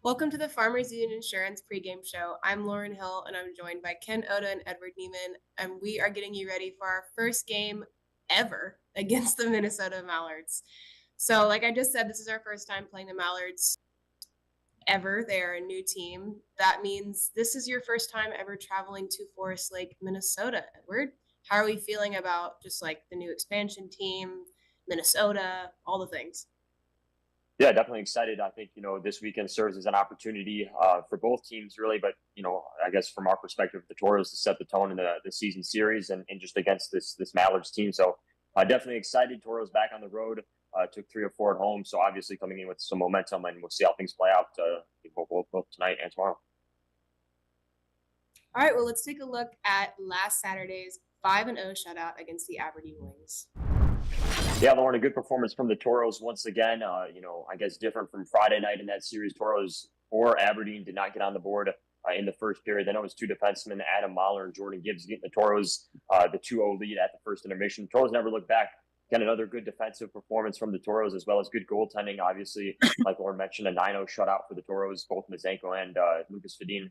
Welcome to the Farmers Union Insurance pregame show. I'm Lauren Hill, and I'm joined by Ken Oda and Edward Neiman, and we are getting you ready for our first game ever against the Minnesota Mallards. So, like I just said, this is our first time playing the Mallards ever. They are a new team. That means this is your first time ever traveling to Forest Lake, Minnesota. Edward, how are we feeling about just like the new expansion team, Minnesota, all the things? Yeah, definitely excited. I think, this weekend serves as an opportunity for both teams, really. But, I guess from our perspective, the Tauros to set the tone in the season series and just against this Mallards team. So definitely excited. Tauros back on the road, took 3 or 4 at home. So obviously coming in with some momentum, and we'll see how things play out both tonight and tomorrow. All right, well, let's take a look at last Saturday's 5-0 shutout against the Aberdeen Wings. Yeah, Lauren, a good performance from the Tauros once again. I guess different from Friday night in that series. Tauros or Aberdeen did not get on the board in the first period. Then it was 2 defensemen, Adam Mahler and Jordan Gibbs, getting the Tauros the 2-0 lead at the first intermission. Tauros never looked back. Again, another good defensive performance from the Tauros, as well as good goaltending. Obviously, like Lauren mentioned, a 9-0 shutout for the Tauros, both Mazenko and Lucas Fedin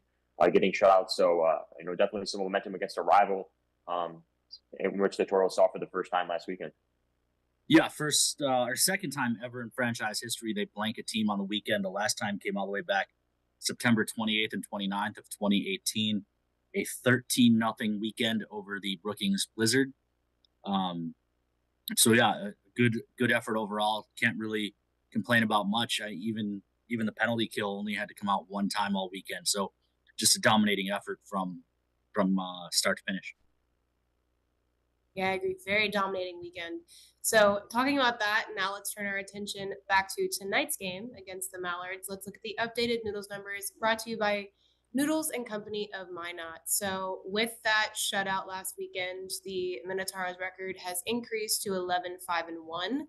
getting shut out. So, definitely some momentum against a rival in which the Tauros saw for the first time last weekend. Yeah, first or second time ever in franchise history they blank a team on the weekend. The last time came all the way back September 28th and 29th of 2018, a 13-0 weekend over the Brookings Blizzard. So yeah, a good effort overall. Can't really complain about much. Even the penalty kill only had to come out one time all weekend. So just a dominating effort from start to finish. Yeah, I agree. Very dominating weekend. So talking about that, now let's turn our attention back to tonight's game against the Mallards. Let's look at the updated Noodles numbers brought to you by Noodles and Company of Minot. So with that shutout last weekend, the Minotaurs record has increased to 11-5-1,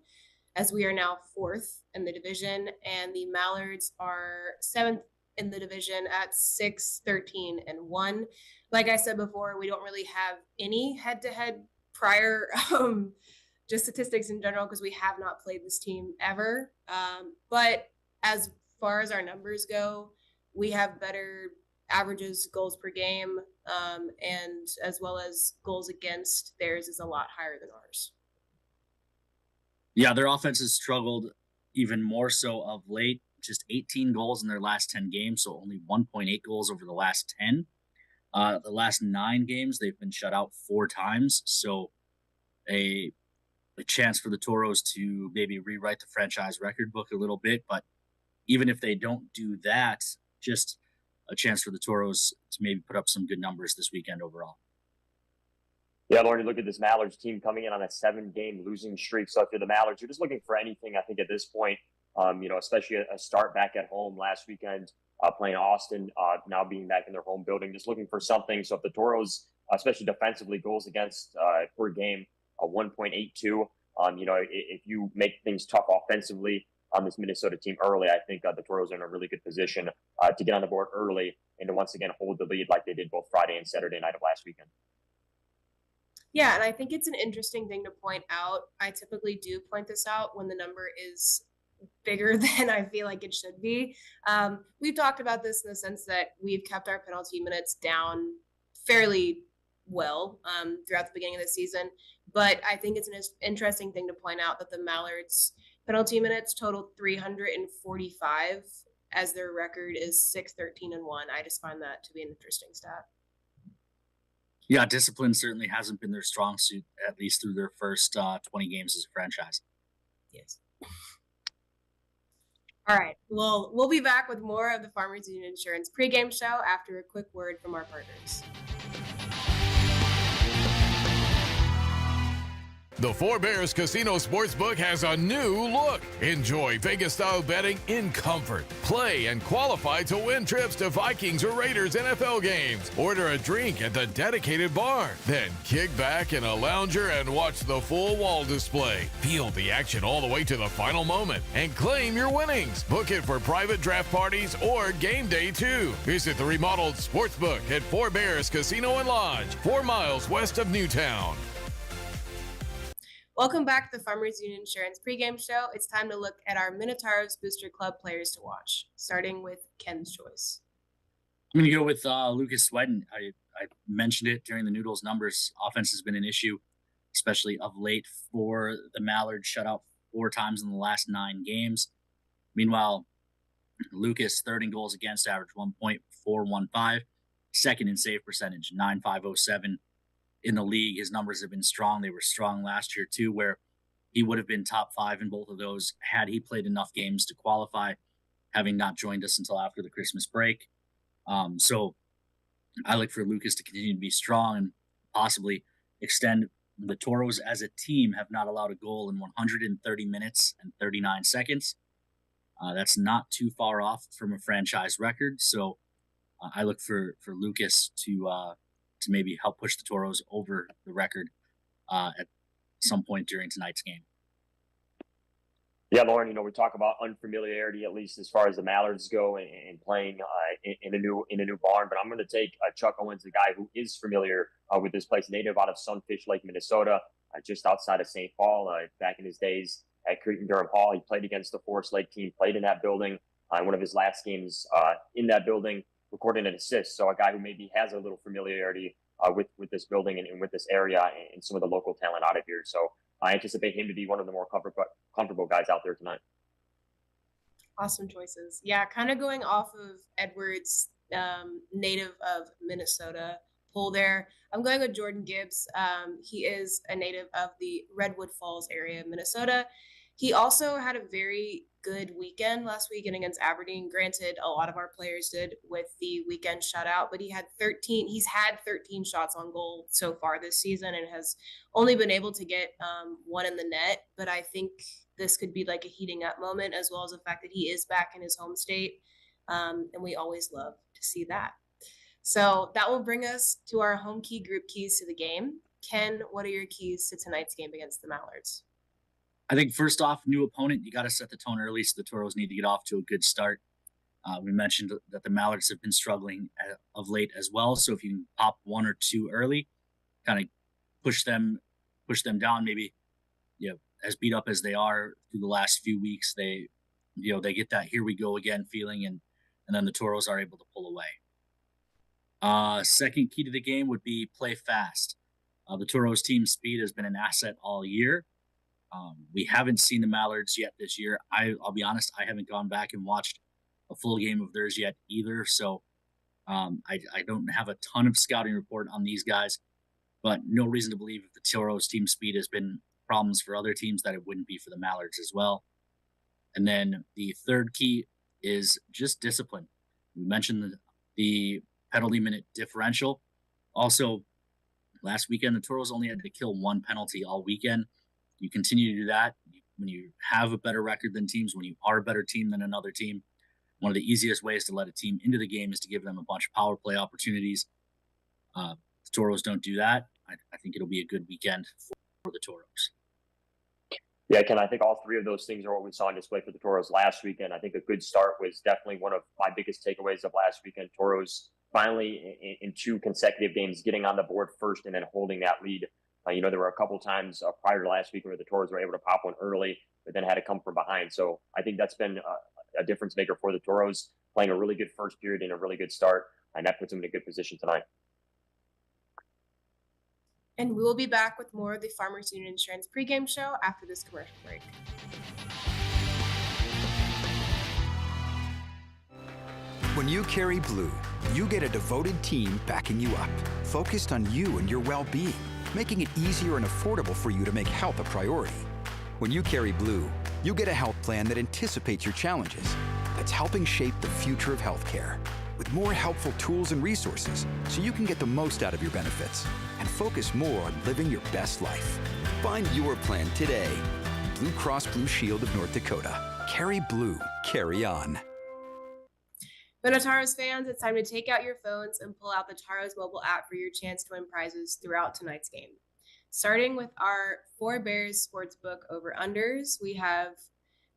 as we are now 4th in the division, and the Mallards are 7th in the division at 6-13-1. Like I said before, we don't really have any head-to-head prior just statistics in general because we have not played this team ever. But as far as our numbers go, we have better averages, goals per game, and as well as goals against. Theirs is a lot higher than ours. Yeah, their offense has struggled even more so of late. Just 18 goals in their last 10 games, so only 1.8 goals over the last 10. The last 9 games, they've been shut out 4 times. So a chance for the Tauros to maybe rewrite the franchise record book a little bit. But even if they don't do that, just a chance for the Tauros to maybe put up some good numbers this weekend overall. Yeah, Lauren, you look at this Mallards team coming in on a 7-game losing streak. So if you're the Mallards, you're just looking for anything, I think, at this point. Especially a start back at home last weekend, playing Austin, now being back in their home building, just looking for something. So if the Tauros, especially defensively, goals against per game, 1.82, if you make things tough offensively on this Minnesota team early, I think the Tauros are in a really good position to get on the board early and to once again hold the lead like they did both Friday and Saturday night of last weekend. Yeah, and I think it's an interesting thing to point out. I typically do point this out when the number is bigger than I feel like it should be. We've talked about this in the sense that we've kept our penalty minutes down fairly well throughout the beginning of the season. But I think it's an interesting thing to point out that the Mallards penalty minutes totaled 345 as their record is 6-13-1. I just find that to be an interesting stat. Yeah, discipline certainly hasn't been their strong suit, at least through their first 20 games as a franchise. Yes. All right. Well, we'll be back with more of the Farmers Union Insurance pregame show after a quick word from our partners. The Four Bears Casino Sportsbook has a new look. Enjoy Vegas-style betting in comfort. Play and qualify to win trips to Vikings or Raiders NFL games. Order a drink at the dedicated bar. Then kick back in a lounger and watch the full wall display. Feel the action all the way to the final moment and claim your winnings. Book it for private draft parties or game day too. Visit the remodeled Sportsbook at Four Bears Casino and Lodge, 4 miles west of Newtown. Welcome back to the Farmers Union Insurance pregame show. It's time to look at our Minotaurs Booster Club players to watch, starting with Ken's choice? I'm going to go with Lucas Sweatin. I mentioned it during the Noodles numbers. Offense has been an issue, especially of late for the Mallards, shut out 4 times in the last 9 games. Meanwhile, Lucas, third in goals against, average 1.415, second in save percentage, 9.507 in the league. His numbers have been strong. They were strong last year too, where he would have been top 5 in both of those had he played enough games to qualify, having not joined us until after the Christmas break. So I look for Lucas to continue to be strong and possibly extend. The Tauros as a team have not allowed a goal in 130 minutes and 39 seconds. That's not too far off from a franchise record. So I look for Lucas to maybe help push the Tauros over the record at some point during tonight's game. Yeah, Lauren, we talk about unfamiliarity, at least as far as the Mallards go, and playing in a new barn. But I'm going to take Chuck Owens, the guy who is familiar with this place, native out of Sunfish Lake, Minnesota, just outside of St. Paul. Back in his days at Cretin-Durham Hall, he played against the Forest Lake team, played in that building. One of his last games in that building, recorded an assist. So a guy who maybe has a little familiarity with this building and with this area and some of the local talent out of here. So I anticipate him to be one of the more comfortable guys out there tonight. Awesome choices. Yeah, kind of going off of Edwards' native of Minnesota pull there. I'm going with Jordan Gibbs. He is a native of the Redwood Falls area of Minnesota. He also had a very good weekend last weekend against Aberdeen. Granted, a lot of our players did with the weekend shutout, but he's had 13 shots on goal so far this season and has only been able to get one in the net. But I think this could be like a heating up moment, as well as the fact that he is back in his home state. And we always love to see that. So that will bring us to our home key group keys to the game. Ken, what are your keys to tonight's game against the Mallards? I think first off, new opponent, you got to set the tone early, so the Tauros need to get off to a good start. We mentioned that the Mallards have been struggling of late as well. So if you can pop 1 or 2 early, kind of push them down, maybe, as beat up as they are through the last few weeks, they get that here we go again feeling, and then the Tauros are able to pull away. Second key to the game would be play fast. The Tauros team speed has been an asset all year. We haven't seen the Mallards yet this year. I'll be honest, I haven't gone back and watched a full game of theirs yet either. So I don't have a ton of scouting report on these guys, but no reason to believe if the Tauros team speed has been problems for other teams that it wouldn't be for the Mallards as well. And then the third key is just discipline. We mentioned the penalty minute differential. Also, last weekend, the Tauros only had to kill 1 penalty all weekend. You continue to do that when you have a better record than teams, when you are a better team than another team. One of the easiest ways to let a team into the game is to give them a bunch of power play opportunities. The Tauros don't do that. I think it'll be a good weekend for the Tauros. Yeah, Ken, I think all 3 of those things are what we saw on display for the Tauros last weekend. I think a good start was definitely one of my biggest takeaways of last weekend. Tauros finally in 2 consecutive games getting on the board first and then holding that lead. There were a couple times prior to last week where the Tauros were able to pop one early, but then had to come from behind. So I think that's been a difference maker for the Tauros, playing a really good first period and a really good start, and that puts them in a good position tonight. And we will be back with more of the Farmers Union Insurance pregame show after this commercial break. When you carry blue, you get a devoted team backing you up, focused on you and your well-being, making it easier and affordable for you to make health a priority. When you carry blue, you get a health plan that anticipates your challenges, that's helping shape the future of healthcare, with more helpful tools and resources so you can get the most out of your benefits and focus more on living your best life. Find your plan today. Blue Cross Blue Shield of North Dakota. Carry blue. Carry on. Tauros fans, it's time to take out your phones and pull out the Tauros mobile app for your chance to win prizes throughout tonight's game. Starting with our 4 Bears Sportsbook over-unders, we have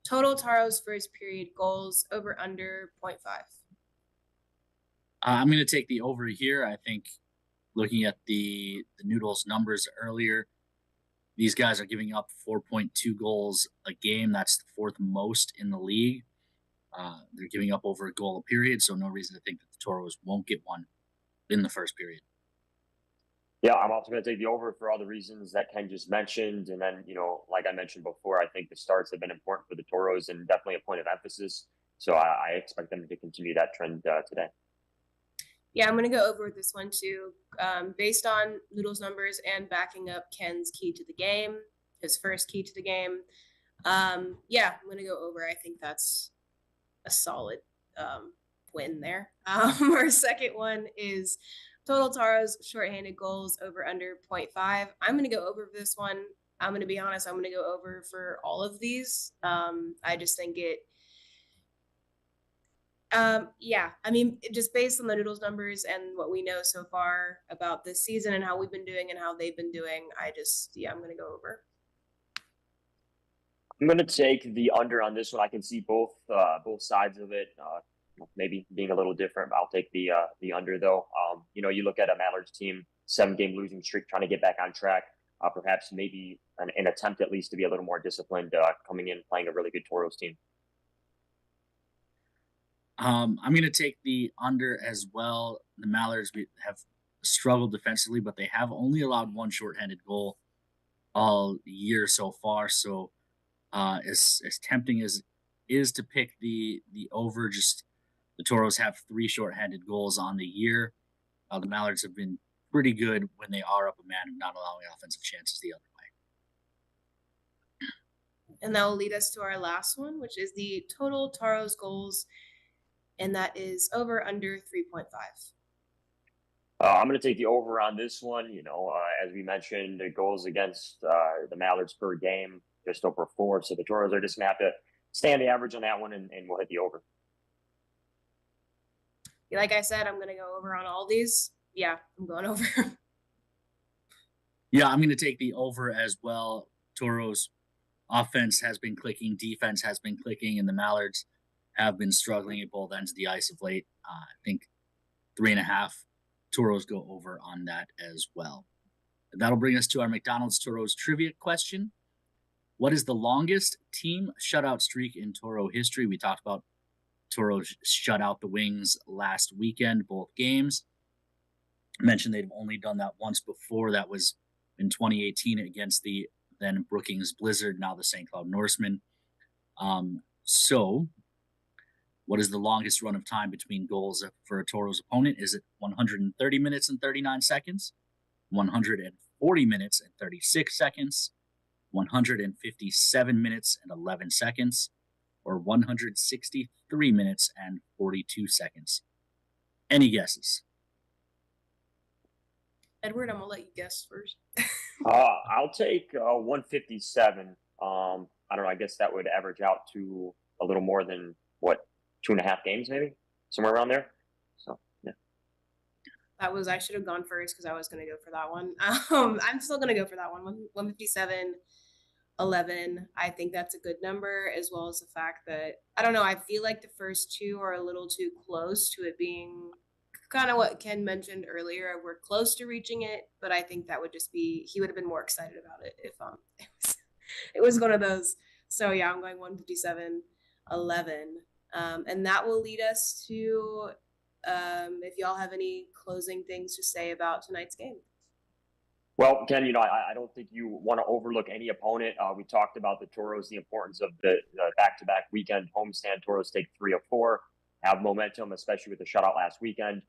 total Tauros first period goals over-under 0.5. I'm going to take the over here. I think looking at the Noodles numbers earlier, these guys are giving up 4.2 goals a game. That's the 4th most in the league. They're giving up over a goal a period, so no reason to think that the Toros won't get one in the first period. Yeah, I'm also going to take the over for all the reasons that Ken just mentioned. And then, like I mentioned before, I think the starts have been important for the Toros and definitely a point of emphasis. So I expect them to continue that trend today. Yeah, I'm going to go over this one too. Based on Noodle's numbers and backing up Ken's key to the game, his first key to the game. Yeah, I'm going to go over. I think that's a solid win there. Our second one is total Tauros shorthanded goals over under 0.5. I'm going to go over this one. I'm going to be honest. I'm going to go over for all of these. I just think it. Yeah, I mean, just based on the Noodles numbers and what we know so far about this season and how we've been doing and how they've been doing, I'm going to go over. I'm going to take the under on this one. I can see both sides of it. Maybe being a little different. I'll take the under though. You look at a Mallards team, 7-game losing streak, trying to get back on track. Perhaps maybe an attempt at least to be a little more disciplined coming in, playing a really good Toros team. I'm going to take the under as well. The Mallards have struggled defensively, but they have only allowed one shorthanded goal all year so far. So as tempting as is to pick the over, just the Toros have 3 shorthanded goals on the year. The Mallards have been pretty good when they are up a man and not allowing offensive chances the other way. And that will lead us to our last one, which is the total Tauros goals, and that is over under 3.5. I'm going to take the over on this one. As we mentioned, the goals against the Mallards per game, just over 4. So the Toros are just going to have to stay on the average on that one, and we'll hit the over. Like I said, I'm going to go over on all these. Yeah, I'm going over. Yeah, I'm going to take the over as well. Toros offense has been clicking, defense has been clicking, and the Mallards have been struggling at both ends of the ice of late. I think 3.5 Toros go over on that as well. That'll bring us to our McDonald's Toros trivia question. What is the longest team shutout streak in Toro history? We talked about Toros shut out the Wings last weekend, both games. I mentioned they'd only done that once before. That was in 2018 against the then Brookings Blizzard, now the St. Cloud Norsemen. So what is the longest run of time between goals for a Toros opponent? Is it 130 minutes and 39 seconds, 140 minutes and 36 seconds, 157 minutes and 11 seconds, or 163 minutes and 42 seconds? Any guesses? Edward, I'm going to let you guess first. I'll take 157. I don't know. I guess that would average out to a little more than, 2.5 games, maybe? Somewhere around there. So, yeah. I should have gone first because I was going to go for that one. I'm still going to go for that one. 157, 11. I think that's a good number, as well as the fact that, I don't know, I feel like the first 2 are a little too close to it being kind of what Ken mentioned earlier. We're close to reaching it, but I think that would just be, he would have been more excited about it if it was one of those. So yeah, I'm going 157, 11. And that will lead us to if y'all have any closing things to say about tonight's game. Well, Ken, I don't think you want to overlook any opponent. We talked about the Toros, the importance of the back-to-back weekend homestand. Toros take 3 of 4, have momentum, especially with the shutout last weekend.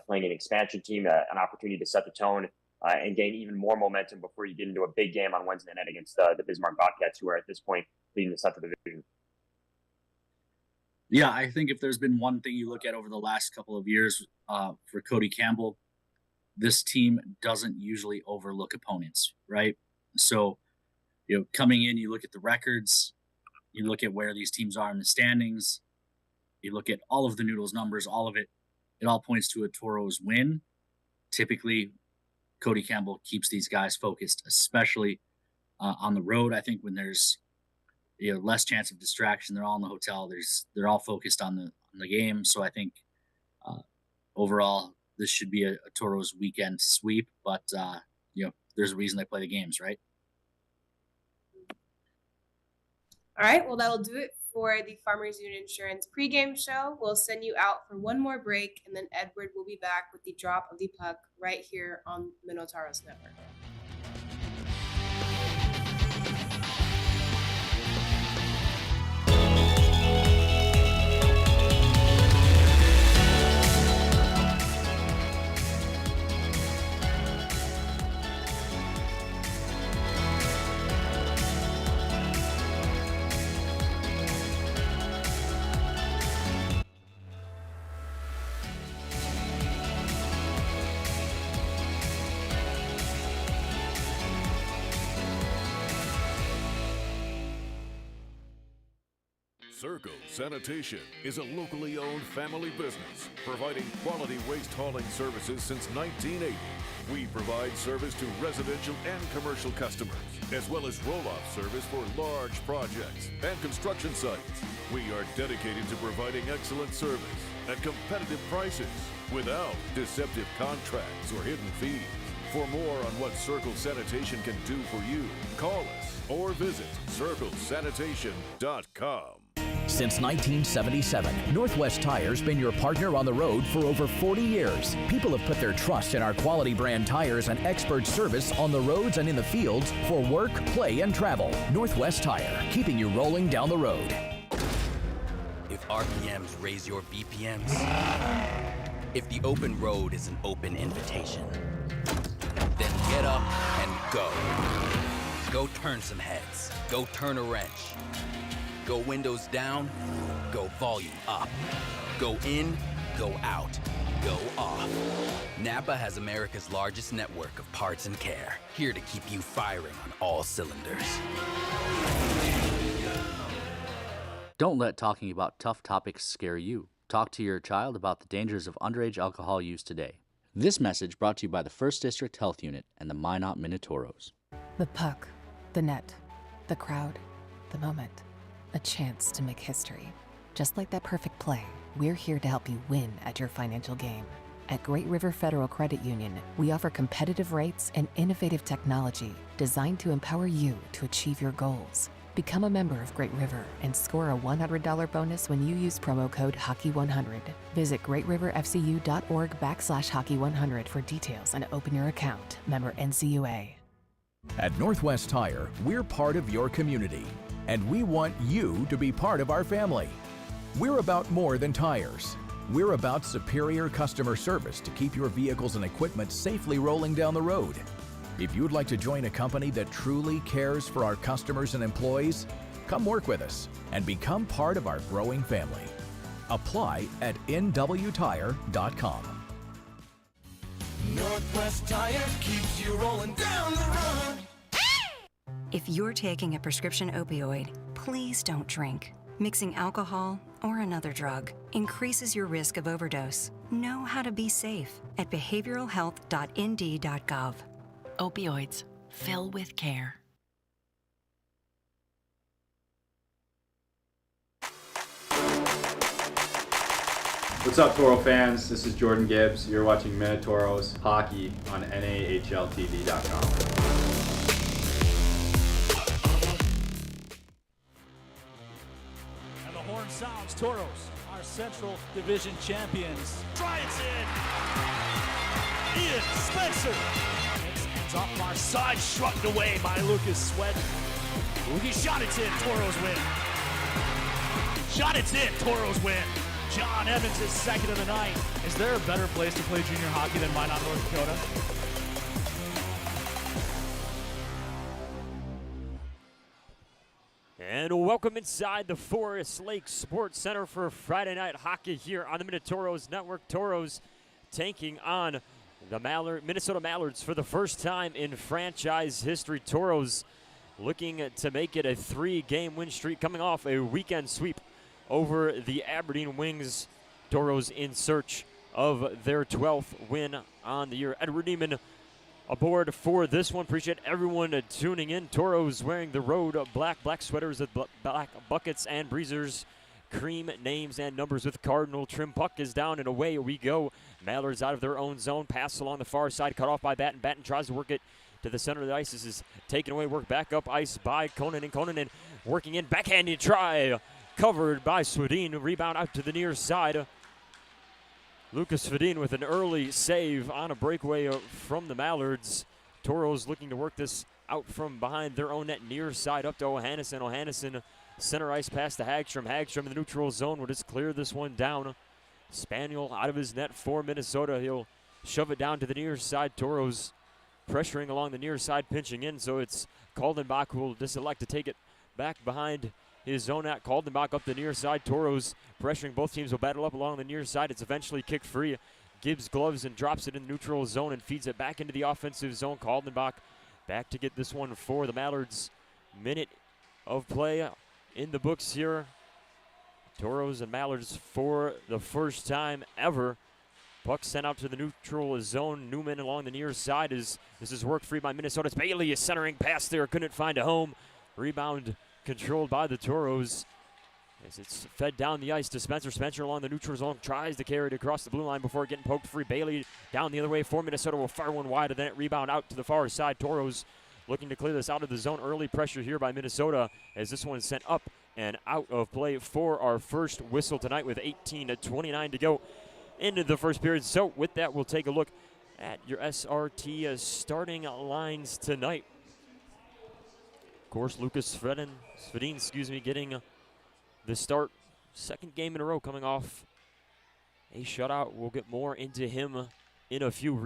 Playing an expansion team, an opportunity to set the tone and gain even more momentum before you get into a big game on Wednesday night against the Bismarck Bobcats, who are at this point leading the Central Division. Yeah, I think if there's been one thing you look at over the last couple of years for Cody Campbell, this team doesn't usually overlook opponents, right? So, coming in, you look at the records, you look at where these teams are in the standings, you look at all of the Noodles numbers, all of it, it all points to a Toros win. Typically, Cody Campbell keeps these guys focused, especially on the road. I think when there's less chance of distraction, they're all in the hotel. They're all focused on the game. So I think overall this should be a Toros weekend sweep. But there's a reason they play the games, right? All right. Well, that'll do it for the Farmers Union Insurance pregame show. We'll send you out for one more break, and then Edward will be back with the drop of the puck right here on Minotauros Network. Circle Sanitation is a locally owned family business providing quality waste hauling services since 1980. We provide service to residential and commercial customers, as well as roll-off service for large projects and construction sites. We are dedicated to providing excellent service at competitive prices without deceptive contracts or hidden fees. For more on what Circle Sanitation can do for you, call us or visit circlesanitation.com. Since 1977, Northwest Tire's been your partner on the road for over 40 years. People have put their trust in our quality brand tires and expert service on the roads and in the fields for work, play, and travel. Northwest Tire, keeping you rolling down the road. If RPMs raise your BPMs, if the open road is an open invitation, then get up and go. Go turn some heads. Go turn a wrench. Go windows down, go volume up. Go in, go out, go off. Napa has America's largest network of parts and care, here to keep you firing on all cylinders. Don't let talking about tough topics scare you. Talk to your child about the dangers of underage alcohol use today. This message brought to you by the 1st District Health Unit and the Minot Minotauros. The puck, the net, the crowd, the moment. A chance to make history. Just like that perfect play, we're here to help you win at your financial game. At Great River Federal Credit Union, we offer competitive rates and innovative technology designed to empower you to achieve your goals. Become a member of Great River and score a $100 bonus when you use promo code Hockey100. Visit greatriverfcu.org/Hockey100 for details and open your account. Member NCUA. At Northwest Tire, we're part of your community, and we want you to be part of our family. We're about more than tires. We're about superior customer service to keep your vehicles and equipment safely rolling down the road. If you'd like to join a company that truly cares for our customers and employees, come work with us and become part of our growing family. Apply at nwtire.com. Northwest Tire keeps you rolling down the road. If you're taking a prescription opioid, please don't drink. Mixing alcohol or another drug increases your risk of overdose. Know how to be safe at behavioralhealth.nd.gov. Opioids. Fill with care. What's up, Toro fans? This is Jordan Gibbs. You're watching Minotauros hockey on NAHLTV.com. And the horn sounds. Tauros, our Central Division champions. Drives in. Ian Spencer. Hands off far side, shrugged away by Lucas Sweat. He shot it in. Tauros win. Shot it in. Tauros win. John Evans is second of the night. Is there a better place to play junior hockey than Minot, North Dakota? And welcome inside the Forest Lake Sports Center for Friday night hockey here on the Minotauros Network. Tauros taking on the Minnesota Mallards for the first time in franchise history. Tauros looking to make it a 3-game win streak, coming off a weekend sweep over the Aberdeen Wings. Tauros in search of their 12th win on the year. Edward Neiman aboard for this one. Appreciate everyone tuning in. Tauros wearing the road black sweaters with black buckets and breezers, cream names and numbers with cardinal trim. Puck is down and away we go. Mallards out of their own zone. Pass along the far side, cut off by Batten. Batten tries to work it to the center of the ice. This is taken away. Work back up ice by Konen. And Konen working in. Backhanded try. recovered by Svedin. Rebound out to the near side. Lucas Svedin with an early save on a breakaway from the Mallards. Tauros looking to work this out from behind their own net, near side up to Ohannesson. Ohannesson center ice pass to Hagstrom. Hagstrom in the neutral zone will just clear this one down. Spaniel out of his net for Minnesota. He'll shove it down to the near side. Tauros pressuring along the near side, pinching in, so it's Kaldenbach who will just elect to take it back behind his zone at Kaldenbach up the near side. Tauros pressuring, both teams will battle up along the near side. It's eventually kicked free. Gibbs gloves and drops it in the neutral zone and feeds it back into the offensive zone. Kaldenbach back to get this one for the Mallards. Minute of play in the books here. Tauros and Mallards for the first time ever. Puck sent out to the neutral zone. Newman along the near side as this is worked free by Minnesota. It's Bailey, a centering pass there, couldn't find a home. Rebound controlled by the Tauros as it's fed down the ice to Spencer. Spencer along the neutral zone tries to carry it across the blue line before getting poked free. Bailey down the other way for Minnesota will fire one wide, and then it rebound out to the far side. Tauros looking to clear this out of the zone. Early pressure here by Minnesota as this one is sent up and out of play for our first whistle tonight with 18:29 to go into the first period. So with that, we'll take a look at your SRT starting lines tonight. Of course, Lucas Svedin, getting the start. Second game in a row coming off a shutout. We'll get more into him in a few.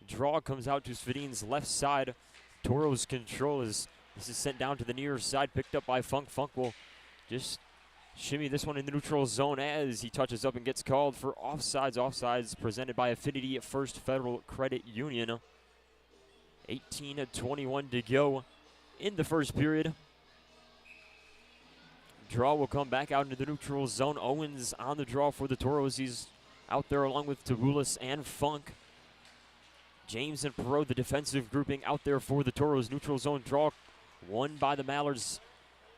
Draw comes out to Svedin's left side. Tauros control as this is sent down to the near side, picked up by Funk. Funk will just shimmy this one in the neutral zone as he touches up and gets called for offsides. Offsides presented by Affinity First Federal Credit Union. 18:21 to go in the first period. Draw will come back out into the neutral zone. Owens on the draw for the Tauros. He's out there along with Tabulis and Funk. James and Perot, the defensive grouping, out there for the Tauros. Neutral zone draw won by the Mallards.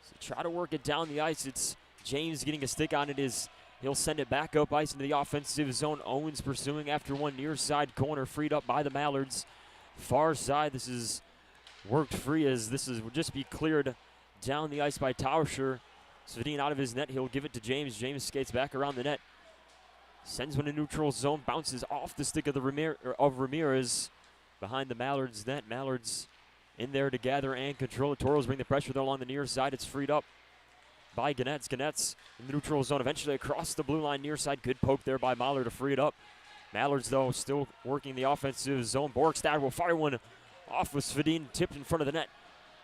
So try to work it down the ice. It's James getting a stick on it. He'll send it back up ice into the offensive zone. Owens pursuing after one near side corner, freed up by the Mallards. Far side, this is worked free as this will just be cleared down the ice by Tauscher. Svedin out of his net. He'll give it to James. James skates back around the net. Sends one in neutral zone. Bounces off the stick of Ramirez behind the Mallards net. Mallards in there to gather and control it. Tauros bring the pressure there along the near side. It's freed up by Ganetz. Ganetz in the neutral zone. Eventually across the blue line near side. Good poke there by Mahler to free it up. Mallards, though, still working the offensive zone. Borgstad will fire one off with Svedin. Tipped in front of the net.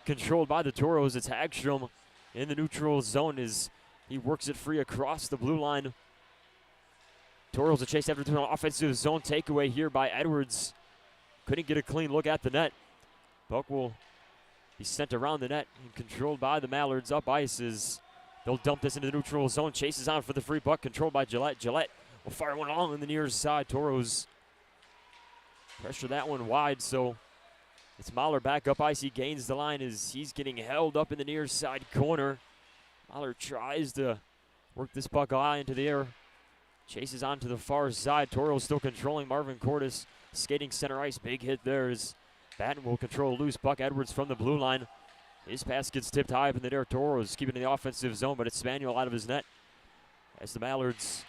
Controlled by the Tauros. It's Hagstrom in the neutral zone as he works it free across the blue line. Tauros a chase after the offensive zone takeaway here by Edwards. Couldn't get a clean look at the net. Puck will be sent around the net and controlled by the Mallards. Up ice as they'll dump this into the neutral zone. Chases on for the free puck, controlled by Gillette. Gillette will fire one along in the near side. Tauros pressure that one wide, so it's Mahler back up ice. He gains the line as he's getting held up in the near side corner. Mahler tries to work this puck high into the air. Chases on to the far side. Tauros still controlling. Marvin Cordes skating center ice. Big hit there as Batten will control a loose puck. Edwards from the blue line. His pass gets tipped high up in the air. Tauros keeping in the offensive zone, but it's Spaniel out of his net. As the Mallards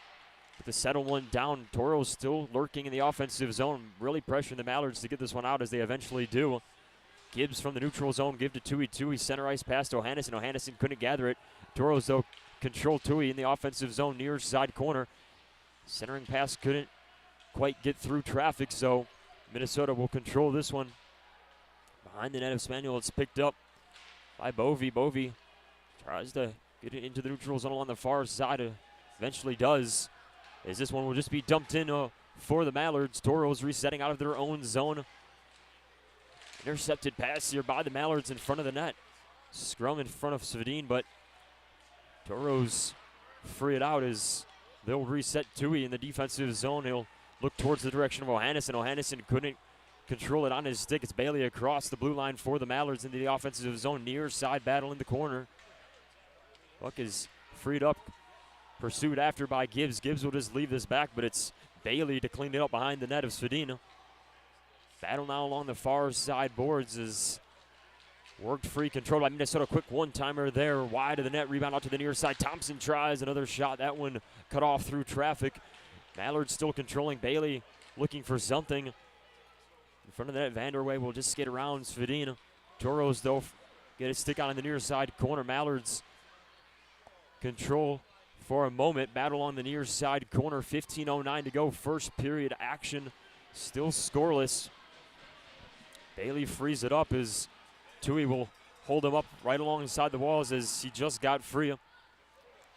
with the settle one down. Tauros still lurking in the offensive zone. Really pressuring the Mallards to get this one out as they eventually do. Gibbs from the neutral zone. Give to Tui. Tui center ice pass to Ohannesson. Ohannesson couldn't gather it. Tauros, though, control Tui in the offensive zone near side corner. Centering pass couldn't quite get through traffic, so Minnesota will control this one. Behind the net of Spaniel, it's picked up by Bovey. Bovey tries to get it into the neutral zone along the far side. Eventually does, as this one will just be dumped in for the Mallards. Tauros resetting out of their own zone. Intercepted pass here by the Mallards in front of the net. Scrum in front of Svedin, but Tauros free it out as they'll reset Tui in the defensive zone. He'll look towards the direction of Ohannesson. Ohannesson couldn't control it on his stick. It's Bailey across the blue line for the Mallards into the offensive zone. Near side battle in the corner. Puck is freed up. Pursued after by Gibbs. Gibbs will just leave this back, but it's Bailey to clean it up behind the net of Svedin. Battle now along the far side boards as Worked free, controlled by Minnesota. Quick one-timer there, wide of the net. Rebound out to the near side. Thompson tries another shot. That one cut off through traffic. Mallards still controlling. Bailey looking for something. In front of the net, Vanderway will just skate around Svedin. Tauros, though, get a stick on the near side corner. Mallards control for a moment. Battle on the near side corner. 15:09 to go. First period action. Still scoreless. Bailey frees it up as Tui will hold him up right alongside the walls as he just got free.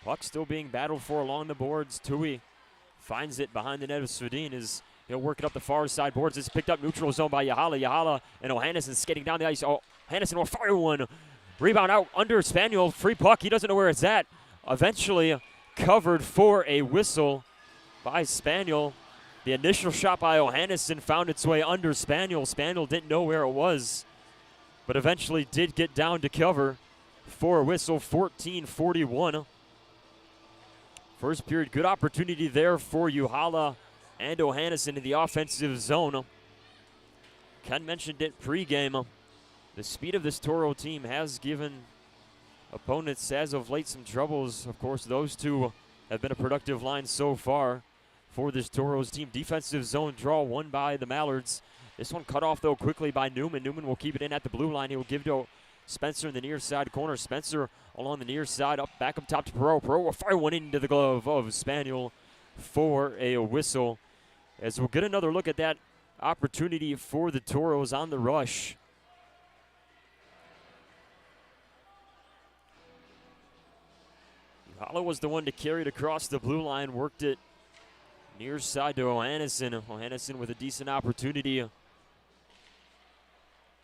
Puck still being battled for along the boards. Tui finds it behind the net of Svedin as he'll work it up the far side boards. It's picked up neutral zone by Yahala. Yahala and Ohannesson skating down the ice. Oh, Ohannesson will fire one. Rebound out under Spaniel. Free puck. He doesn't know where it's at. Eventually covered for a whistle by Spaniel. The initial shot by Ohannesson found its way under Spaniel. Spaniel didn't know where it was, but eventually did get down to cover for a whistle. 14:41. First period, good opportunity there for Uhala and Ohannesson in the offensive zone. Ken mentioned it pregame. The speed of this Toro team has given opponents as of late some troubles. Of course, those two have been a productive line so far for this Toros team. Defensive zone draw won by the Mallards. This one cut off, though, quickly by Newman. Newman will keep it in at the blue line. He will give to Spencer in the near side corner. Spencer along the near side, back up top to Perot. Perot will fire one into the glove of Spaniel for a whistle. As we'll get another look at that opportunity for the Toros on the rush. Hollow was the one to carry it across the blue line, worked it near side to Ohannesson. Ohannesson with a decent opportunity.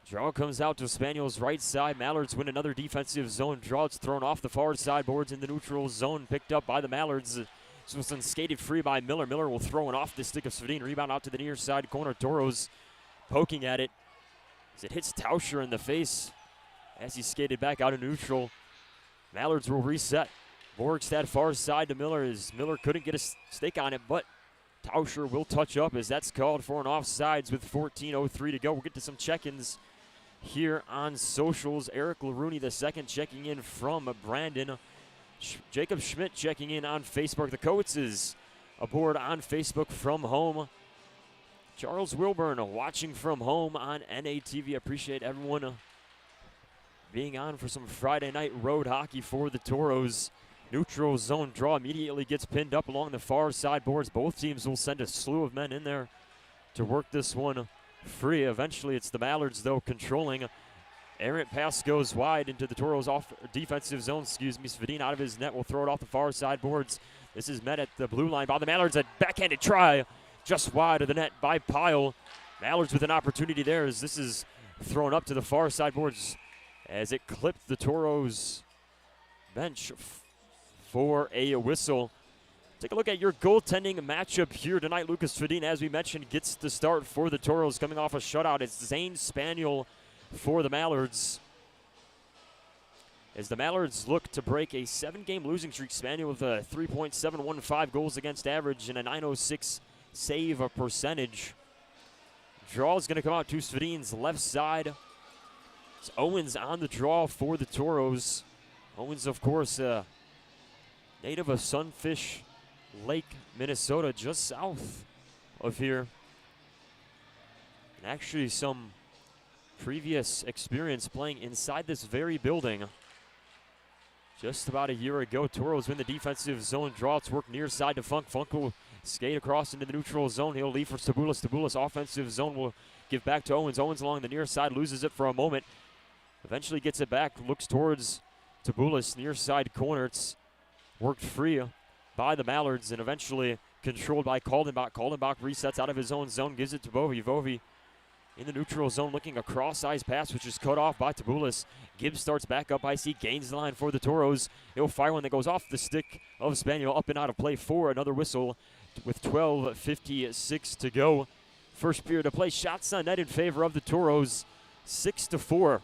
Draw comes out to Spaniel's right side. Mallards win another defensive zone draw. It's thrown off the far side boards in the neutral zone, picked up by the Mallards. This was then skated free by Miller. Miller will throw it off the stick of Svedin. Rebound out to the near side corner. Tauros poking at it as it hits Tauscher in the face as he skated back out of neutral. Mallards will reset. Borgstad far side to Miller as Miller couldn't get a stick on it, but Tauscher will touch up as that's called for an offsides with 14:03 to go. We'll get to some check-ins here on socials. Eric Larooney the second checking in from Brandon. Jacob Schmidt checking in on Facebook. The Coates is aboard on Facebook from home. Charles Wilburn watching from home on NATV. Appreciate everyone being on for some Friday night road hockey for the Toros. Neutral zone draw immediately gets pinned up along the far side boards. Both teams will send a slew of men in there to work this one free. Eventually it's the Mallards, though, controlling. Errant pass goes wide into the Toros off defensive zone. Svedin out of his net will throw it off the far side boards. This is met at the blue line by the Mallards. A backhanded try just wide of the net by Pyle. Mallards with an opportunity there as this is thrown up to the far side boards as it clipped the Toros bench for a whistle. Take a look at your goaltending matchup here tonight. Lucas Svedin, as we mentioned, gets the start for the Toros coming off a shutout. It's Zane Spaniel for the Mallards. As the Mallards look to break a 7-game losing streak, Spaniel with a 3.715 goals against average and a .906 save percentage. Draw is going to come out to Svedin's left side. It's Owens on the draw for the Toros. Owens, of course, native of Sunfish Lake, Minnesota, just south of here. And actually some previous experience playing inside this very building. Just about a year ago, Toros win the defensive zone draw. It's work near side to Funk. Funk will skate across into the neutral zone. He'll leave for Tabulis. Tabulis offensive zone will give back to Owens. Owens along the near side, loses it for a moment. Eventually gets it back, looks towards Tabulis, near side corner. It's worked free by the Mallards and eventually controlled by Kaldenbach. Kaldenbach resets out of his own zone, gives it to Vovey. Vovey in the neutral zone looking a cross-ice pass, which is cut off by Tabulis. Gibbs starts back up icy, gains the line for the Toros. He'll fire one that goes off the stick of Spaniel, up and out of play for another whistle with 12:56 to go. First period of play, shots on net in favor of the Toros, 6-4.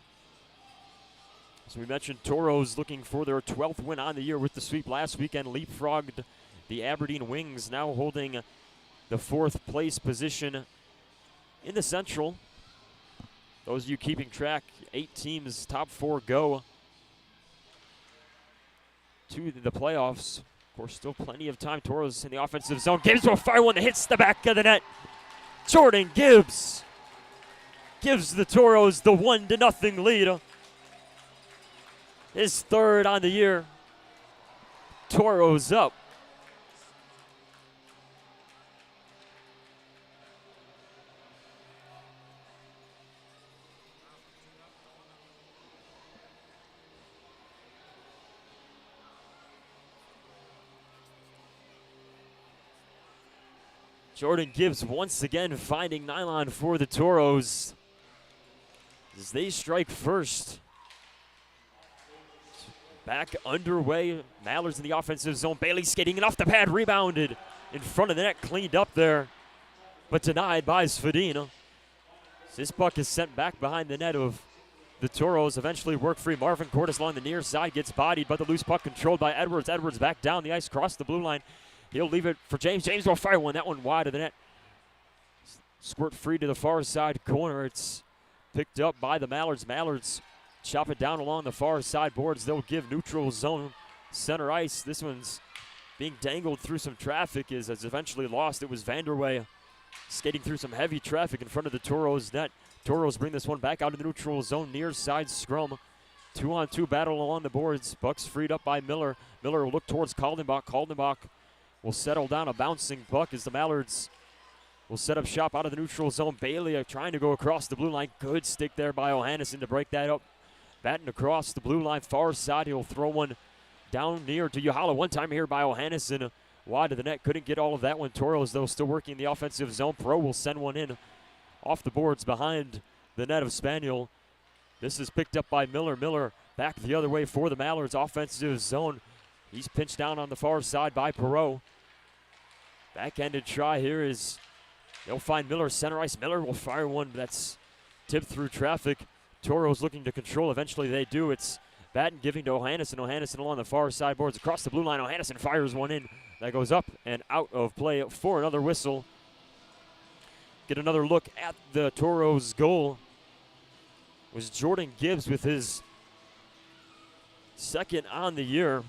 So we mentioned Toros looking for their 12th win on the year with the sweep last weekend, leapfrogged the Aberdeen Wings, now holding the 4th place position in the Central. those of you keeping track, 8 teams, top 4 go to the playoffs. Of course, still plenty of time. Tauros in the offensive zone. Gibbs will fire one that hits the back of the net. Jordan Gibbs gives the Tauros the 1-0 lead. His third on the year. Tauros up. Jordan Gibbs once again finding nylon for the Tauros as they strike first. Back underway. Mallards in the offensive zone. Bailey skating it off the pad. Rebounded in front of the net. Cleaned up there, but denied by Svedina. This puck is sent back behind the net of the Tauros. Eventually work free. Marvin Cordes along the near side gets bodied, but the loose puck controlled by Edwards. Edwards back down the ice, cross the blue line. He'll leave it for James. James will fire one. That one wide of the net. Squirt free to the far side corner. It's picked up by the Mallards. Mallards chop it down along the far side boards. They'll give neutral zone center ice. This one's being dangled through some traffic. Is eventually lost. It was Vanderway skating through some heavy traffic in front of the Tauros net. Tauros bring this one back out of the neutral zone near side scrum. 2-on-2 battle along the boards. Bucks freed up by Miller. Miller will look towards Kaldenbach. Kaldenbach will settle down a bouncing puck as the Mallards will set up shop out of the neutral zone. Bailey trying to go across the blue line. Good stick there by O'Hannison to break that up. Batting across the blue line far side. He'll throw one down near to Yohala. One time here by O'Hannison. Wide of the net. Couldn't get all of that one. Tauros, though, still working the offensive zone. Pro will send one in off the boards behind the net of Spaniel. This is picked up by Miller. Miller back the other way for the Mallards. Offensive zone. He's pinched down on the far side by Perot. Backhanded try here is they'll find Miller center ice. Miller will fire one that's tipped through traffic. Tauros looking to control. Eventually they do. It's Batten giving to O'Hannison. O'Hannison along the far side boards across the blue line. O'Hannison fires one in. That goes up and out of play for another whistle. Get another look at the Tauros goal. It was Jordan Gibbs with his second on the year.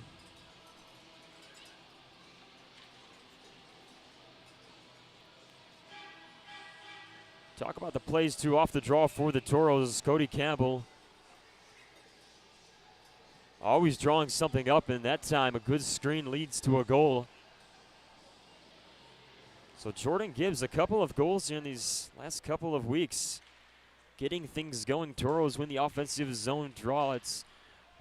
Talk about the plays too off the draw for the Tauros. Cody Campbell always drawing something up, and that time a good screen leads to a goal. So Jordan Gibbs, a couple of goals in these last couple of weeks, getting things going. Tauros win the offensive zone draw. It's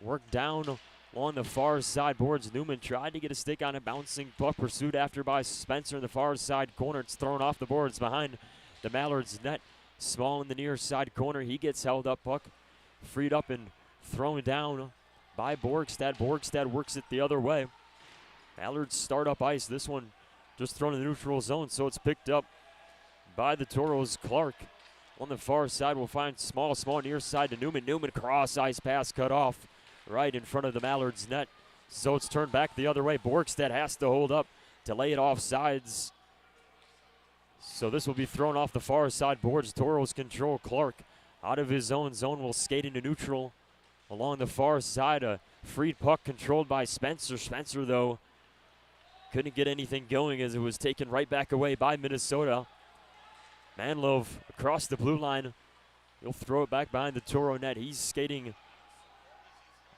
worked down on the far side boards. Newman tried to get a stick on a bouncing puck, pursued after by Spencer in the far side corner. It's thrown off the boards behind the Mallards net. Small in the near side corner. He gets held up. Puck freed up and thrown down by Borgstad. Borgstad works it the other way. Mallards start up ice. This one just thrown in the neutral zone, so it's picked up by the Tauros. Clark on the far side will find small near side to Newman. Newman cross ice pass cut off right in front of the Mallards net. So it's turned back the other way. Borgstad has to hold up to lay it off sides. So this will be thrown off the far side boards. Tauros control. Clark out of his own zone will skate into neutral along the far side. A freed puck controlled by Spencer. Spencer, though, couldn't get anything going as it was taken right back away by Minnesota. Manlove across the blue line. He'll throw it back behind the Tauros net. He's skating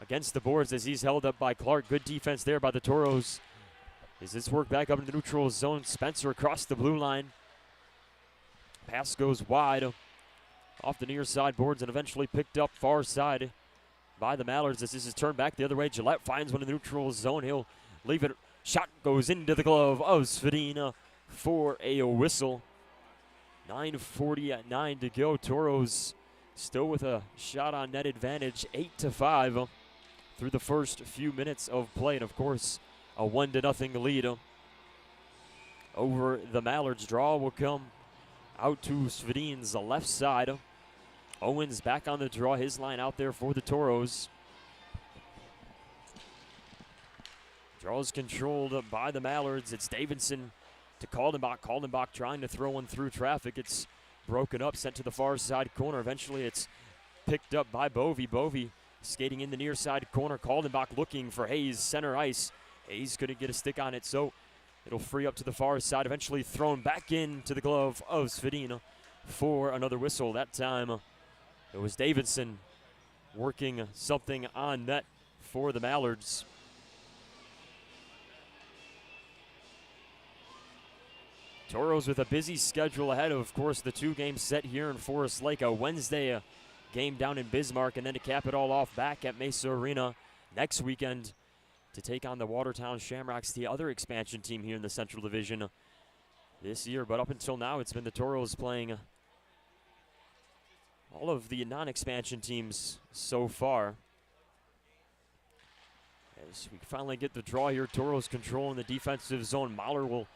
against the boards as he's held up by Clark. Good defense there by the Tauros. As this work back up in the neutral zone. Spencer across the blue line. Pass goes wide off the near side boards and eventually picked up far side by the Mallards as this is turned back the other way. Gillette finds one in the neutral zone. He'll leave it. Shot goes into the glove of Svedina for a whistle. 9:40 to go. Tauros still with a shot on net advantage, 8-5 through the first few minutes of play. And of course, a 1-0 lead over the Mallards. Draw will come out to Svedin's left side. Owens back on the draw. His line out there for the Tauros. Draw is controlled by the Mallards. It's Davidson to Kaldenbach. Kaldenbach trying to throw one through traffic. It's broken up, sent to the far side corner. Eventually it's picked up by Bovey. Bovey skating in the near side corner. Kaldenbach looking for Hayes, center ice. Hayes couldn't get a stick on it, so it'll free up to the far side. Eventually thrown back into the glove of Svedin for another whistle. That time it was Davidson working something on net for the Mallards. Tauros with a busy schedule ahead of course, the 2-game set here in Forest Lake. A Wednesday game down in Bismarck, and then to cap it all off back at Mesa Arena next weekend to take on the Watertown Shamrocks, the other expansion team here in the Central Division this year. But up until now, it's been the Tauros playing all of the non-expansion teams so far. As we finally get the draw here, Tauros controlling the defensive zone. Mahler will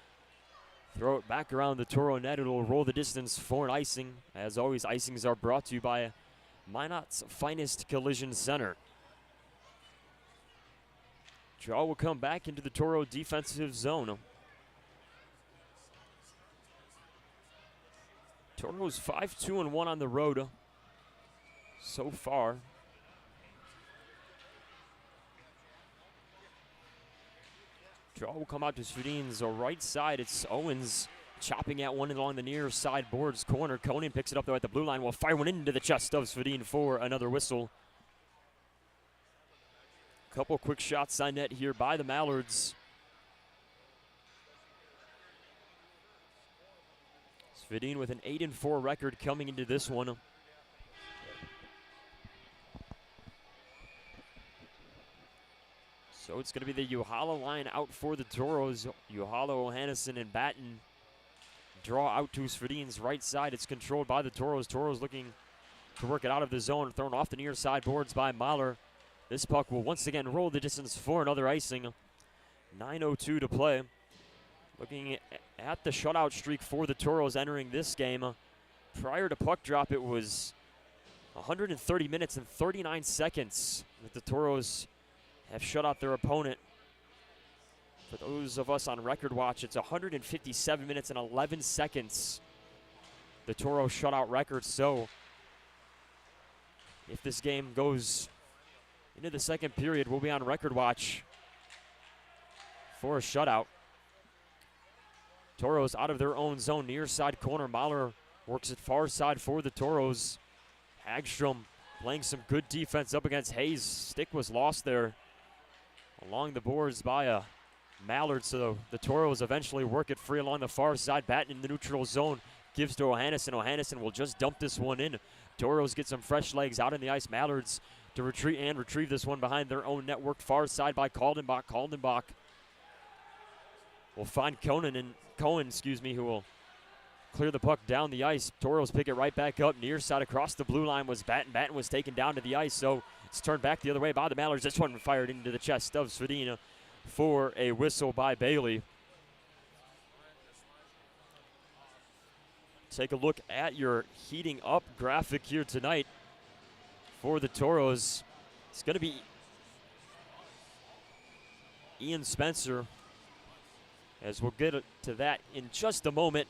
throw it back around the Toro net. It'll roll the distance for an icing. As always, icings are brought to you by Minot's Finest Collision Center. Draw will come back into the Toro defensive zone. Toro's 5-2-1 on the road so far. Draw will come out to Svedin's right side. It's Owens chopping at one along the near side boards corner. Conan picks it up though at the blue line. Will fire one into the chest of Svedin for another whistle. Couple quick shots on net here by the Mallards. Svedin with an 8-4 record coming into this one. So it's going to be the Uhala line out for the Tauros. Uhala, Ohannison, and Batten draw out to Svedin's right side. It's controlled by the Tauros. Tauros looking to work it out of the zone. Thrown off the near side boards by Mahler. This puck will once again roll the distance for another icing. 9:02 to play. Looking at the shutout streak for the Tauros entering this game. Prior to puck drop, it was 130 minutes and 39 seconds that the Tauros have shut out their opponent. For those of us on record watch, it's 157 minutes and 11 seconds. The Tauros shutout record. So if this game goes into the second period, we'll be on record watch for a shutout. Tauros out of their own zone, near side corner. Mahler works it far side for the Tauros. Hagstrom playing some good defense up against Hayes. Stick was lost there along the boards by Mallard, so the Tauros eventually work it free along the far side. Batten in the neutral zone gives to Ohannison. Ohannison will just dump this one in. Tauros get some fresh legs out in the ice. Mallards to retreat and retrieve this one behind their own net. Worked far side by Kaldenbach. Kaldenbach will find Cohen, who will clear the puck down the ice. Tauros pick it right back up. Near side across the blue line was Batten. Batten was taken down to the ice, so it's turned back the other way by the Mallards. This one fired into the chest of Svedin for a whistle by Bailey. Take a look at your heating up graphic here tonight for the Tauros. It's going to be Ian Spencer, as we'll get to that in just a moment.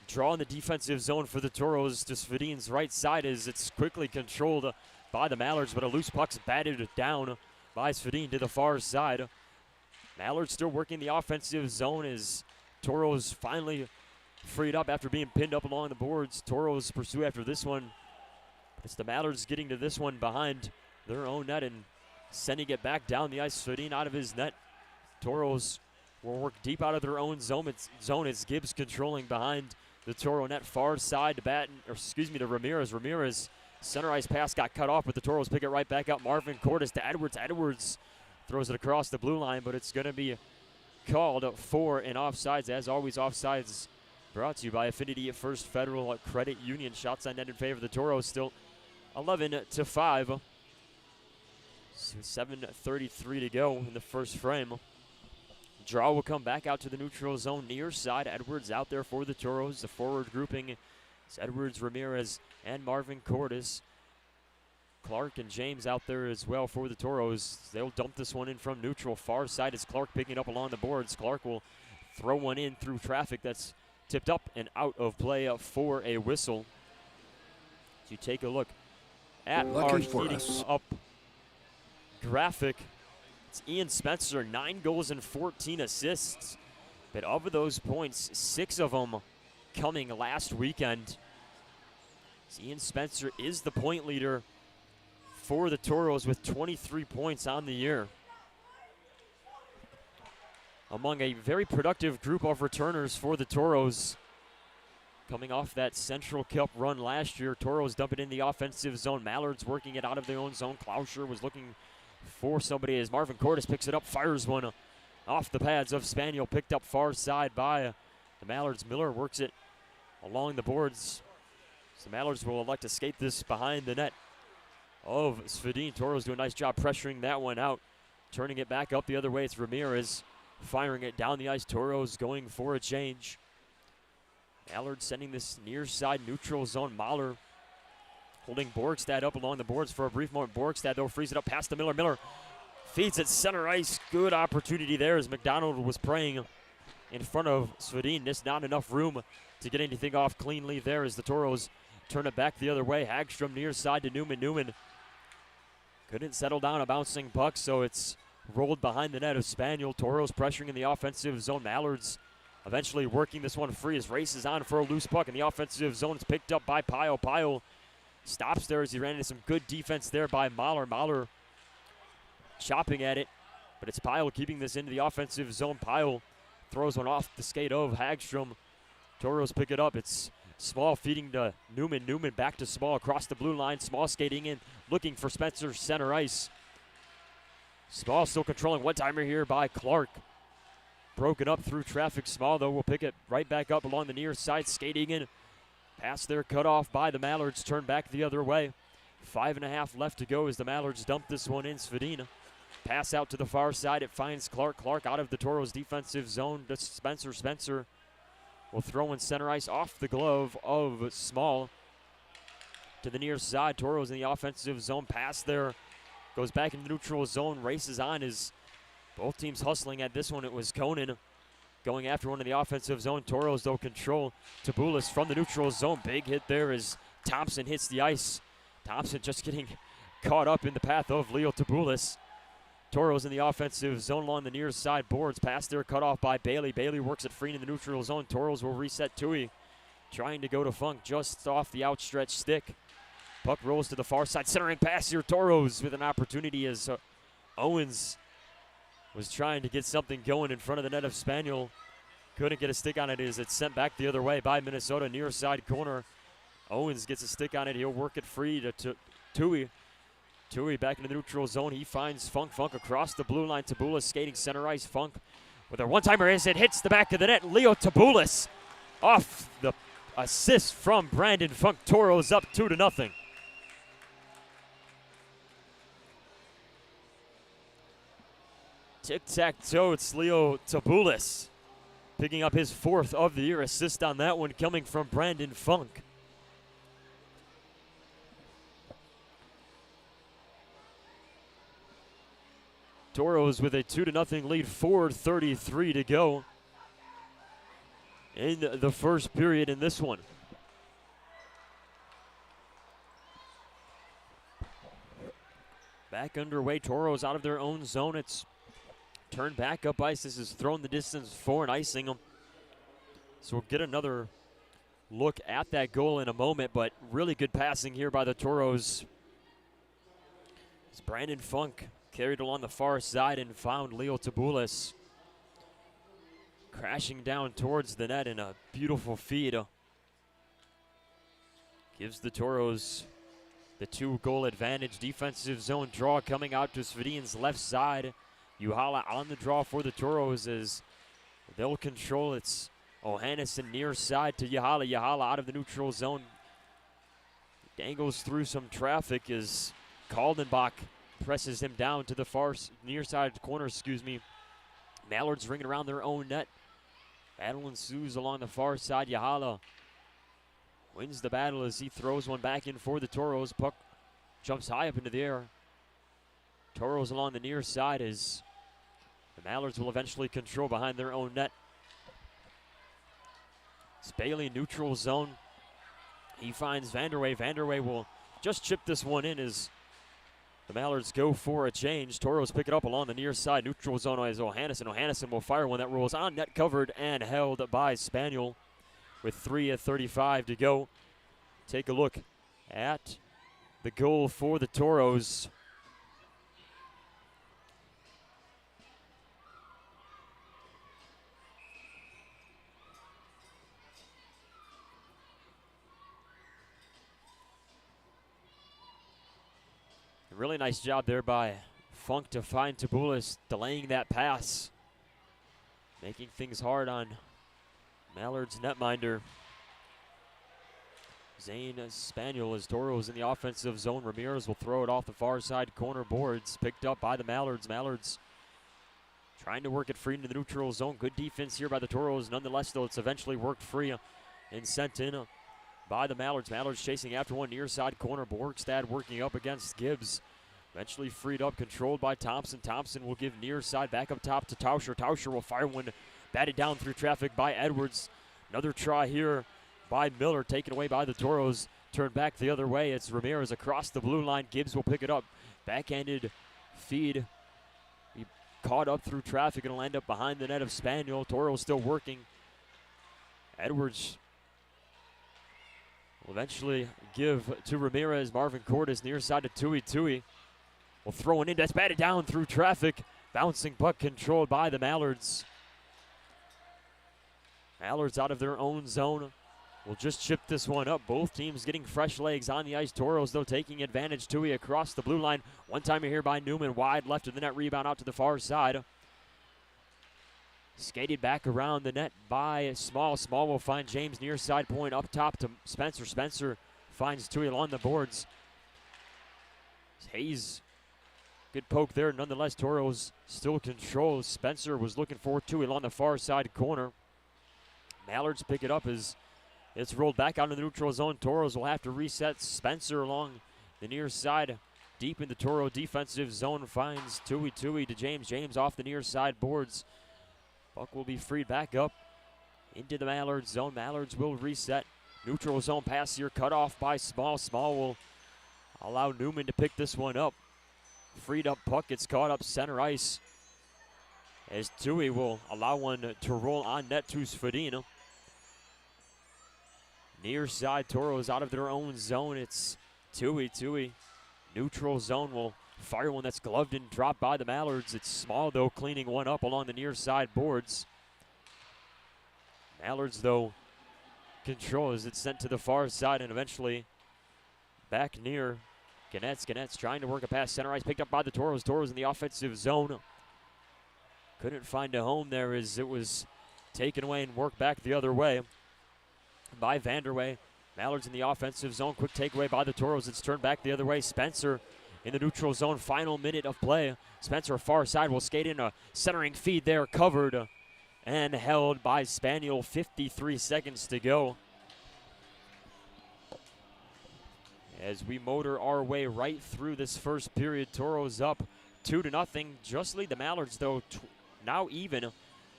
Drawing the defensive zone for the Tauros to Svedin's right side as it's quickly controlled by the Mallards, but a loose puck's batted down by Svedin to the far side. Mallards still working the offensive zone as Tauros finally freed up after being pinned up along the boards. Tauros pursue after this one. It's the Mallards getting to this one behind their own net and sending it back down the ice. Svedin out of his net. Tauros will work deep out of their own zone. It's Gibbs controlling behind the Toro net, far side to to Ramirez. Ramirez, center ice pass got cut off, but the Tauros pick it right back up. Marvin Cordes to Edwards. Edwards throws it across the blue line, but it's going to be called for an offsides. As always, offsides brought to you by Affinity First Federal Credit Union. Shots on net in favor of the Tauros, still 11-5. 7:33 to go in the first frame. Draw will come back out to the neutral zone near side. Edwards out there for the Tauros. The forward grouping is Edwards, Ramirez, and Marvin Cordes. Clark and James out there as well for the Tauros. They'll dump this one in from neutral. Far side is Clark picking up along the boards. Clark will throw one in through traffic. That's tipped up and out of play for a whistle. As you take a look at our heating up graphic, it's Ian Spencer, 9 goals and 14 assists. But of those points, 6 of them coming last weekend. Ian Spencer is the point leader for the Tauros with 23 points on the year. Among a very productive group of returners for the Tauros. Coming off that Central Cup run last year, Tauros dump it in the offensive zone. Mallards working it out of their own zone. Klauscher was looking for somebody as Marvin Cordes picks it up, fires one off the pads of Spaniel, picked up far side by the Mallards. Miller works it along the boards. So Mallards will elect to skate this behind the net of Svedin. Tauros do a nice job pressuring that one out. Turning it back up the other way, it's Ramirez firing it down the ice. Tauros going for a change. Mallard sending this near side neutral zone. Mahler holding Borgstad up along the boards for a brief moment. Borgstad, though, frees it up past the Miller. Miller feeds it center ice. Good opportunity there as McDonald was praying in front of Svedin. Just not enough room to get anything off cleanly there as the Tauros turn it back the other way. Hagstrom near side to Newman. Newman couldn't settle down a bouncing puck, so it's rolled behind the net of Spaniel. Tauros pressuring in the offensive zone. Mallards eventually working this one free as races on for a loose puck in the offensive zone. It's picked up by Pyle. Pyle stops there as he ran into some good defense there by Mahler. Mahler chopping at it, but it's Pyle keeping this into the offensive zone. Pyle throws one off the skate of Hagstrom. Tauros pick it up. It's Small feeding to Newman. Newman back to Small across the blue line. Small skating in, looking for Spencer center ice. Small still controlling one-timer here by Clark. Broken up through traffic. Small, though, will pick it right back up along the near side. Skating in. Pass there cut off by the Mallards. Turn back the other way. 5.5 left to go as the Mallards dump this one in. Svedina. Pass out to the far side. It finds Clark. Clark out of the Tauros defensive zone to Spencer. Spencer will throw in center ice off the glove of Small. To the near side. Tauros in the offensive zone. Pass there. Goes back into the neutral zone. Races on as both teams hustling at this one. It was Conan going after one in the offensive zone. Tauros, though, control. Tabulis from the neutral zone. Big hit there as Thompson hits the ice. Thompson just getting caught up in the path of Leo Tabulis. Tauros in the offensive zone along the near side boards. Pass there cut off by Bailey. Bailey works it free in the neutral zone. Tauros will reset Tui. Trying to go to Funk just off the outstretched stick. Puck rolls to the far side. Centering pass here. Tauros with an opportunity as Owens was trying to get something going in front of the net of Spaniel. Couldn't get a stick on it as it's sent back the other way by Minnesota. Near side corner. Owens gets a stick on it. He'll work it free to Tui. Tui back in the neutral zone. He finds Funk. Funk across the blue line. Tabulis skating center ice. Funk with a one-timer as it hits the back of the net. Leo Tabulis off the assist from Brandon Funk. Tauros up 2-0. Tic-tac-toe, it's Leo Tabulis picking up his 4th of the year assist on that one coming from Brandon Funk. Tauros with a 2-0 lead, 4:33 to go in the first period in this one. Back underway, Tauros out of their own zone. It's turned back up ice. This is thrown the distance for an icing them. So we'll get another look at that goal in a moment, but really good passing here by the Tauros. It's Brandon Funk carried along the far side and found Leo Tabulis crashing down towards the net in a beautiful feed. Gives the Tauros the 2-goal advantage. Defensive zone draw coming out to Svedin's left side. Uhala on the draw for the Tauros as they'll control. It's Ohannison near side to Uhala. Uhala out of the neutral zone. Dangles through some traffic as Kaldenbach presses him down to the far near side corner, Mallards ringing around their own net. Battle ensues along the far side. Uhala wins the battle as he throws one back in for the Tauros. Puck jumps high up into the air. Tauros along the near side as the Mallards will eventually control behind their own net. It's Bailey neutral zone. He finds Vanderway. Vanderway will just chip this one in as the Mallards go for a change. Tauros pick it up along the near side. Neutral zone is O'Hannison. O'Hannison will fire one that rolls on net, covered and held by Spaniel with 3:35 to go. Take a look at the goal for the Tauros. Really nice job there by Funk to find Tabulis, delaying that pass, making things hard on Mallard's netminder. Zane Spaniel as Tauros in the offensive zone. Ramirez will throw it off the far side corner boards, picked up by the Mallards. Mallards trying to work it free into the neutral zone. Good defense here by the Tauros. Nonetheless, though, it's eventually worked free and sent in by the Mallards. Mallards chasing after one near side corner. Borgstad working up against Gibbs. Eventually freed up, controlled by Thompson. Thompson will give near side back up top to Tauscher. Tauscher will fire one batted down through traffic by Edwards. Another try here by Miller, taken away by the Tauros. Turned back the other way. It's Ramirez across the blue line. Gibbs will pick it up. Backhanded feed. He caught up through traffic and will end up behind the net of Spaniel. Tauros still working. Edwards will eventually give to Ramirez. Marvin Cordes near side to Tui. Tui will throw it in. That's batted down through traffic. Bouncing puck controlled by the Mallards. Mallards out of their own zone. Will just chip this one up. Both teams getting fresh legs on the ice. Tauros, though, taking advantage. Tui across the blue line. One timer here by Newman. Wide left of the net. Rebound out to the far side. Skated back around the net by Small. Small will find James near side point up top to Spencer. Spencer finds Tui along the boards. Hayes, good poke there. Nonetheless, Tauros still controls. Spencer was looking for Tui along the far side corner. Mallards pick it up as it's rolled back out of the neutral zone. Tauros will have to reset. Spencer along the near side. Deep in the Toro defensive zone finds Tui. Tui to James. James off the near side boards. Puck will be freed back up into the Mallards zone. Mallards will reset. Neutral zone pass here cut off by Small. Small will allow Newman to pick this one up. Freed up puck gets caught up center ice as Tui will allow one to roll on net to Sfadina. Near side, Tauros out of their own zone. It's Tui. Tui, neutral zone, will fire one that's gloved and dropped by the Mallards. It's Small, though, cleaning one up along the near side boards. Mallards, though, control as it's sent to the far side and eventually back near Ganetz. Ganetz trying to work a pass center ice, picked up by the Tauros. Tauros in the offensive zone. Couldn't find a home there as it was taken away and worked back the other way by Vanderway. Mallards in the offensive zone. Quick takeaway by the Tauros. It's turned back the other way. Spencer in the neutral zone. Final minute of play. Spencer far side will skate in a centering feed there. Covered and held by Spaniel. 53 seconds to go. As we motor our way right through this first period. Tauros up 2-0. Just lead the Mallards, though, now even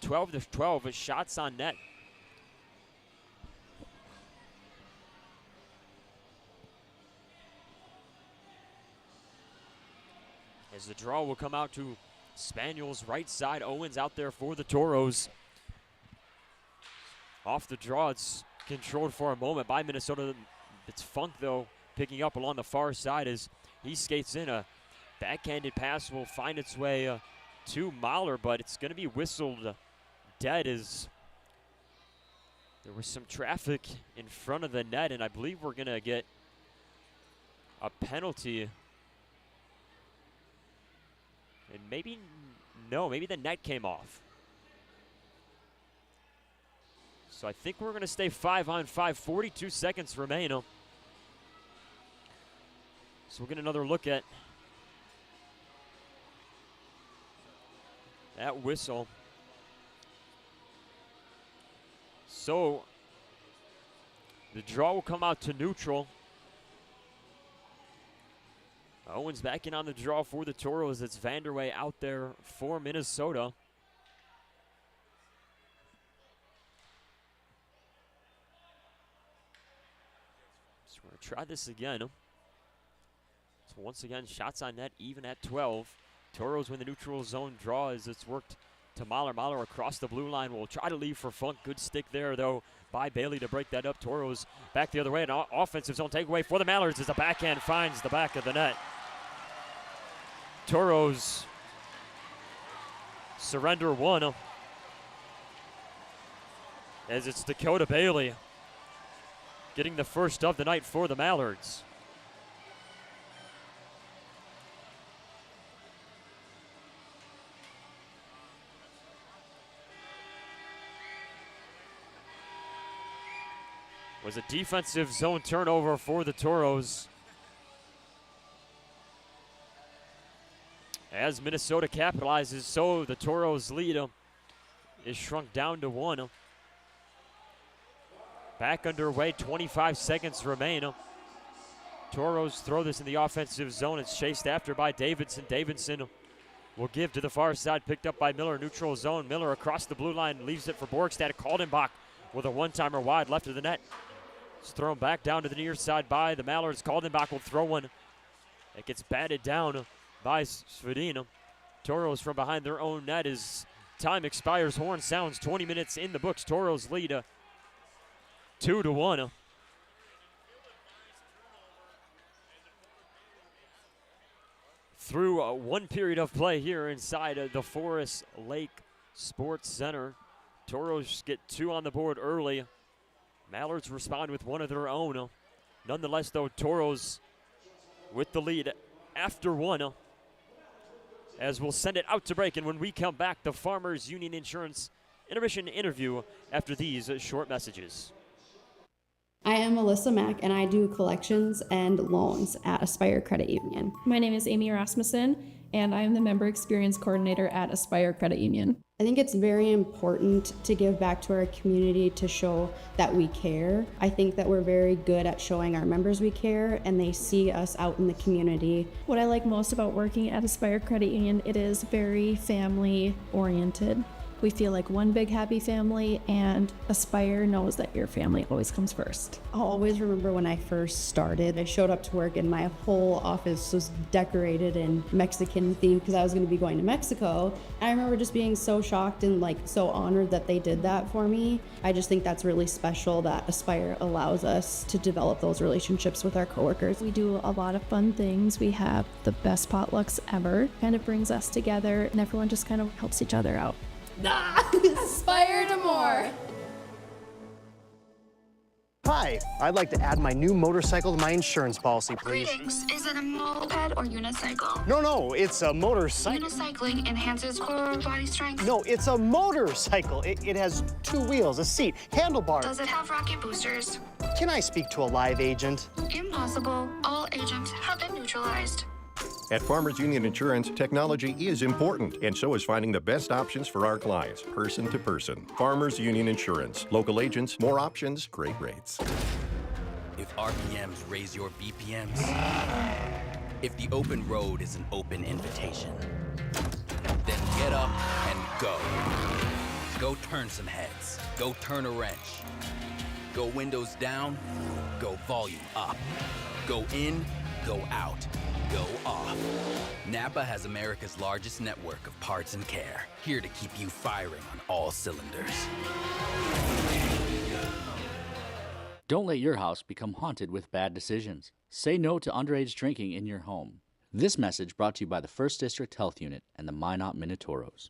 12-12 shots on net. As the draw will come out to Spaniel's right side. Owens out there for the Tauros. Off the draw, it's controlled for a moment by Minnesota. It's Funk, though, picking up along the far side as he skates in. A backhanded pass will find its way to Mahler, but it's going to be whistled dead as there was some traffic in front of the net, and I believe we're going to get a penalty. And maybe the net came off. So I think we're going to stay 5-on-5. 42 seconds remain. So we'll get another look at that whistle. So the draw will come out to neutral. Owens back in on the draw for the Tauros. It's Vanderway out there for Minnesota. So we're going to try this again. So once again, shots on net even at 12. Tauros win the neutral zone draw as it's worked to Mahler. Mahler across the blue line will try to leave for Funk. Good stick there, though, by Bailey to break that up. Tauros back the other way. An offensive zone takeaway for the Mallards as the backhand finds the back of the net. Tauros surrender one as it's Dakota Bailey getting the first of the night for the Mallards. Was a defensive zone turnover for the Tauros. As Minnesota capitalizes, so the Tauros lead is shrunk down to 1. Back underway, 25 seconds remain. Tauros throw this in the offensive zone. It's chased after by Davidson. Davidson will give to the far side, picked up by Miller, neutral zone. Miller across the blue line, leaves it for Borgstad. Kaldenbach with a one-timer wide left of the net. It's thrown back down to the near side by the Mallards. Kaldenbach will throw one. It gets batted down by Svedin. Tauros from behind their own net as time expires. Horn sounds, 20 minutes in the books. Tauros lead 2-1. Through one period of play here inside the Forest Lake Sports Center. Tauros get 2 on the board early. Mallards respond with one of their own. Nonetheless, though, Tauros with the lead after 1. As we'll send it out to break, and when we come back, the Farmers Union Insurance intermission interview after these short messages. I am Melissa Mack, and I do collections and loans at Aspire Credit Union. My name is Amy Rasmussen, and I am the Member Experience Coordinator at Aspire Credit Union. I think it's very important to give back to our community to show that we care. I think that we're very good at showing our members we care, and they see us out in the community. What I like most about working at Aspire Credit Union, it is very family oriented. We feel like one big happy family, and Aspire knows that your family always comes first. I'll always remember when I first started. I showed up to work and my whole office was decorated in Mexican theme because I was going to be going to Mexico. I remember just being so shocked and so honored that they did that for me. I just think that's really special that Aspire allows us to develop those relationships with our coworkers. We do a lot of fun things. We have the best potlucks ever. Kind of brings us together, and everyone just kind of helps each other out. Aspire to more. Hi, I'd like to add my new motorcycle to my insurance policy, please. Greetings. Is it a moped or unicycle? No, it's a motorcycle. Unicycling enhances core body strength. No, it's a motorcycle. It has 2 wheels, a seat, handlebars. Does it have rocket boosters? Can I speak to a live agent? Impossible. All agents have been neutralized. At Farmers Union Insurance, technology is important, and so is finding the best options for our clients, person to person. Farmers Union Insurance. Local agents, more options, great rates. If RPMs raise your BPMs, if the open road is an open invitation, then get up and go. Go turn some heads. Go turn a wrench. Go windows down. Go volume up. Go in. Go out. Go off. Napa has America's largest network of parts and care, here to keep you firing on all cylinders. Don't let your house become haunted with bad decisions. Say no to underage drinking in your home. This message brought to you by the 1st District Health Unit and the Minot Minotauros.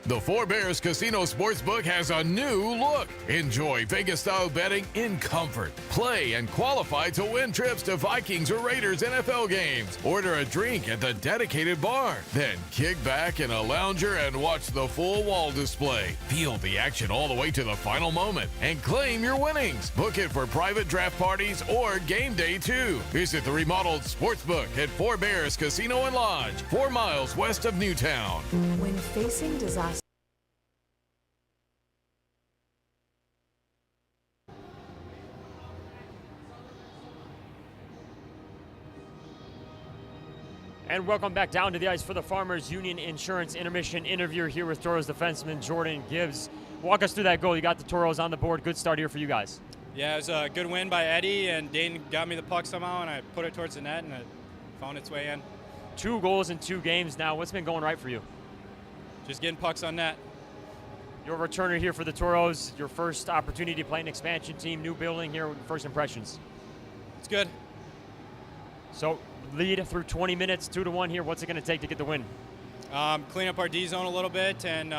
The Four Bears Casino Sportsbook has a new look. Enjoy Vegas-style betting in comfort. Play and qualify to win trips to Vikings or Raiders NFL games. Order a drink at the dedicated bar. Then kick back in a lounger and watch the full wall display. Feel the action all the way to the final moment and claim your winnings. Book it for private draft parties or game day too. Visit the remodeled Sportsbook at Four Bears Casino and Lodge, 4 miles west of Newtown. When facing disaster, And welcome back down to the ice for the Farmers Union Insurance intermission interview here with Tauros defenseman Jordan Gibbs. Walk us through that goal. You got the Tauros on the board. Good start here for you guys. Yeah, it was a good win by Eddie, and Dane got me the puck somehow, and I put it towards the net, and it found its way in. 2 goals in 2 games now. What's been going right for you? Just getting pucks on net. Your returner here for the Tauros, your first opportunity to play an expansion team, new building here, first impressions. It's good. So lead through 20 minutes, 2-1 here. What's it going to take to get the win? Clean up our D zone a little bit and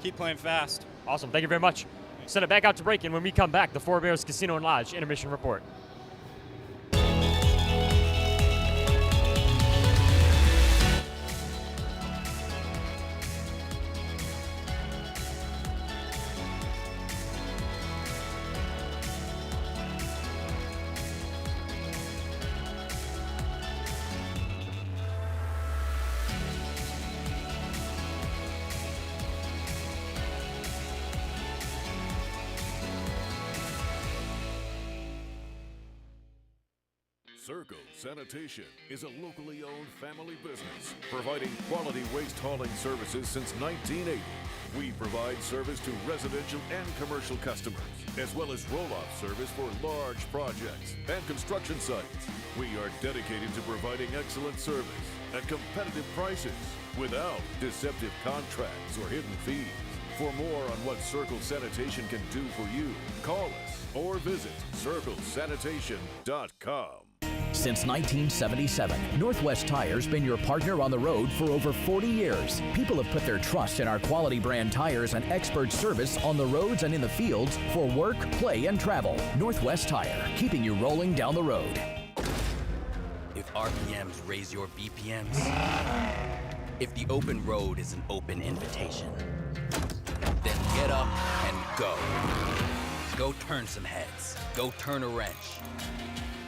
keep playing fast. Awesome. Thank you very much. Send it back out to break, and when we come back, the Four Bears Casino and Lodge intermission report. Circle Sanitation is a locally owned family business providing quality waste hauling services since 1980. We provide service to residential and commercial customers, as well as roll-off service for large projects and construction sites. We are dedicated to providing excellent service at competitive prices without deceptive contracts or hidden fees. For more on what Circle Sanitation can do for you, call us or visit circlesanitation.com. Since 1977, Northwest Tire's been your partner on the road for over 40 years. People have put their trust in our quality brand tires and expert service on the roads and in the fields for work, play, and travel. Northwest Tire, keeping you rolling down the road. If RPMs raise your BPMs, if the open road is an open invitation, then get up and go. Go turn some heads. Go turn a wrench.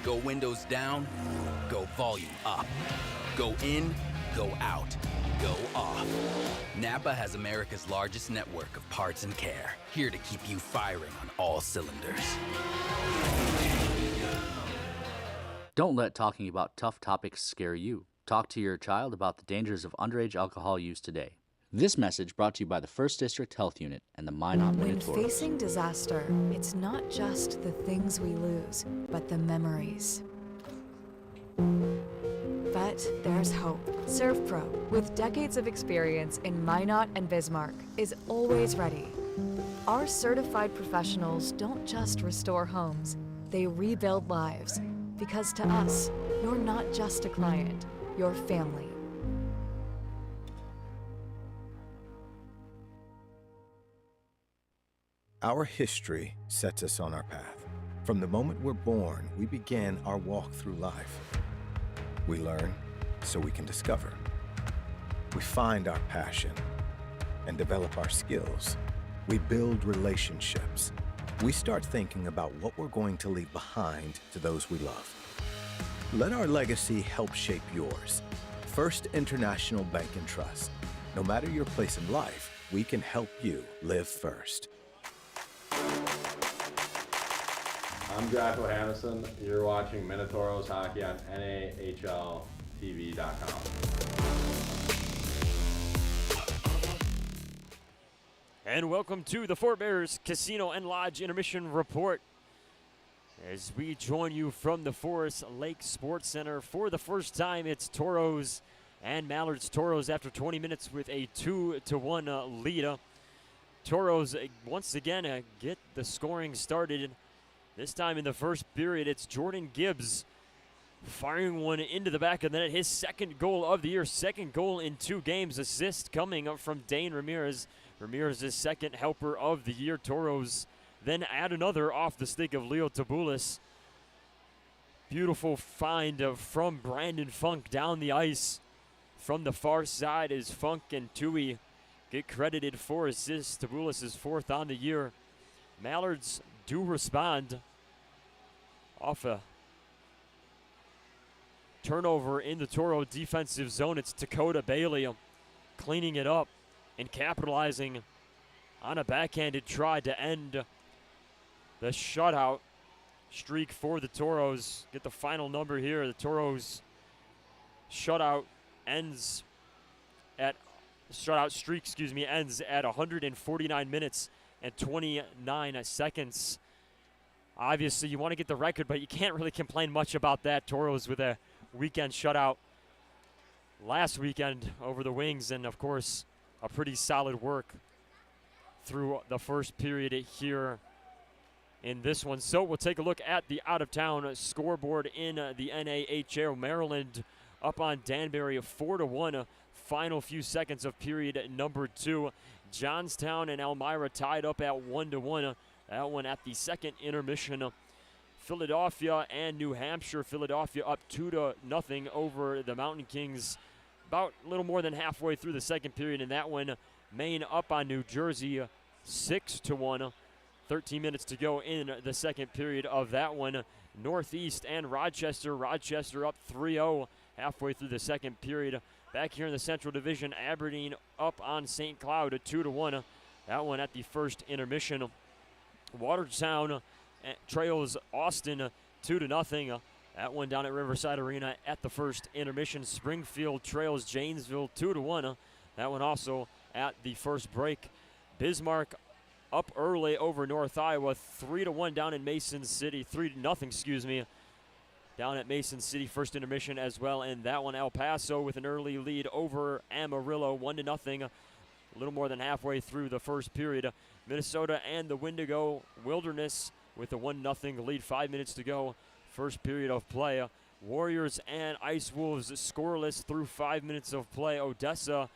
Go windows down, go volume up. Go in, go out, go off. Napa has America's largest network of parts and care, here to keep you firing on all cylinders. Don't let talking about tough topics scare you. Talk to your child about the dangers of underage alcohol use today. This message brought to you by the 1st District Health Unit and the Minot When Minotaurs. facing disaster, it's not just the things we lose, but the memories. But there's hope. ServPro, with decades of experience in Minot and Bismarck, is always ready. Our certified professionals don't just restore homes, they rebuild lives. Because to us, you're not just a client, you're family. Our history sets us on our path. From the moment we're born, we begin our walk through life. We learn so we can discover. We find our passion and develop our skills. We build relationships. We start thinking about what we're going to leave behind to those we love. Let our legacy help shape yours. First International Bank and Trust. No matter your place in life, we can help you live first. I'm Jocko Hamilton. You're watching Minotauros hockey on NAHLTV.com. And welcome to the Four Bears Casino and Lodge intermission report, as we join you from the Forest Lake Sports Center. For the first time, it's Tauros and Mallards. Tauros after 20 minutes with a 2-1 lead. Tauros once again get the scoring started. This time in the first period, it's Jordan Gibbs firing one into the back of the net. His second goal of the year, second goal in 2 games. Assist coming up from Dane Ramirez. Ramirez's second helper of the year. Tauros then add another off the stick of Leo Tabulis. Beautiful find from Brandon Funk down the ice. From the far side as Funk and Tui get credited for assists. Tabulis is 4th on the year. Mallards do respond off a turnover in the Toro defensive zone. It's Dakota Bailey cleaning it up and capitalizing on a backhanded try to end the shutout streak for the Toros. Get the final number here. The Toros shutout streak ends at 149 minutes and 29 seconds. Obviously, you want to get the record, but you can't really complain much about that. Tauros with a weekend shutout last weekend over the Wings, and of course, a pretty solid work through the first period here in this one. So we'll take a look at the out-of-town scoreboard in the NAHL. Maryland up on Danbury, 4-1. Final few seconds of period number 2. Johnstown and Elmira tied up at 1-1. That one at the second intermission. Philadelphia and New Hampshire. Philadelphia up 2-0 over the Mountain Kings about a little more than halfway through the second period. In that one, Maine up on New Jersey 6-1. 13 minutes to go in the second period of that one. Northeast and Rochester. Rochester up 3-0 halfway through the second period. Back here in the Central Division, Aberdeen up on St. Cloud at 2-1. That one at the first intermission. Watertown trails Austin 2-0. That one down at Riverside Arena at the first intermission. Springfield trails Janesville 2-1. That one also at the first break. Bismarck up early over North Iowa, 3-1 down in Mason City, 3-0, excuse me, down at Mason City, first intermission as well. And that one, El Paso with an early lead over Amarillo, 1-0, a little more than halfway through the first period. Minnesota and the Wendigo Wilderness with a 1-0 lead, 5 minutes to go, first period of play. Warriors and Ice Wolves scoreless through 5 minutes of play. Odessa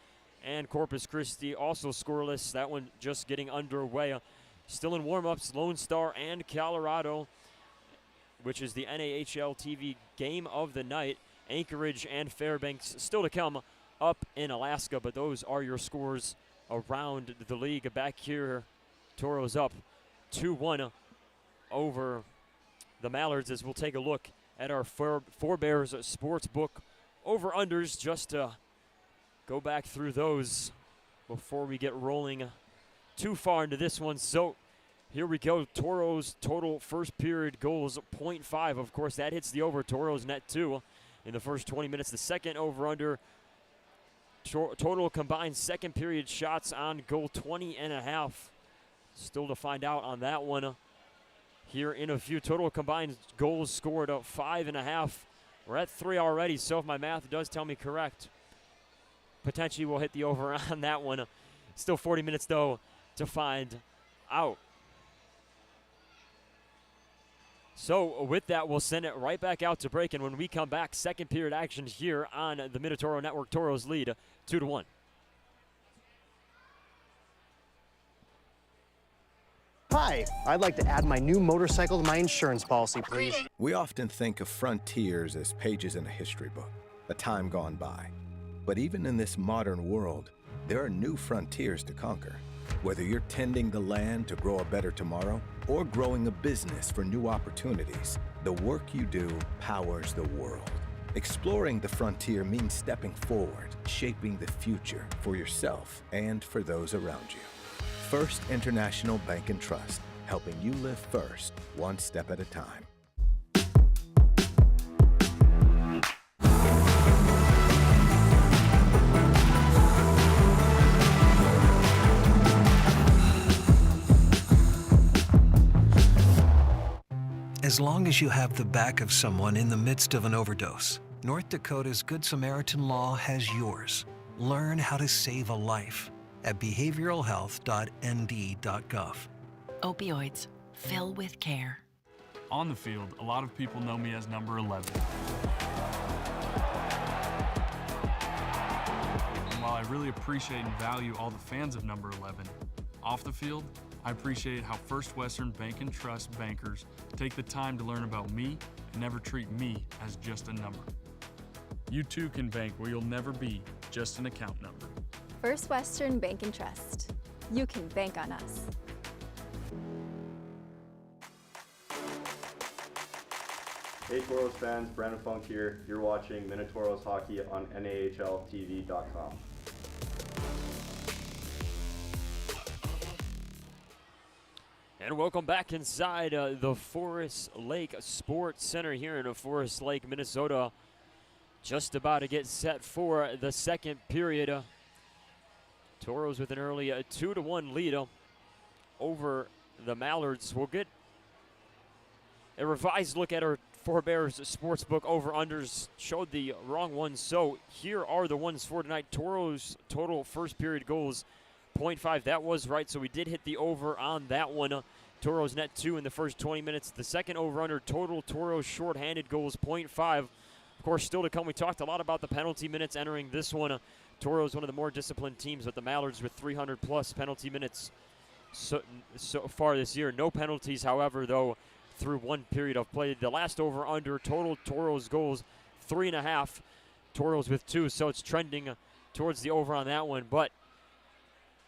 and Corpus Christi also scoreless. That one just getting underway. Still in warm-ups, Lone Star and Colorado, which is the NAHL TV game of the night. Anchorage and Fairbanks still to come up in Alaska, but those are your scores around the league. Back here, Tauros up 2-1 over the Mallards, as we'll take a look at our Forebears Sportsbook over-unders just to go back through those before we get rolling too far into this one. So here we go. Tauros total first period goals 0.5. Of course, that hits the over. Tauros net 2 in the first 20 minutes. The second over-under total combined second period shots on goal 20.5. Still to find out on that one here in a few. Total combined goals scored 5.5. We're at 3 already, so if my math does tell me correct, potentially we'll hit the over on that one. Still 40 minutes, though, to find out. So with that, we'll send it right back out to break, and when we come back, second period action here on the Minotauro Network. Tauros lead 2-1. Hi, I'd like to add my new motorcycle to my insurance policy, please. We often think of frontiers as pages in a history book, a time gone by. But even in this modern world, there are new frontiers to conquer. Whether you're tending the land to grow a better tomorrow or growing a business for new opportunities, the work you do powers the world. Exploring the frontier means stepping forward, shaping the future for yourself and for those around you. First International Bank and Trust, helping you live first, one step at a time. As long as you have the back of someone in the midst of an overdose, North Dakota's Good Samaritan Law has yours. Learn how to save a life at behavioralhealth.nd.gov. Opioids. Fill with care. On the field, a lot of people know me as number 11. And while I really appreciate and value all the fans of number 11, off the field, I appreciate how First Western Bank and Trust bankers take the time to learn about me and never treat me as just a number. You too can bank where you'll never be just an account number. First Western Bank and Trust. You can bank on us. Hey Tauros fans, Brandon Funk here. You're watching Minotauros Hockey on NAHLTV.com. And welcome back inside the Forest Lake Sports Center here in Forest Lake, Minnesota. Just about to get set for the second period. Tauros with an early 2-1 lead over the Mallards. We'll get A revised look at our Forebears Sportsbook over-unders showed the wrong ones. So here are the ones for tonight. Tauros total first period goals, 0.5. That was right, so we did hit the over on that one. Tauros net 2 in the first 20 minutes. The second over-under total Tauros shorthanded goals, 0.5. Of course, still to come, we talked a lot about the penalty minutes entering this one. Tauros, one of the more disciplined teams, but the Mallards with 300-plus penalty minutes so far this year. No penalties, however, though, through one period of play. The last over-under total Tauros goals, 3.5. Tauros with 2, so it's trending towards the over on that one, but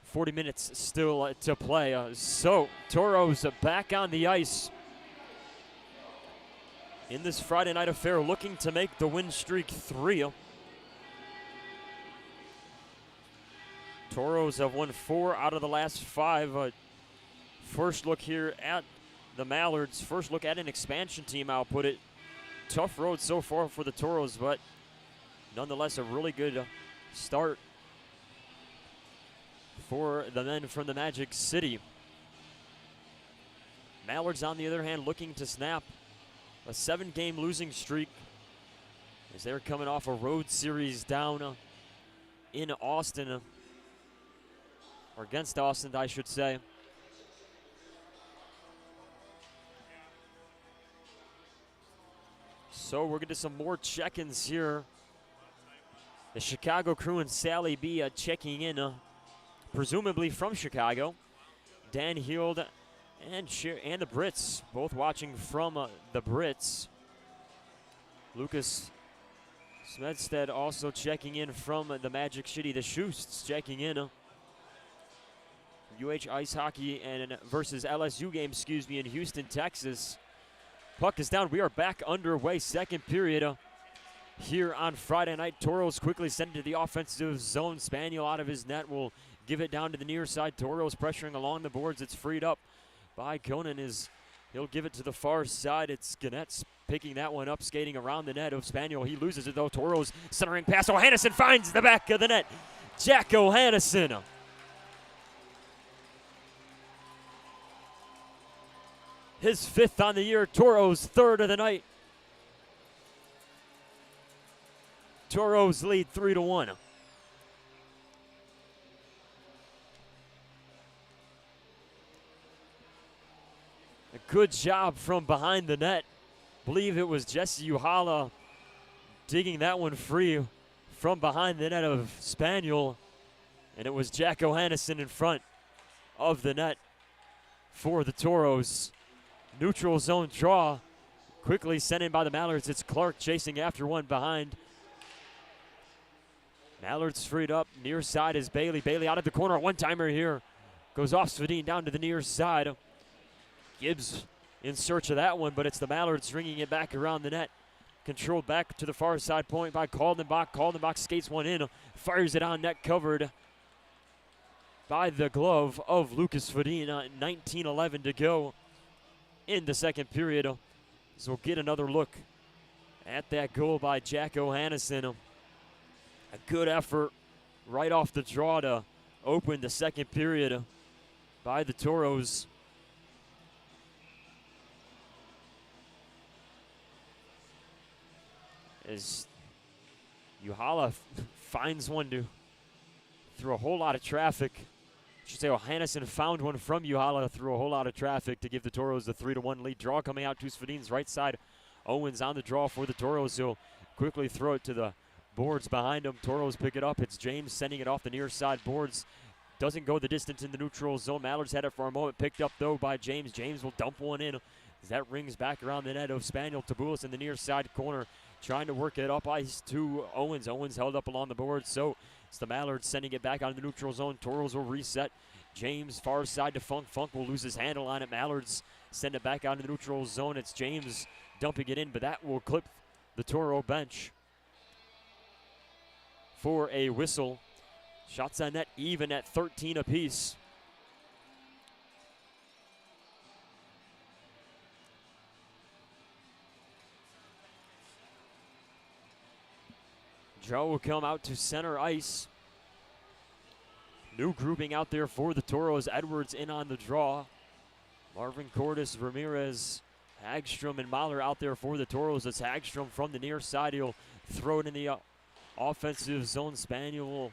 40 minutes still to play. So Tauros back on the ice in this Friday night affair, looking to make the win streak 3. Tauros have won 4 out of the last 5. First look here at the Mallards. First look at an expansion team, I'll put it. Tough road so far for the Tauros, but nonetheless a really good start for the men from the Magic City. Mallards, on the other hand, looking to snap a 7-game losing streak as they're coming off a road series down in Austin, or against Austin, I should say. So we're going to do some more check-ins here. The Chicago crew and Sally B checking in, presumably from Chicago. Dan Heald and the Brits, both watching from the Brits. Lucas Smedstead also checking in from the Magic City. The Schusts checking in. UH Ice Hockey and versus LSU game, in Houston, Texas. Puck is down. We are back underway. Second period here on Friday night. Tauros quickly send it to the offensive zone. Spaniel out of his net will give it down to the near side. Tauros pressuring along the boards. It's freed up by Conan. He'll give it to the far side. It's Gannett's picking that one up, skating around the net of Spaniel. He loses it though. Tauros centering pass. O'Hannison finds the back of the net. Jack O'Hannison. His 5th on the year. Tauros 3rd of the night. Tauros lead 3-1. A good job from behind the net. Believe it was Jesse Uhala digging that one free from behind the net of Spaniel. And it was Jack O'Hannison in front of the net for the Tauros. Neutral zone draw. Quickly sent in by the Mallards. It's Clark chasing after one behind. Mallards freed up. Near side is Bailey. Bailey out of the corner. One-timer here. Goes off Svedin down to the near side. Gibbs in search of that one, but it's the Mallards ringing it back around the net. Controlled back to the far side point by Kaldenbach. Kaldenbach skates one in. Fires it on net, covered by the glove of Lucas Svedin. 19:11 to go in the second period. So we'll get another look at that goal by Jack O'Hannison. A good effort right off the draw to open the second period by the Tauros. As Uhala finds one through a whole lot of traffic. I should say O'Hannison found one from Uhala through a whole lot of traffic to give the Tauros the 3-1 lead. Draw coming out to Svedin's right side. Owens on the draw for the Tauros. He'll quickly throw it to the boards behind him. Tauros pick it up. It's James sending it off the near side boards. Doesn't go the distance in the neutral zone. Mallards had it for a moment. Picked up, though, by James. James will dump one in as that rings back around the net of Spaniel. Tabulis in the near side corner trying to work it up ice to Owens. Owens held up along the boards, so it's the Mallards sending it back out of the neutral zone. Tauros will reset. James far side to Funk. Funk will lose his handle on it. Mallards send it back out of the neutral zone. It's James dumping it in, but that will clip the Tauros bench for a whistle. Shots on net even at 13 apiece. Joe will come out to center ice. New grouping out there for the Tauros. Edwards in on the draw. Marvin Cordes Ramirez Hagstrom and Mahler out there for the Toros. It's Hagstrom from the near side. He'll throw it in the offensive zone. Spaniel will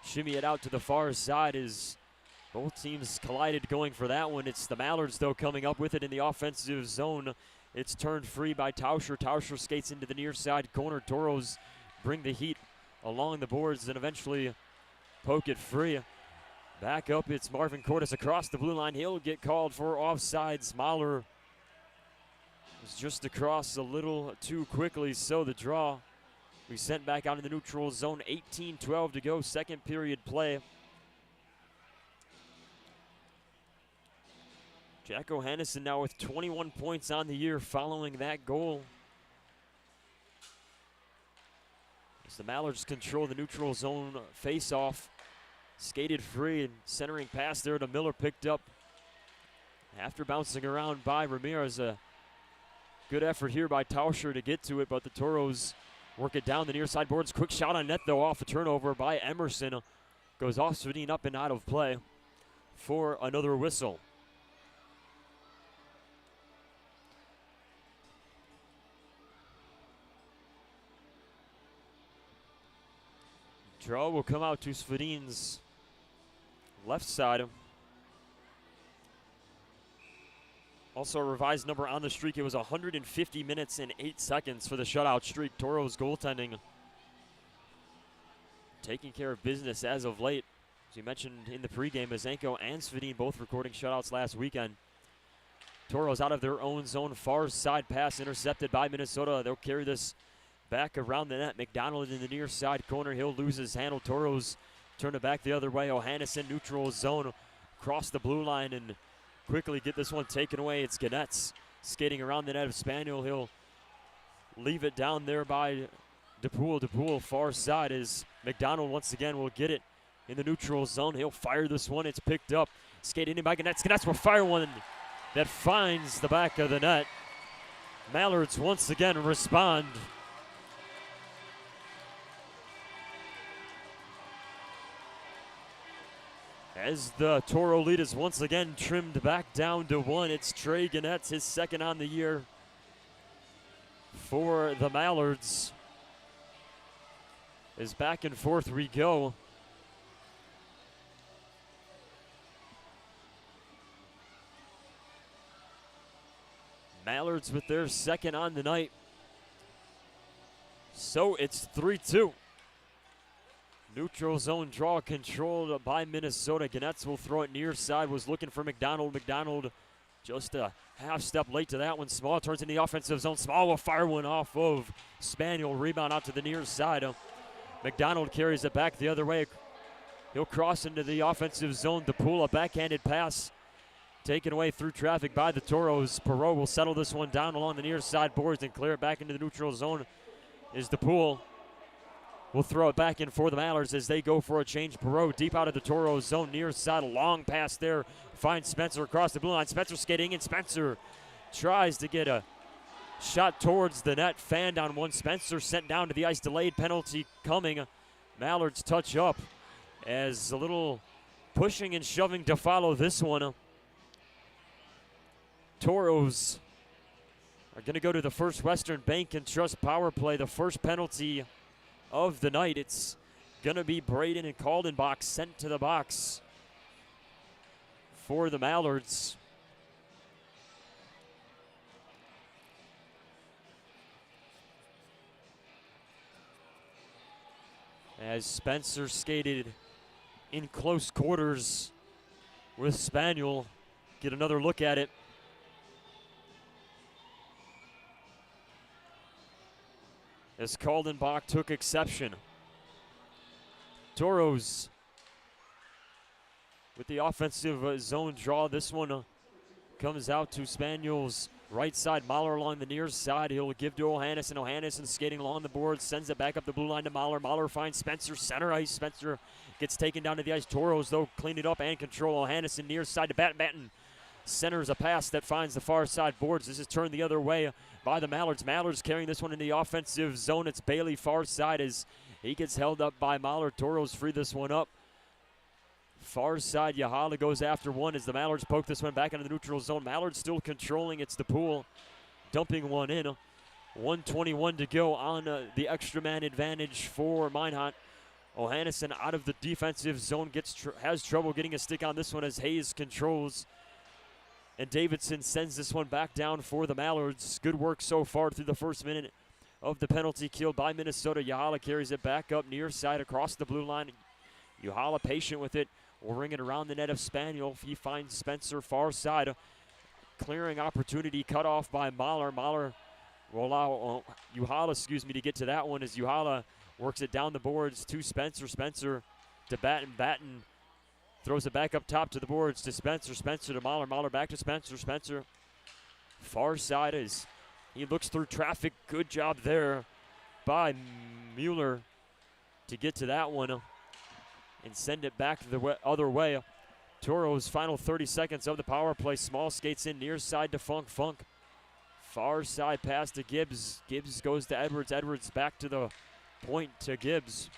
shimmy it out to the far side as both teams collided going for that one. It's the Mallards, though, coming up with it in the offensive zone. It's turned free by Tauscher. Tauscher skates into the near side corner. Toros bring the heat along the boards and eventually poke it free. Back up, it's Marvin Cordes across the blue line. He'll get called for offsides. Mahler was just across a little too quickly, so the draw we sent back out in the neutral zone. 18-12 to go, second period play. Jack O'Hannison now with 21 points on the year following that goal. As the Mallards control the neutral zone face-off. Skated free and centering pass there to Miller, picked up after bouncing around by Ramirez. A good effort here by Tauscher to get to it, but the Toros work it down the near side boards. Quick shot on net, though, off a turnover by Emerson. Goes off Svedin, up and out of play for another whistle. Draw will come out to Svedin's left side. Also a revised number on the streak. It was 150 minutes and 8 seconds for the shutout streak. Toros goaltending taking care of business as of late. As you mentioned in the pregame, Mazenko and Svedin both recording shutouts last weekend. Toros out of their own zone. Far side pass intercepted by Minnesota. They'll carry this back around the net. McDonald in the near side corner. He'll lose his handle. Toros turn it back the other way. O'Hannison neutral zone across the blue line and quickly get this one taken away. It's Ganetz skating around the net of Spaniel. He'll leave it down there by DePool. DePool far side as McDonald once again will get it in the neutral zone. He'll fire this one. It's picked up. Skating in by Ganetz. Ganetz will fire one that finds the back of the net. Mallards once again respond. As the Toro lead is once again trimmed back down to 1, it's Trey Ganetz, his second on the year for the Mallards. As back and forth we go. Mallards with their second on the night. So it's 3-2. Neutral zone draw controlled by Minnesota. Ganetz will throw it near side. Was looking for McDonald. McDonald just a half step late to that one. Small turns in the offensive zone. Small will fire one off of Spaniel. Rebound out to the near side. McDonald carries it back the other way. He'll cross into the offensive zone. DePool, a backhanded pass taken away through traffic by the Toros. Perot will settle this one down along the near side boards and clear it back into the neutral zone. Is DePool. We'll throw it back in for the Mallards as they go for a change. Perot deep out of the Toro zone, near side, a long pass there. Finds Spencer across the blue line. Spencer skating in. Spencer tries to get a shot towards the net. Fanned on one. Spencer sent down to the ice. Delayed penalty coming. Mallards touch up as a little pushing and shoving to follow this one. Toros are going to go to the First Western Bank and Trust power play. The first penalty of the night. It's going to be Braden and Kaldenbach sent to the box for the Mallards. As Spencer skated in close quarters with Spaniel. Get another look at it. As Kaldenbach took exception. Toros with the offensive zone draw. This one comes out to Spaniel's right side. Mahler along the near side. He'll give to O'Hannison. O'Hannison skating along the board. Sends it back up the blue line to Mahler. Mahler finds Spencer center ice. Spencer gets taken down to the ice. Toros, though, clean it up and control. O'Hannison near side to Batten. Centers a pass that finds the far side boards. This is turned the other way by the Mallards. Mallards carrying this one in the offensive zone. It's Bailey far side as he gets held up by Mahler. Toros free this one up Far side, Yahala goes after one as the Mallards poke this one back into the neutral zone. Mallards still controlling. It's the pool, dumping one in. 1:21 to go on the extra man advantage for Minot. O'Hannison out of the defensive zone has trouble getting a stick on this one as Hayes controls. And Davidson sends this one back down for the Mallards. Good work so far through the first minute of the penalty kill by Minnesota. Yahala carries it back up near side across the blue line. Yahala patient with it. Will ring it around the net of Spaniel. He finds Spencer far side. Clearing opportunity cut off by Mahler. Mahler will allow Yahala, to get to that one as Yahala works it down the boards to Spencer. Spencer to Batten. Batten throws it back up top to the boards to Spencer. Spencer to Mahler. Mahler back to Spencer. Spencer far side as he looks through traffic. Good job there by Mueller to get to that one and send it back the other way. Tauros final 30 seconds of the power play. Small skates in near side to Funk. Funk far side pass to Gibbs. Gibbs goes to Edwards. Edwards back to the point to Gibbs.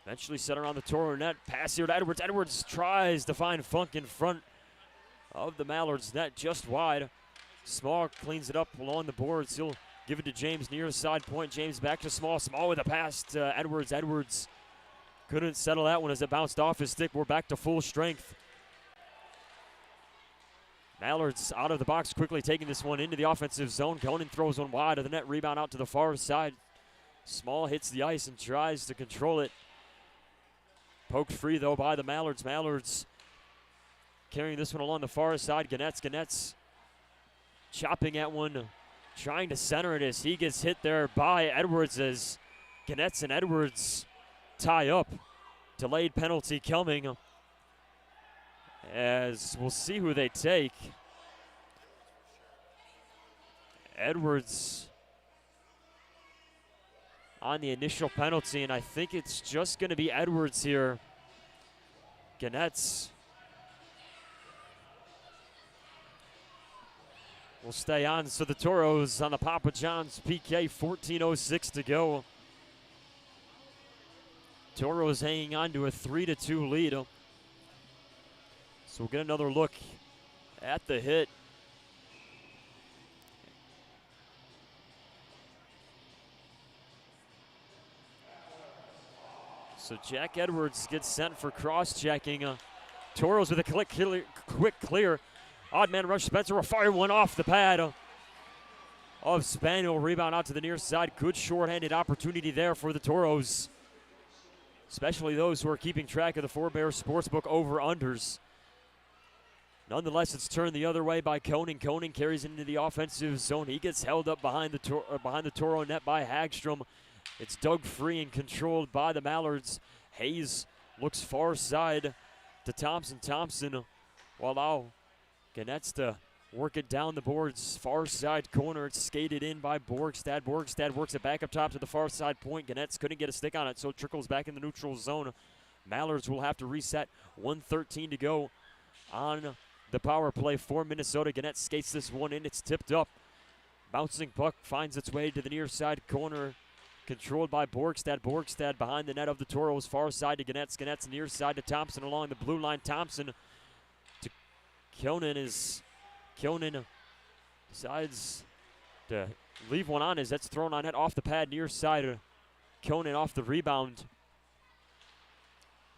Eventually set around the Toro net. Pass here to Edwards. Edwards tries to find Funk in front of the Mallards net, just wide. Small cleans it up along the boards. He'll give it to James near side point. James back to Small. Small with a pass to Edwards. Edwards couldn't settle that one as it bounced off his stick. We're back to full strength. Mallards out of the box quickly taking this one into the offensive zone. Conan throws one wide of the net. Rebound out to the far side. Small hits the ice and tries to control it. Poked free, though, by the Mallards. Mallards carrying this one along the far side. Ganetz chopping at one, trying to center it as he gets hit there by Edwards as Ganetz and Edwards tie up. Delayed penalty coming as we'll see who they take. Edwards on the initial penalty, and I think it's just going to be Edwards here. Ganetz will stay on. So the Toros on the Papa John's PK, 14:06 to go. Toros hanging on to a 3-2 lead. So we'll get another look at the hit. So Jack Edwards gets sent for cross-checking. Toros with a quick clear. Odd man rush. Spencer will fire one off the pad of Spaniel. Rebound out to the near side. Good shorthanded opportunity there for the Toros, especially those who are keeping track of the Four Bears Sportsbook over-unders. Nonetheless, it's turned the other way by Koning. Koning carries into the offensive zone. He gets held up behind the Toro net by Hagstrom. It's dug free and controlled by the Mallards. Hayes looks far side to Thompson. Thompson will allow Ganetz to work it down the boards. Far side corner. It's skated in by Borgstad. Borgstad works it back up top to the far side point. Ganetz couldn't get a stick on it, so it trickles back in the neutral zone. Mallards will have to reset. 1:13 to go on the power play for Minnesota. Ganetz skates this one in. It's tipped up. Bouncing puck finds its way to the near side corner. Controlled by Borgstad. Borgstad behind the net of the Toros. Far side to Ganetz. Ganetz near side to Thompson along the blue line. Thompson to Kionan as Kionan decides to leave one on as that's thrown on net off the pad near side. Kionan off the rebound.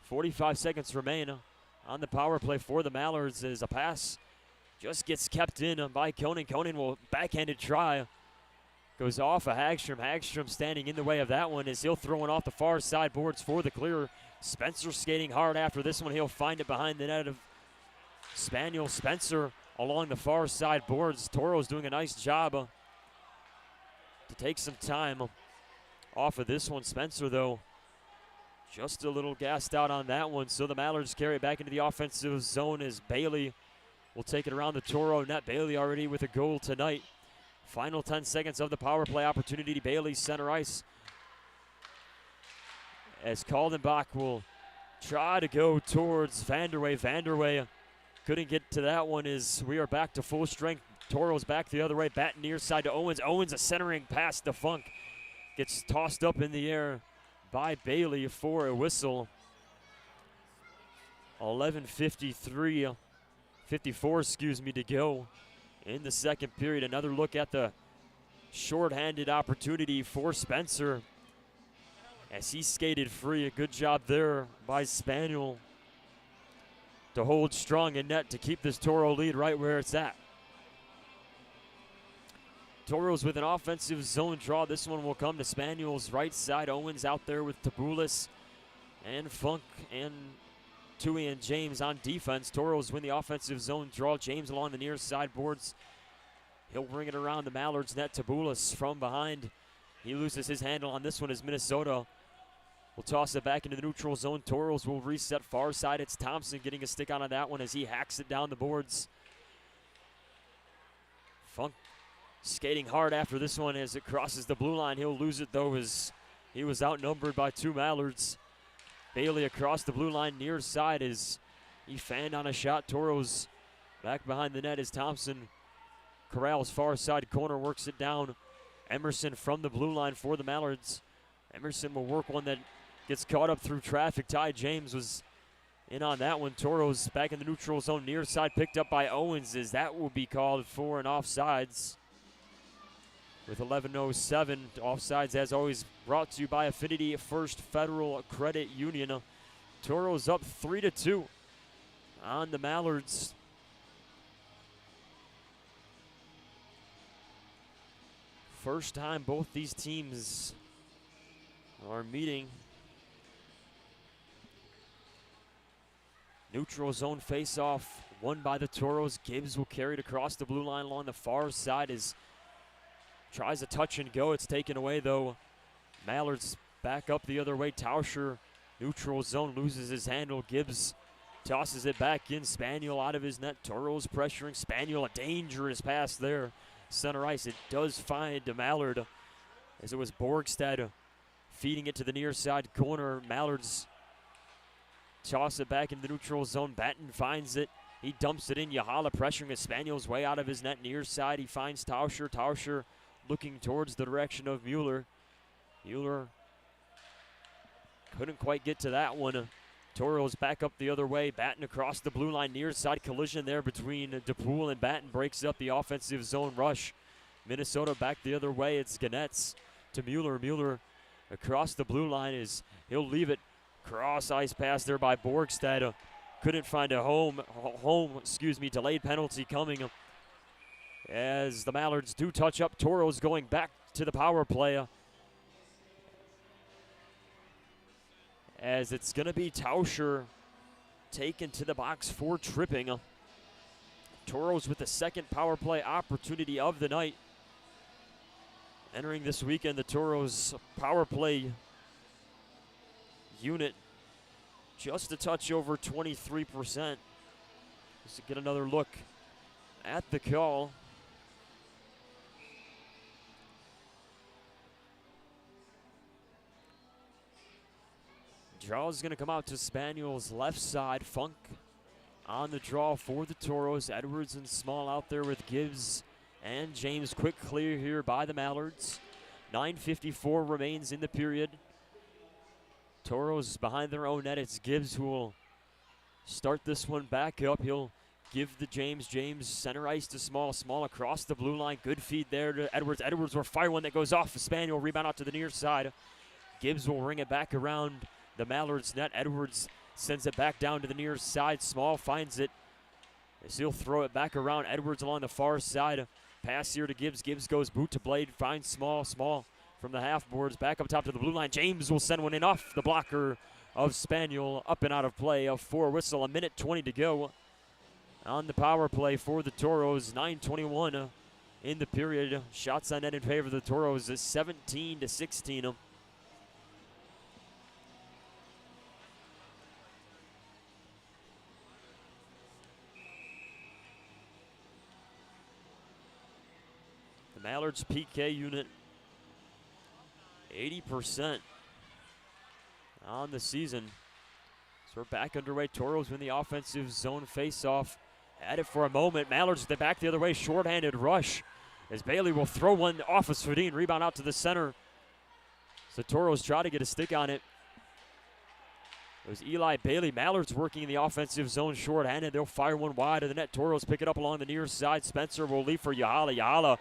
45 seconds remain on the power play for the Mallards as a pass just gets kept in by Kionan. Kionan will backhand it try. Goes off of Hagstrom. Hagstrom standing in the way of that one as he'll throw it off the far side boards for the clear. Spencer skating hard after this one. He'll find it behind the net of Spaniel. Spencer along the far side boards. Toro's doing a nice job to take some time off of this one. Spencer, though, just a little gassed out on that one. So the Mallards carry it back into the offensive zone as Bailey will take it around the Toro net. Bailey already with a goal tonight. Final 10 seconds of the power play opportunity. Bailey center ice as Kaldenbach will try to go towards Vanderway. Vanderway couldn't get to that one as we are back to full strength. Toro's back the other way. Batten near side to Owens. Owens a centering pass to Funk. Gets tossed up in the air by Bailey for a whistle. 54, to go in the second period. Another look at the shorthanded opportunity for Spencer as he skated free. A good job there by Spaniel to hold strong in net to keep this Toro lead right where it's at. Toros with an offensive zone draw. This one will come to Spaniel's right side. Owens out there with Tabulis and Funk and Tui and James on defense. Toros win the offensive zone draw. James along the near side boards. He'll bring it around the Mallards net. Tabulis from behind. He loses his handle on this one as Minnesota will toss it back into the neutral zone. Toros will reset far side. It's Thompson getting a stick on that one as he hacks it down the boards. Funk skating hard after this one as it crosses the blue line. He'll lose it though as he was outnumbered by two Mallards. Bailey across the blue line near side as he fanned on a shot. Toros back behind the net as Thompson corrals far side corner, works it down. Emerson from the blue line for the Mallards. Emerson will work one that gets caught up through traffic. Ty James was in on that one. Toros back in the neutral zone near side, picked up by Owens as that will be called for an offsides. With 11:07, offsides as always brought to you by Affinity First Federal Credit Union. Toros up 3-2 on the Mallards. First time both these teams are meeting. Neutral zone face-off won by the Toros. Gibbs will carry it across the blue line along the far side as tries a touch and go. It's taken away though. Mallards back up the other way. Tauscher, neutral zone, loses his handle. Gibbs tosses it back in. Spaniel out of his net. Toros pressuring Spaniel. A dangerous pass there. Center ice. It does find Mallard as it was Borgstad feeding it to the near side corner. Mallards toss it back in the neutral zone. Batten finds it. He dumps it in. Yahala pressuring Spaniel's way out of his net near side. He finds Tauscher. Tauscher looking towards the direction of Mueller. Mueller couldn't quite get to that one. Toros back up the other way. Batten across the blue line near side. Collision there between DePool and Batten breaks up the offensive zone rush. Minnesota back the other way. It's Ganetz to Mueller. Mueller across the blue line is he'll leave it. Cross ice pass there by Borgstad. Couldn't find a delayed penalty coming as the Mallards do touch up. Toros going back to the power play as it's going to be Tauscher taken to the box for tripping. Toros with the second power play opportunity of the night. Entering this weekend, the Toros power play unit just a touch over 23%. Let's get another look at the call. Draw is going to come out to Spaniel's left side. Funk on the draw for the Toros. Edwards and Small out there with Gibbs and James. Quick clear here by the Mallards. 9:54 remains in the period. Toros behind their own net. It's Gibbs who will start this one back up. He'll give the James. James center ice to Small. Small across the blue line. Good feed there to Edwards. Edwards will fire one that goes off. Spaniel rebound out to the near side. Gibbs will ring it back around the Mallards net. Edwards sends it back down to the near side. Small finds it as he'll throw it back around. Edwards along the far side. Pass here to Gibbs. Gibbs goes boot to blade. Finds Small. Small from the half boards back up top to the blue line. James will send one in off the blocker of Spaniel. Up and out of play. A 4 whistle. 1:20 to go on the power play for the Toros. 9:21 in the period. Shots on net in favor of the Toros is 17-16. The Mallards PK unit 80% on the season. So we're back underway. Toros win the offensive zone face-off. At it for a moment. Mallards the back the other way. Short-handed rush as Bailey will throw one off of Svedin. Rebound out to the center. So Toros try to get a stick on it. It was Eli Bailey. Mallards working in the offensive zone short-handed. They'll fire one wide of the net. Tauros pick it up along the near side. Spencer will leave for Yahala. Yahala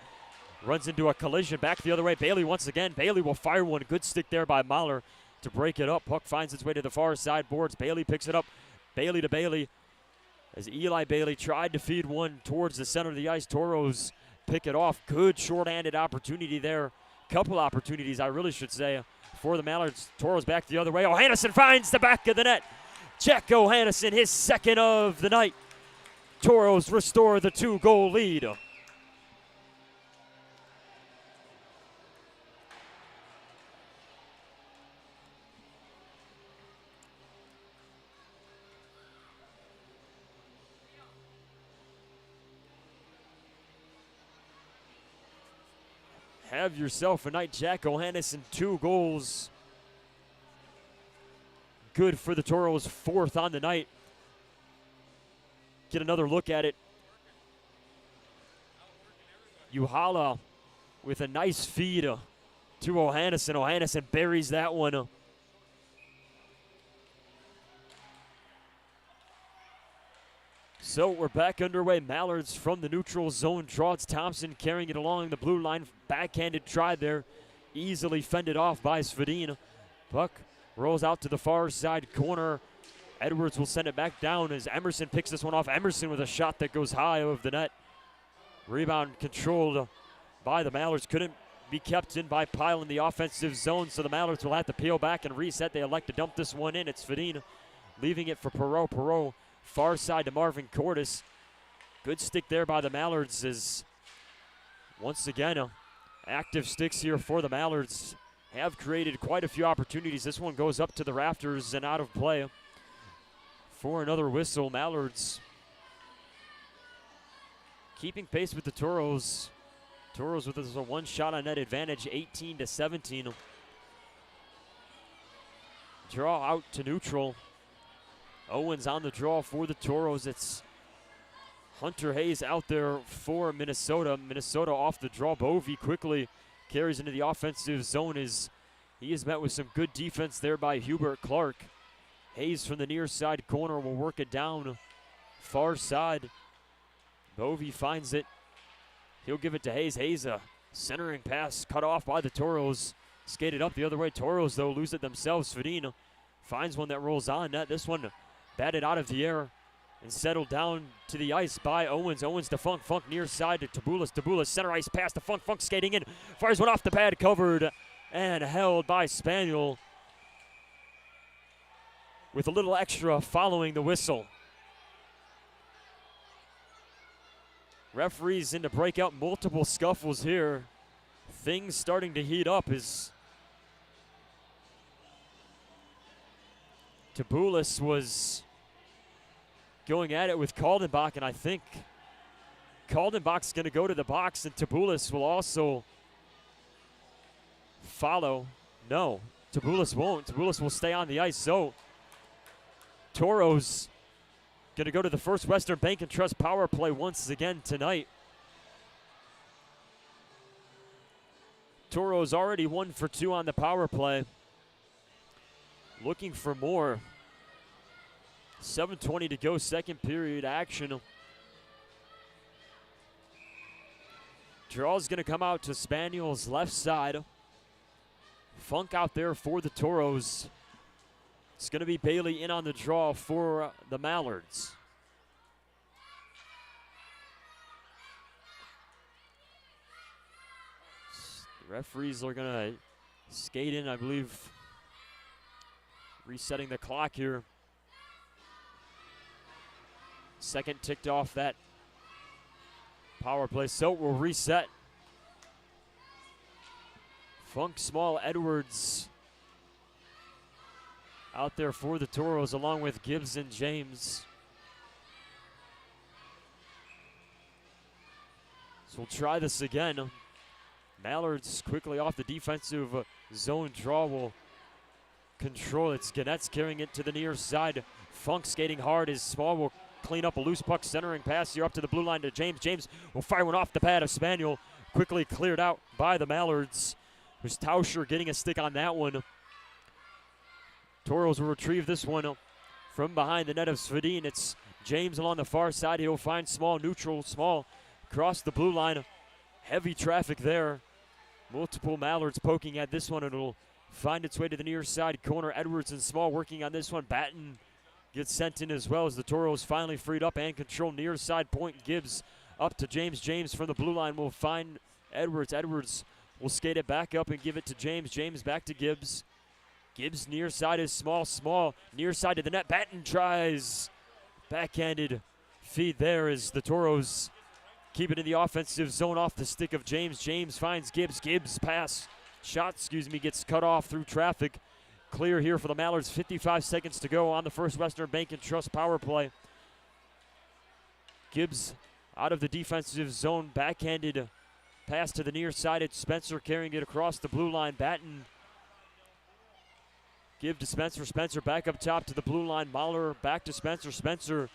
runs into a collision. Back the other way. Bailey once again. Bailey will fire one. Good stick there by Mahler to break it up. Puck finds its way to the far side boards. Bailey picks it up. Bailey to Bailey. As Eli Bailey tried to feed one towards the center of the ice. Tauros pick it off. Good short-handed opportunity there. Couple opportunities, I really should say, for the Mallards. Tauros back the other way. O'Hannison finds the back of the net. Jack O'Hannison, his second of the night. Tauros restore the 2-goal lead. Have yourself a night, Jack O'Hannison, 2 goals. Good for the Tauros, 4th on the night. Get another look at it. Uhala with a nice feed to O'Hannison. O'Hannison buries that one. So we're back underway. Mallards from the neutral zone. Draws Thompson carrying it along the blue line. Backhanded try there. Easily fended off by Svedin. Puck rolls out to the far side corner. Edwards will send it back down as Emerson picks this one off. Emerson with a shot that goes high of the net. Rebound controlled by the Mallards. Couldn't be kept in by Pyle in the offensive zone, so the Mallards will have to peel back and reset. They elect to dump this one in. It's Svedin leaving it for Perreault. Perreault far side to Marvin Cordes. Good stick there by the Mallards as once again active sticks here for the Mallards. Have created quite a few opportunities. This one goes up to the rafters and out of play for another whistle. Mallards keeping pace with the Tauros. Tauros with a 1 shot on net advantage, 18-17. Draw out to neutral. Owens on the draw for the Tauros. It's Hunter Hayes out there for Minnesota. Minnesota off the draw. Bovey quickly carries into the offensive zone as he is met with some good defense there by Hubert Clark. Hayes from the near side corner will work it down far side. Bovey finds it. He'll give it to Hayes. Hayes, a centering pass cut off by the Tauros. Skated up the other way. Tauros, though, lose it themselves. Svedin finds one that rolls on net. This one batted out of the air and settled down to the ice by Owens. Owens to Funk. Funk near side to Tabulas. Tabulas center ice pass to Funk. Funk skating in. Fires one off the pad, covered and held by Spaniel with a little extra following the whistle. Referees in to break out multiple scuffles here. Things starting to heat up as Tabulas was going at it with Kaldenbach, and I think Kaldenbach's going to go to the box, and Tabulas will also follow. No, Tabulas won't. Tabulas will stay on the ice. So Tauros going to go to the First Western Bank and Trust power play once again tonight. Tauros already 1 for 2 on the power play. Looking for more. 7:20 to go, second period action. Draw's going to come out to Spaniel's left side. Funk out there for the Tauros. It's going to be Bailey in on the draw for the Mallards. The referees are going to skate in, I believe, resetting the clock here. Second ticked off that power play, so we'll reset. Funk, Small, Edwards out there for the Tauros along with Gibbs and James. So we'll try this again. Mallards quickly off the defensive zone draw will control it. Gannett's carrying it to the near side. Funk skating hard as Small will clean up a loose puck, centering pass here up to the blue line to James. James will fire one off the pad of Spaniel. Quickly cleared out by the Mallards. There's Tauscher getting a stick on that one. Tauros will retrieve this one from behind the net of Svedin. It's James along the far side. He'll find Small neutral. Small across the blue line. Heavy traffic there. Multiple Mallards poking at this one. It'll find its way to the near side corner. Edwards and Small working on this one. Batten gets sent in as well as the Tauros finally freed up and control near side point. Gibbs up to James. James from the blue line will find Edwards. Edwards will skate it back up and give it to James. James back to Gibbs. Gibbs near side is Small. Small near side to the net. Batten tries. Backhanded feed there as the Tauros keep it in the offensive zone off the stick of James. James finds Gibbs. Gibbs shot, gets cut off through traffic. Clear here for the Mallards. 55 seconds to go on the First Western Bank and Trust power play. Gibbs out of the defensive zone. Backhanded pass to the near side. It's Spencer carrying it across the blue line. Batten give to Spencer. Spencer back up top to the blue line. Mahler back to Spencer. Spencer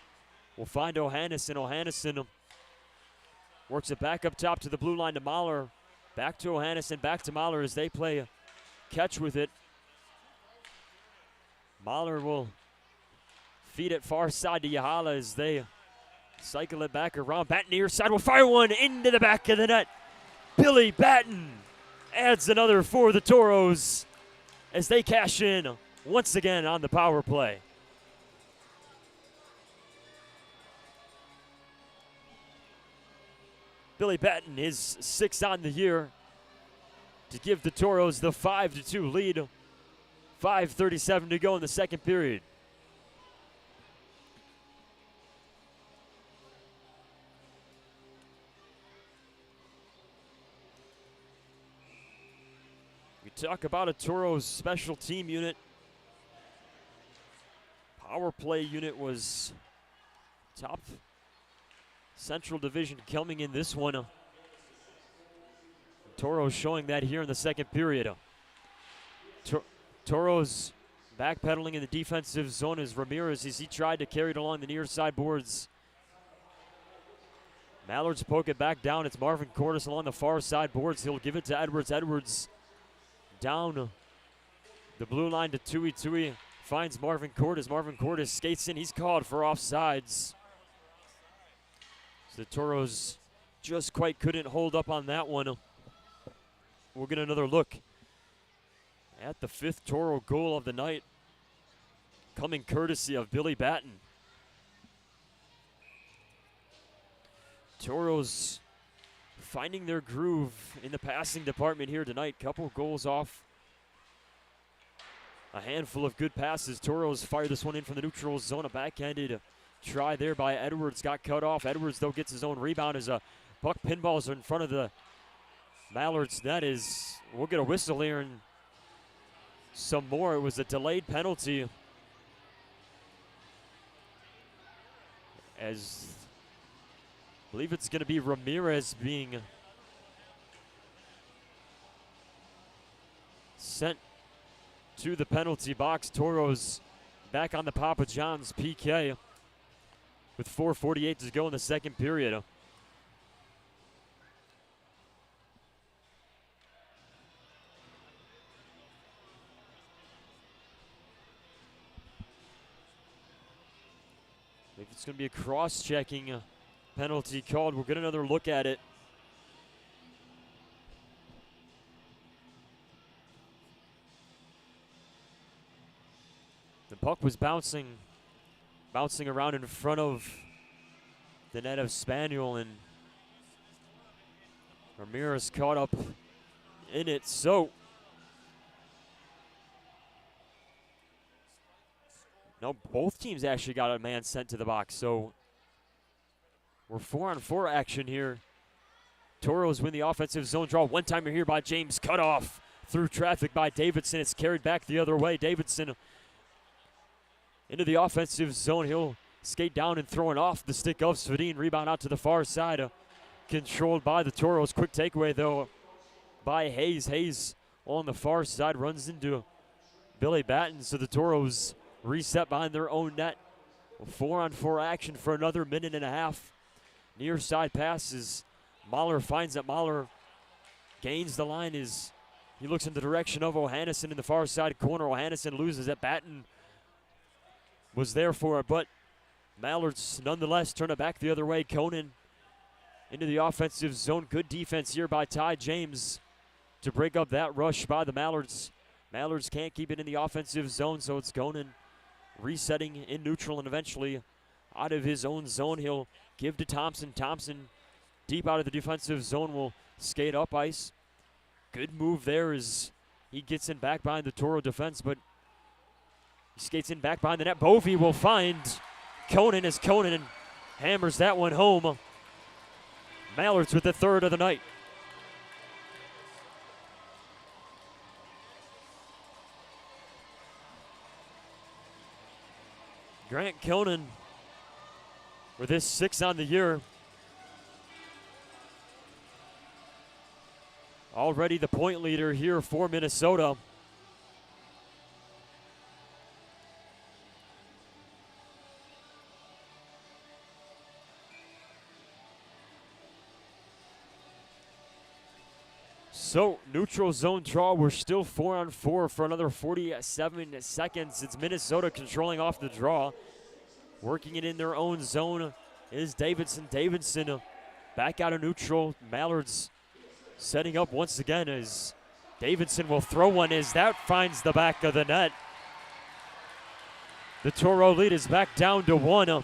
will find Ohannesson. Ohannesson works it back up top to the blue line to Mahler. Back to Ohannesson, back to Mahler as they play catch with it. Mahler will feed it far side to Yahala as they cycle it back around. Batten near side will fire one into the back of the net. Billy Batten adds another for the Tauros as they cash in once again on the power play. Billy Batten, his 6th on the year, to give the Tauros the 5-2 lead. 5:37 to go in the second period. We talk about a Tauros special team unit. Power play unit was top Central Division coming in this one. Tauros showing that here in the second period. Tauros backpedaling in the defensive zone as Ramirez as he tried to carry it along the near side boards. Mallards poke it back down. It's Marvin Cordes along the far side boards. He'll give it to Edwards. Edwards down the blue line to Tui. Tui finds Marvin Cordes. Marvin Cordes skates in. He's called for offsides. So the Tauros just quite couldn't hold up on that one. We'll get another look at the 5th Tauros goal of the night, coming courtesy of Billy Batten. Tauros finding their groove in the passing department here tonight. Couple goals off a handful of good passes. Tauros fire this one in from the neutral zone. A backhanded try there by Edwards got cut off. Edwards, though, gets his own rebound as a puck pinballs in front of the Mallards net. We'll get a whistle here and some more. It was a delayed penalty as I believe it's going to be Ramirez being sent to the penalty box. Tauros back on the Papa John's PK with 4:48 to go in the second period. If it's going to be a cross-checking penalty called, we'll get another look at it. The puck was bouncing around in front of the net of Spaniel, and Ramirez caught up in it. So no, both teams actually got a man sent to the box. So we're 4-on-4 action here. Tauros win the offensive zone draw. One timer here by James, cut off through traffic by Davidson. It's carried back the other way. Davidson into the offensive zone. He'll skate down and throw it off the stick of Svedin. Rebound out to the far side. Controlled by the Tauros. Quick takeaway, though, by Hayes. Hayes on the far side runs into Billy Batten. So the Tauros reset behind their own net. 4-on-4 action for another minute and a half. Near side passes. Mahler finds it. Mahler gains the line as He looks in the direction of Ohannesson in the far side corner. Ohannesson loses it. Batten was there for it, but Mallards nonetheless turn it back the other way. Conan into the offensive zone. Good defense here by Ty James to break up that rush by the Mallards. Mallards can't keep it in the offensive zone, so it's Conan resetting in neutral and eventually out of his own zone. He'll give to Thompson. Thompson deep out of the defensive zone will skate up ice. Good move there as he gets in back behind the Toro defense, but he skates in back behind the net. Bovey will find Conan as Conan hammers that one home. Mallards with the third of the night. Grant Conan with his 6 on the year. Already the point leader here for Minnesota. So, neutral zone draw. We're still 4-on-4 for another 47 seconds. It's Minnesota controlling off the draw. Working it in their own zone is Davidson. Davidson back out of neutral. Mallards setting up once again as Davidson will throw one as that finds the back of the net. The Toro lead is back down to 1.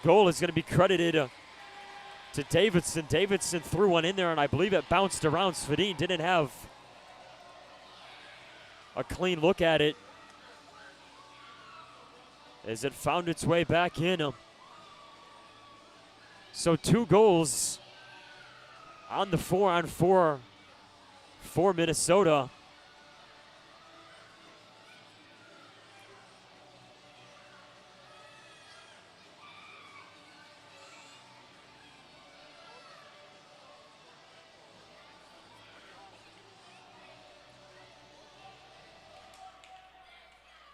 Goal is going to be credited to Davidson. Davidson threw one in there, and I believe it bounced around. Svedin didn't have a clean look at it as it found its way back in. So 2 goals on the 4-on-4 for Minnesota.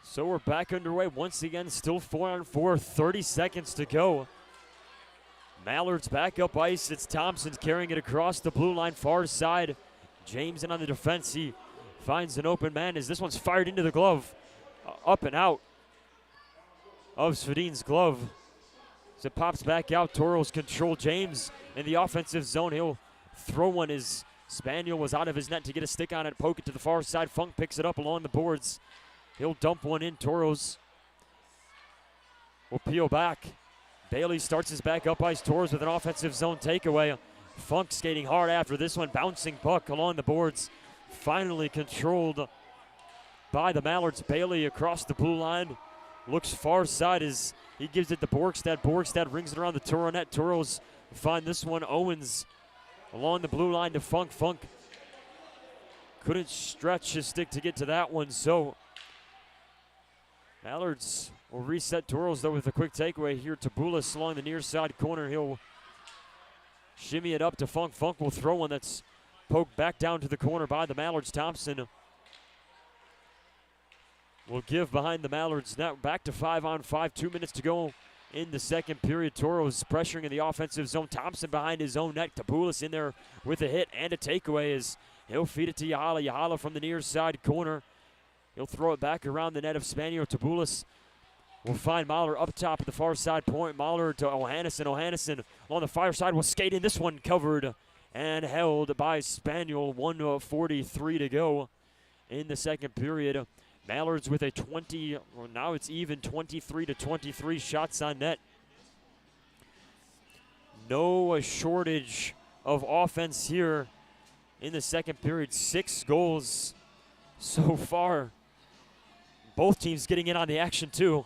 So we're back underway once again, still 4-on-4, 30 seconds to go. Mallards back up ice. It's Thompson carrying it across the blue line, far side. James in on the defense. He finds an open man as this one's fired into the glove. Up and out of Svedin's glove. As it pops back out, Tauros control. James in the offensive zone. He'll throw one as Spaniel was out of his net to get a stick on it, poke it to the far side. Funk picks it up along the boards. He'll dump one in. Tauros will peel back. Bailey starts his back up ice. Tauros with an offensive zone takeaway. Funk skating hard after this one. Bouncing puck along the boards. Finally controlled by the Mallards. Bailey across the blue line. Looks far side as he gives it to Borgstad. Borgstad rings it around the Toro net. Tauros find this one. Owens along the blue line to Funk. Funk couldn't stretch his stick to get to that one, so Mallards will reset. Tauros, though, with a quick takeaway here. Tabulis along the near side corner. He'll shimmy it up to Funk. Funk will throw one that's poked back down to the corner by the Mallards. Thompson will give behind the Mallards. Now back to 5-on-5. 2 minutes to go in the second period. Tauros pressuring in the offensive zone. Thompson behind his own net. Tabulis in there with a hit and a takeaway as he'll feed it to Yahala. Yahala from the near side corner. He'll throw it back around the net of Spanio. Tabulis will find Mahler up top at the far side point. Mahler to Ohannesson. Ohannesson on the far side will skate in. This one covered and held by Spaniel. 1:43 to go in the second period. Mallards with a 20, well, now it's even 23-23 shots on net. No shortage of offense here in the second period. 6 goals so far. Both teams getting in on the action too.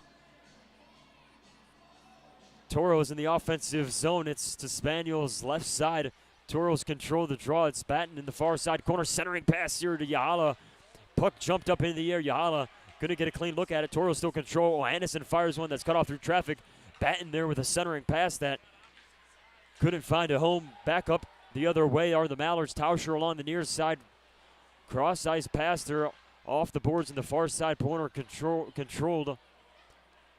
Tauros in the offensive zone. It's to Spaniel's left side. Tauros control the draw. It's Batten in the far side corner. Centering pass here to Yahala. Puck jumped up into the air. Yahala couldn't get a clean look at it. Tauros still control. Anderson fires one that's cut off through traffic. Batten there with a centering pass that couldn't find a home. Back up the other way are the Mallards. Tauscher along the near side. Cross ice pass there off the boards in the far side corner. Controlled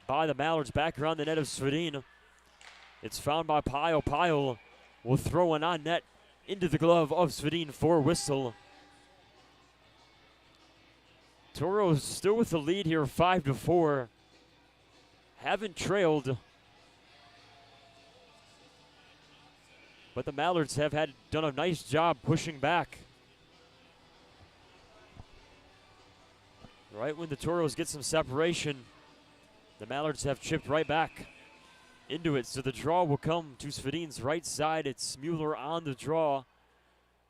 by the Mallards. Back around the net of Svedin. It's found by Pyle. Pyle will throw one on net into the glove of Svedin for whistle. Tauros still with the lead here, 5-4. Haven't trailed, but the Mallards have done a nice job pushing back. Right when the Tauros get some separation, the Mallards have chipped right back into it. So the draw will come to Svedin's right side. It's Mueller on the draw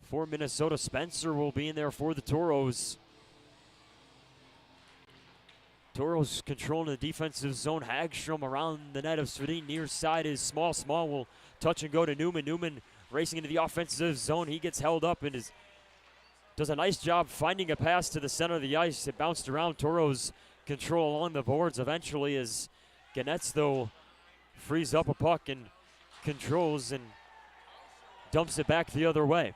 for Minnesota. Spencer will be in there for the Tauros. Tauros controlling the defensive zone. Hagstrom around the net of Svedin. Near side is Small. Small will touch and go to Newman. Newman racing into the offensive zone. He gets held up and does a nice job finding a pass to the center of the ice. It bounced around. Tauros control along the boards eventually as Ganetz, though, frees up a puck and controls and dumps it back the other way.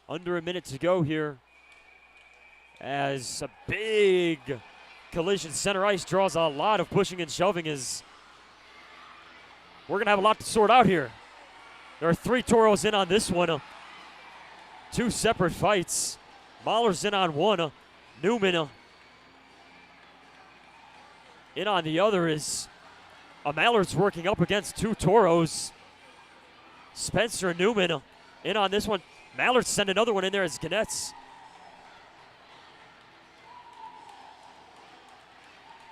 Under a minute to go here as a big collision. Center ice draws a lot of pushing and shoving as we're going to have a lot to sort out here. There are 3 Tauros in on this one. 2 separate fights. Mahler's in on one. Newman in on the other is a Mallard's working up against 2 Tauros. Spencer and Newman in on this one. Mallards send another one in there as Ganetz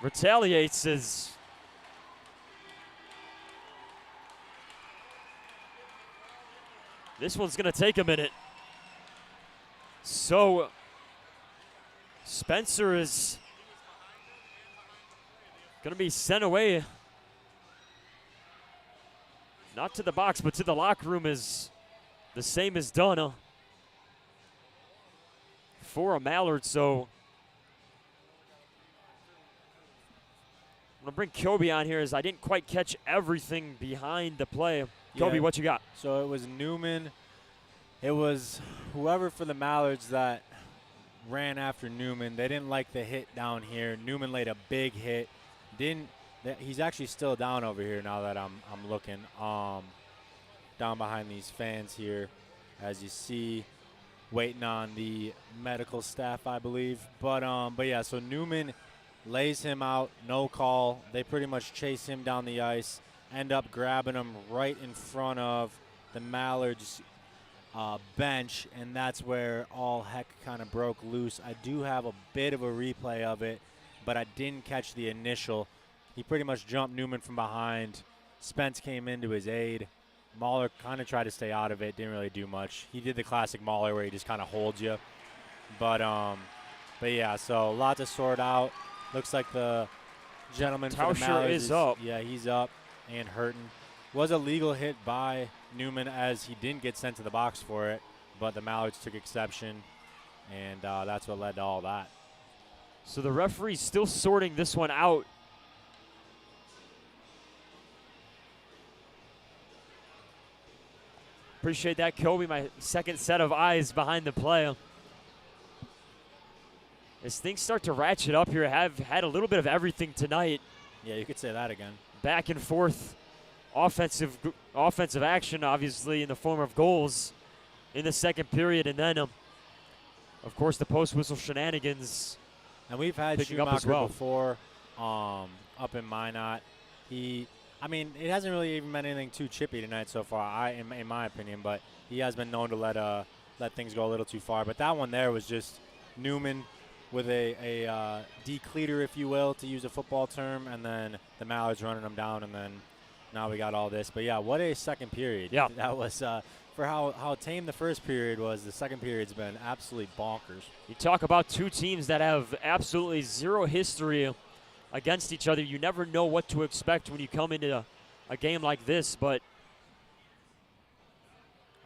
retaliates as this one's going to take a minute. So Spencer is going to be sent away, not to the box, but to the locker room as the same is done for a Mallard. So I'm going to bring Kobe on here as I didn't quite catch everything behind the play. Kobe, what you got? So it was Newman. It was whoever for the Mallards that ran after Newman. They didn't like the hit down here. Newman laid a big hit. He's actually still down over here now that I'm looking. Down behind these fans here, as you see, waiting on the medical staff, I believe. But yeah, so Newman lays him out, no call. They pretty much chase him down the ice, end up grabbing him right in front of the Mallards bench, and that's where all heck kind of broke loose. I do have a bit of a replay of it, but I didn't catch the initial. He pretty much jumped Newman from behind. Spence came into his aid. Mahler kind of tried to stay out of it, didn't really do much. He did the classic Mahler where he just kind of holds you. But yeah, so a lot to sort out. Looks like the gentleman for the Mallards is up. Yeah, he's up and hurting. Was a legal hit by Newman as he didn't get sent to the box for it, but the Mallards took exception, and that's what led to all that. So the referee's still sorting this one out. Appreciate that, Kobe, my second set of eyes behind the play. As things start to ratchet up here, have had a little bit of everything tonight. Yeah, you could say that again. Back and forth offensive action, obviously, in the form of goals in the second period. And then, of course, the post-whistle shenanigans. And we've had Schumacher before up in Minot. I mean, it hasn't really even been anything too chippy tonight so far, in my opinion, but he has been known to let things go a little too far. But that one there was just Newman with a decleater, if you will, to use a football term, and then the Mallards running them down, and then now we got all this. But, yeah, what a second period. Yeah. That was for how tame the first period was, the second period's been absolutely bonkers. You talk about 2 teams that have absolutely zero history against each other. You never know what to expect when you come into a game like this, but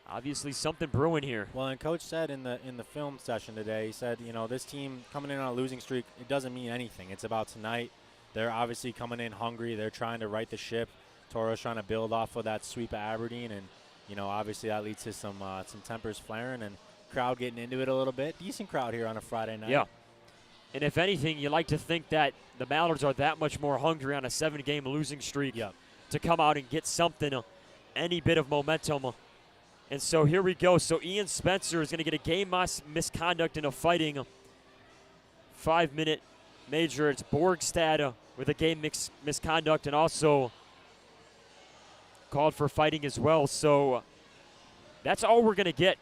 obviously something brewing here. Well, and Coach said in the film session today, he said, this team coming in on a losing streak, it doesn't mean anything. It's about tonight. They're obviously coming in hungry. They're trying to right the ship. Tauros trying to build off of that sweep of Aberdeen, and obviously that leads to some tempers flaring and crowd getting into it a little bit. Decent crowd here on a Friday night. Yeah. And if anything, you like to think that the Mallards are that much more hungry on a 7-game losing streak to come out and get something, any bit of momentum And so here we go. So Ian Spencer is going to get a game misconduct in a fighting 5-minute major. It's Borgstad with a game misconduct and also called for fighting as well. So that's all we're going to get.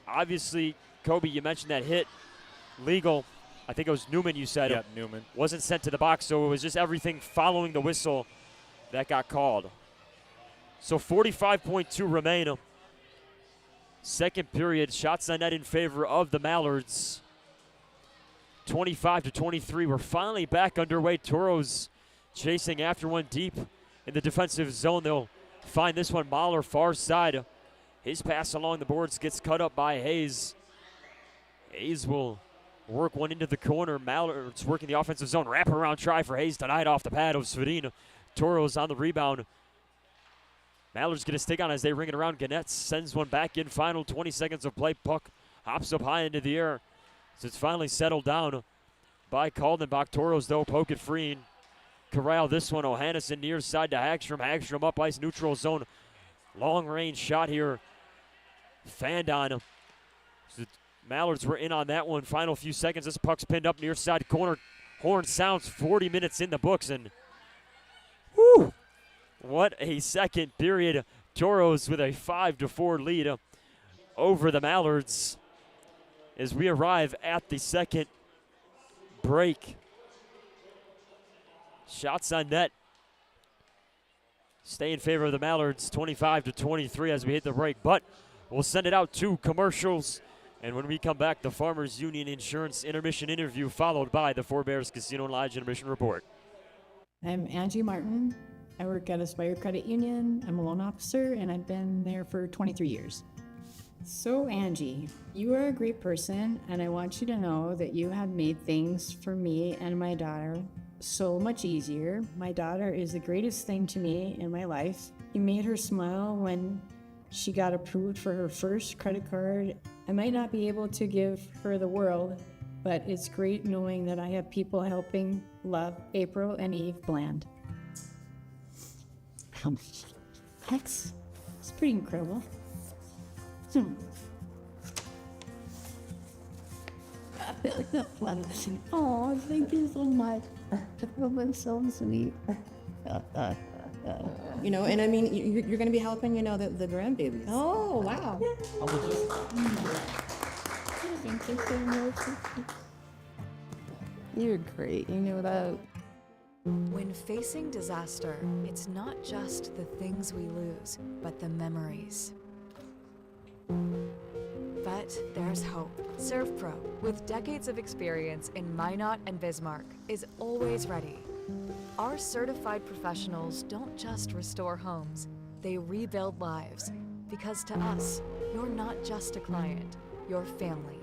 Obviously, Kobe, you mentioned that hit. Legal. I think it was Newman you said. Yep, Newman. Wasn't sent to the box, so it was just everything following the whistle that got called. So 45.2 remain. Second period, shots on net in favor of the Mallards. 25-23. We're finally back underway. Tauros chasing after one deep in the defensive zone. They'll find this one. Mahler far side. His pass along the boards gets cut up by Hayes. Hayes will work one into the corner. Mallards working the offensive zone. Wraparound try for Hayes denied off the pad of Svedin. Tauros on the rebound. Mallards get a stick on as they ring it around. Gannett sends one back in. Final 20 seconds of play. Puck hops up high into the air. So it's finally settled down by Kaldenbach. Tauros, though, poke it free. Corral this one. O'Hannison near side to Hagstrom. Hagstrom up ice, neutral zone. Long range shot here. Fanned on. So Mallards were in on that one. Final few seconds. This puck's pinned up near side corner. Horn sounds. 40 minutes in the books. And whew, what a second period. Tauros with a 5-4 lead over the Mallards as we arrive at the second break. Shots on net stay in favor of the Mallards, 25-23 as we hit the break. But we'll send it out to commercials. And when we come back, the Farmers Union Insurance intermission interview followed by the Four Bears Casino and Lodge intermission report. I'm Angie Martin. I work at Aspire Credit Union. I'm a loan officer, and I've been there for 23 years. So, Angie, you are a great person, and I want you to know that you have made things for me and my daughter so much easier. My daughter is the greatest thing to me in my life. You made her smile when she got approved for her first credit card. I might not be able to give her the world, but it's great knowing that I have people helping. Love, April and Eve Bland. That's pretty incredible. Oh, thank you so much. That was so sweet. You know, and I mean, you're going to be helping, you know, the grandbabies. Oh, wow. Thank you so much. You're great. You know that. When facing disaster, it's not just the things we lose, but the memories. But there's hope. ServPro, with decades of experience in Minot and Bismarck, is always ready. Our certified professionals don't just restore homes, they rebuild lives. Because to us, you're not just a client, you're family.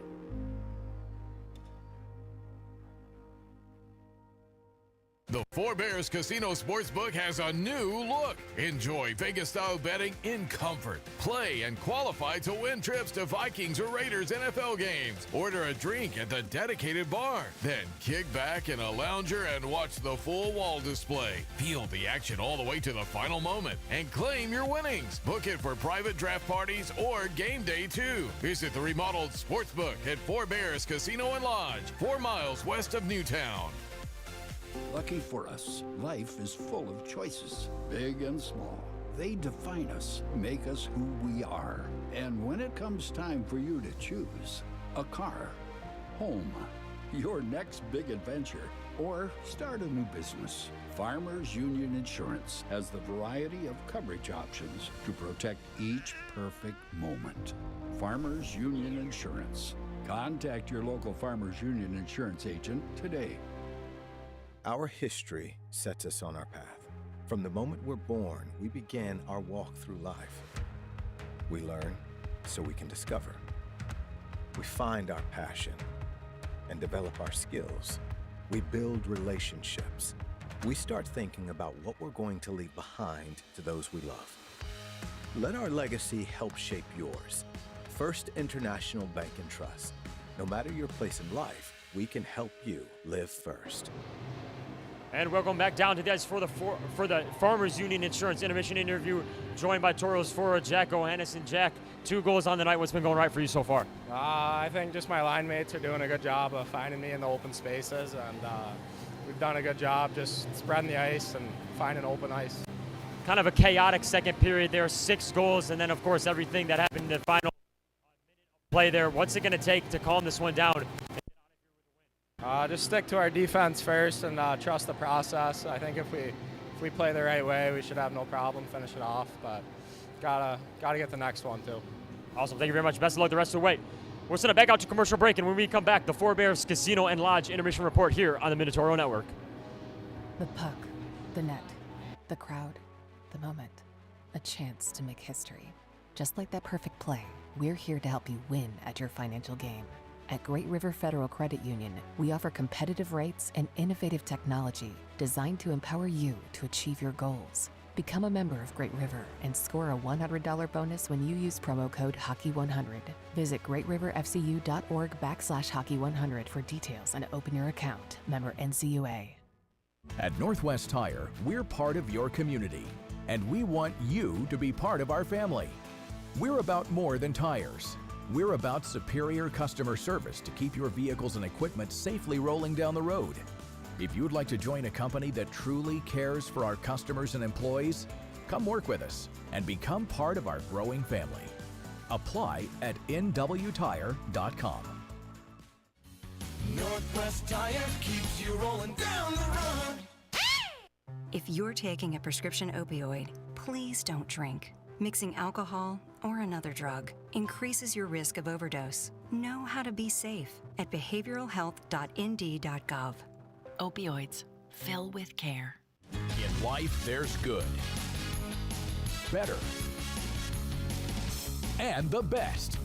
The Four Bears Casino Sportsbook has a new look. Enjoy Vegas-style betting in comfort. Play and qualify to win trips to Vikings or Raiders NFL games. Order a drink at the dedicated bar. Then kick back in a lounger and watch the full wall display. Feel the action all the way to the final moment and claim your winnings. Book it for private draft parties or game day too. Visit the remodeled Sportsbook at Four Bears Casino and Lodge, 4 miles west of Newtown. Lucky for us, life is full of choices, big and small. They define us, make us who we are. And when it comes time for you to choose a car, home, your next big adventure, or start a new business, Farmers Union Insurance has the variety of coverage options to protect each perfect moment. Farmers Union Insurance. Contact your local Farmers Union Insurance agent today. Our history sets us on our path. From the moment we're born, we begin our walk through life. We learn so we can discover. We find our passion and develop our skills. We build relationships. We start thinking about what we're going to leave behind to those we love. Let our legacy help shape yours. First International Bank and Trust. No matter your place in life, we can help you live first. And welcome back down to the ice for the Farmers Union Insurance Intermission interview, joined by Tauros forward Jack Ohanis. And Jack, 2 goals on the night. What's been going right for you so far? I think just my line mates are doing a good job of finding me in the open spaces, and we've done a good job just spreading the ice and finding open ice. Kind of a chaotic second period there, 6 goals, and then of course everything that happened in the final play there. What's it going to take to calm this one down? Just stick to our defense first and trust the process. I think if we play the right way, we should have no problem finish it off. But gotta get the next one too. Awesome. Thank you very much. Best of luck the rest of the way. We'll send it back out to commercial break, and when we come back, the Four Bears Casino and Lodge Intermission Report here on the Minotauro Network. The puck, the net, the crowd, the moment, a chance to make history. Just like that perfect play, we're here to help you win at your financial game. At Great River Federal Credit Union, we offer competitive rates and innovative technology designed to empower you to achieve your goals. Become a member of Great River and score a $100 bonus when you use promo code Hockey100. Visit greatriverfcu.org/Hockey100 for details and open your account. Member NCUA. At Northwest Tire, we're part of your community, and we want you to be part of our family. We're about more than tires. We're about superior customer service to keep your vehicles and equipment safely rolling down the road. If you'd like to join a company that truly cares for our customers and employees, come work with us and become part of our growing family. Apply at nwtire.com. Northwest Tire keeps you rolling down the road. If you're taking a prescription opioid, please don't drink. Mixing alcohol or another drug increases your risk of overdose. Know how to be safe at behavioralhealth.nd.gov. Opioids. Fill with care. In life, there's good, better, and the best.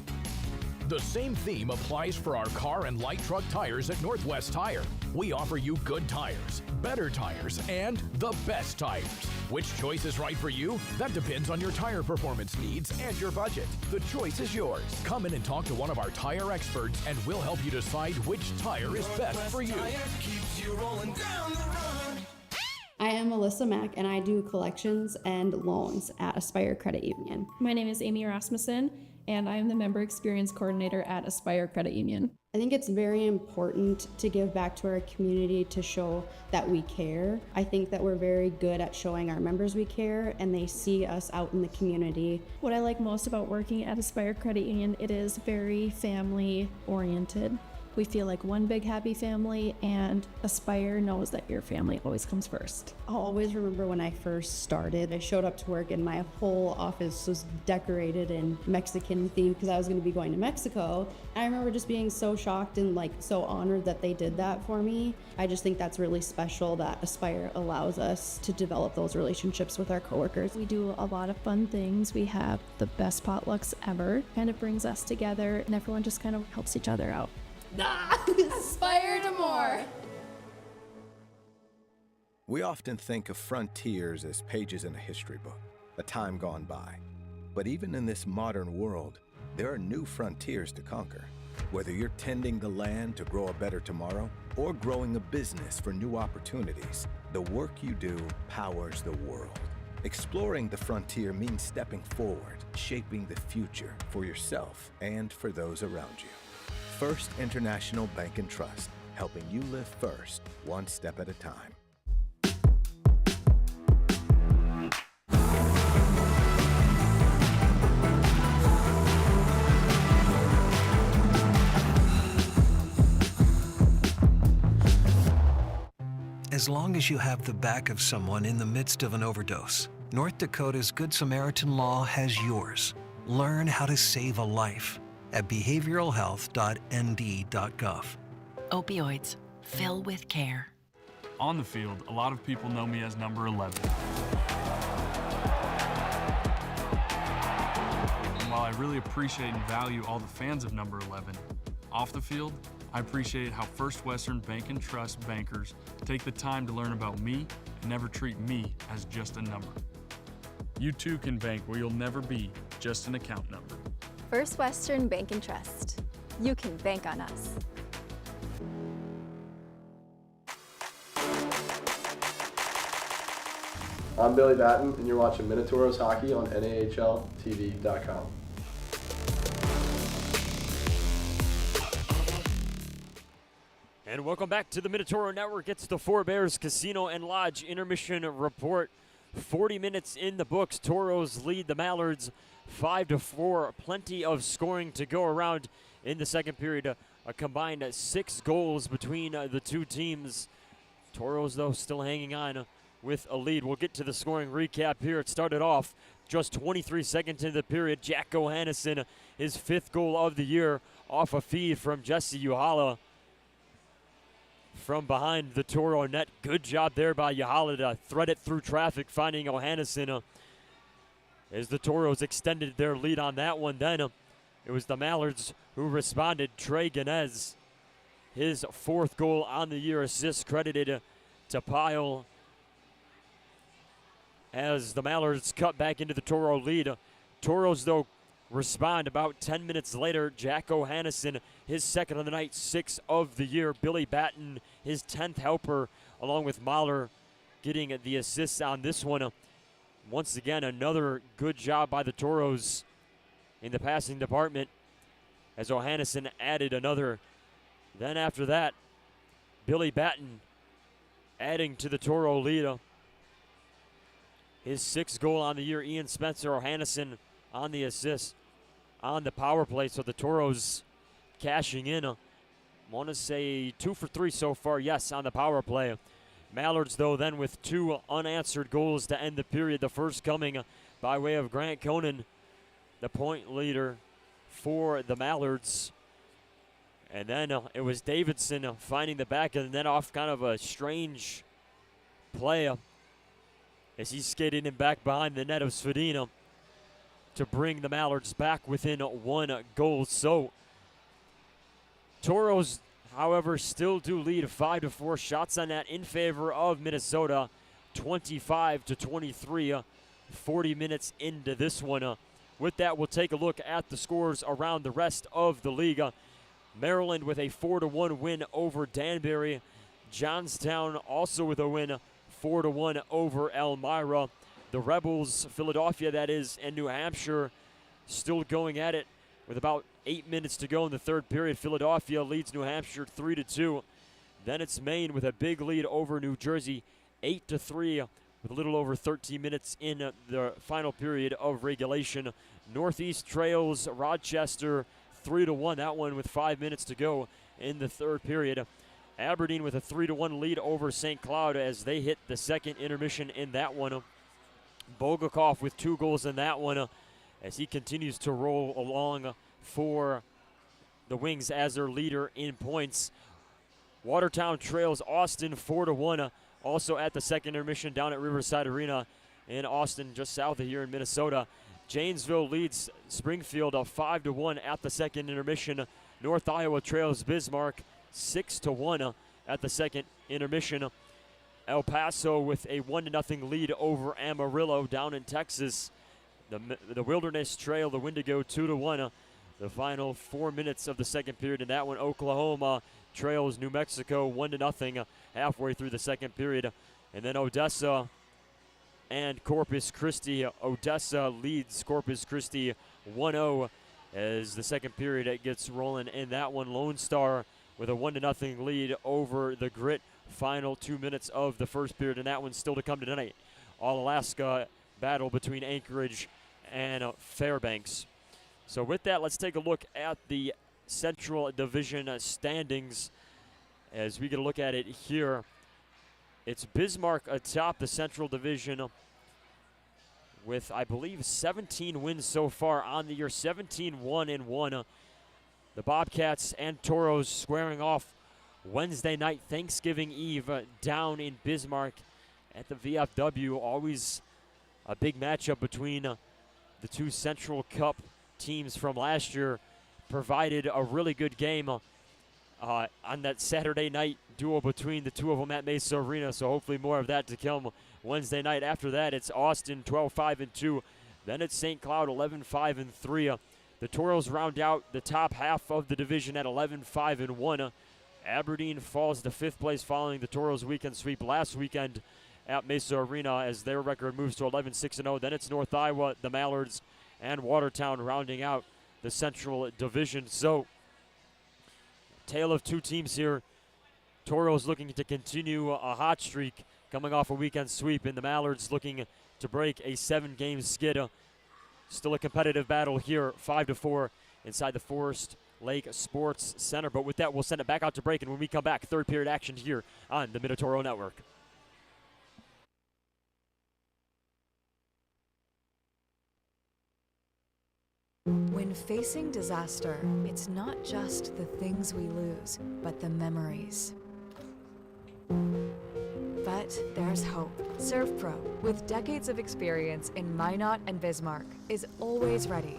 The same theme applies for our car and light truck tires at Northwest Tire. We offer you good tires, better tires, and the best tires. Which choice is right for you? That depends on your tire performance needs and your budget. The choice is yours. Come in and talk to one of our tire experts, and we'll help you decide which tire is best for you. Keeps you rolling down the road. I am Melissa Mack, and I do collections and loans at Aspire Credit Union. My name is Amy Rasmussen, and I am the Member Experience Coordinator at Aspire Credit Union. I think it's very important to give back to our community to show that we care. I think that we're very good at showing our members we care, and they see us out in the community. What I like most about working at Aspire Credit Union, it is very family oriented. We feel like one big happy family, and Aspire knows that your family always comes first. I'll always remember when I first started. I showed up to work and my whole office was decorated in Mexican theme because I was going to be going to Mexico. I remember just being so shocked and so honored that they did that for me. I just think that's really special that Aspire allows us to develop those relationships with our coworkers. We do a lot of fun things. We have the best potlucks ever. Kind of brings us together, and everyone just kind of helps each other out. Aspire to more. We often think of frontiers as pages in a history book, a time gone by. But even in this modern world, there are new frontiers to conquer. Whether you're tending the land to grow a better tomorrow or growing a business for new opportunities, the work you do powers the world. Exploring the frontier means stepping forward, shaping the future for yourself and for those around you. First International Bank and Trust, helping you live first, one step at a time. As long as you have the back of someone in the midst of an overdose, North Dakota's Good Samaritan Law has yours. Learn how to save a life at behavioralhealth.nd.gov. Opioids. Fill with care. On the field, a lot of people know me as number 11. And while I really appreciate and value all the fans of number 11, off the field, I appreciate how First Western Bank and Trust bankers take the time to learn about me and never treat me as just a number. You too can bank where you'll never be just an account number. First Western Bank and Trust. You can bank on us. I'm Billy Batten, and you're watching Minotauros Hockey on NAHLTV.com. And welcome back to the Minotauro Network. It's the Four Bears Casino and Lodge intermission report. 40 minutes in the books. Tauros lead the Mallards 5-4. Plenty of scoring to go around in the second period. A combined 6 goals between the two teams. Tauros, though, still hanging on with a lead. We'll get to the scoring recap here. It started off just 23 seconds into the period. Jack Johannesson, his 5th goal of the year, off a feed from Jesse Uhala. From behind the Toro net. Good job there by Uhala to thread it through traffic, finding Johannesson as the Toros extended their lead on that one. Then it was the Mallards who responded. Trey Ganez, his 4th goal on the year, assist credited to Pyle as the Mallards cut back into the Toro lead. Toros, though, respond about 10 minutes later. Jack Johannesson, his 2nd of the night, 6th of the year. Billy Batten, his 10th helper, along with Mahler, getting the assists on this one. Once again, another good job by the Toros in the passing department as Johannesson added another. Then after that, Billy Batten adding to the Toro lead. His 6th goal on the year. Ian Spencer, Johannesson on the assist on the power play. So the Toros cashing in. I want to say 2 for 3 so far, yes, on the power play. Mallards, though, then with 2 unanswered goals to end the period. The first coming by way of Grant Conan, the point leader for the Mallards. And then it was Davidson finding the back of the net off kind of a strange play as he skated in back behind the net of Svedina to bring the Mallards back within 1 goal. So Toros, however, still do lead 5-4. Shots on net in favor of Minnesota, 25-23, 40 minutes into this one. With that, we'll take a look at the scores around the rest of the league. Maryland with a 4-1 win over Danbury. Johnstown also with a win, 4-1 over Elmira. The Rebels, Philadelphia that is, and New Hampshire still going at it with about 8 minutes to go in the third period. Philadelphia leads New Hampshire 3-2. Then it's Maine with a big lead over New Jersey, 8-3, with a little over 13 minutes in the final period of regulation. Northeast trails Rochester 3-1, that one with 5 minutes to go in the third period. Aberdeen with a 3-1 lead over St. Cloud as they hit the second intermission in that one. Bogakov with 2 goals in that one as he continues to roll along for the Wings as their leader in points. Watertown trails Austin 4-1, also at the second intermission down at Riverside Arena in Austin, just south of here in Minnesota. Janesville leads Springfield 5-1 at the second intermission. North Iowa trails Bismarck 6-1 at the second intermission. El Paso with a 1-0 lead over Amarillo down in Texas. The Wilderness trail the Wendigo 2-1. The final 4 minutes of the second period in that one. Oklahoma trails New Mexico 1-0 halfway through the second period. And then Odessa and Corpus Christi. Odessa leads Corpus Christi 1-0 as the second period gets rolling in that one. Lone Star with a 1-0 lead over the Grit. Final 2 minutes of the first period, and that one's still to come tonight. All-Alaska battle between Anchorage and Fairbanks. So with that, let's take a look at the Central Division standings as we get a look at it here. It's Bismarck atop the Central Division with, I believe, 17 wins so far on the year, 17-1-1. The Bobcats and Toros squaring off Wednesday night, Thanksgiving Eve, down in Bismarck at the VFW. Always a big matchup between the two Central Cup teams from last year. Provided a really good game on that Saturday night duel between the two of them at Mesa Arena, so hopefully more of that to come Wednesday night. After that, it's Austin 12-5-2. Then it's St. Cloud 11-5-3. The Toros round out the top half of the division at 11-5-1. Aberdeen falls to 5th place following the Toros weekend sweep last weekend at Mesa Arena as their record moves to 11-6-0. Then it's North Iowa, the Mallards, and Watertown rounding out the Central Division. So, tale of two teams here. Tauros looking to continue a hot streak coming off a weekend sweep, and the Mallards looking to break a 7-game skid. Still a competitive battle here, 5-4 inside the Forest Lake Sports Center. But with that, we'll send it back out to break, and when we come back, third period action here on the Minotauro Network. When facing disaster, it's not just the things we lose, but the memories. But there's hope. ServPro, with decades of experience in Minot and Bismarck, is always ready.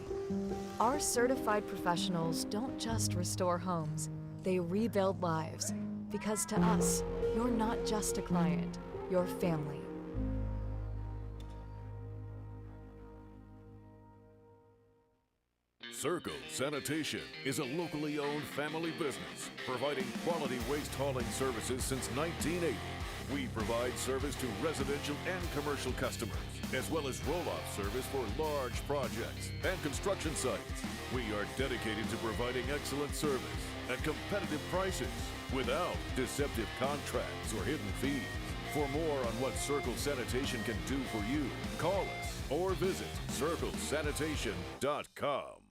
Our certified professionals don't just restore homes, they rebuild lives. Because to us, you're not just a client, you're family. Circle Sanitation is a locally owned family business providing quality waste hauling services since 1980. We provide service to residential and commercial customers, as well as roll-off service for large projects and construction sites. We are dedicated to providing excellent service at competitive prices without deceptive contracts or hidden fees. For more on what Circle Sanitation can do for you, call us or visit circlesanitation.com.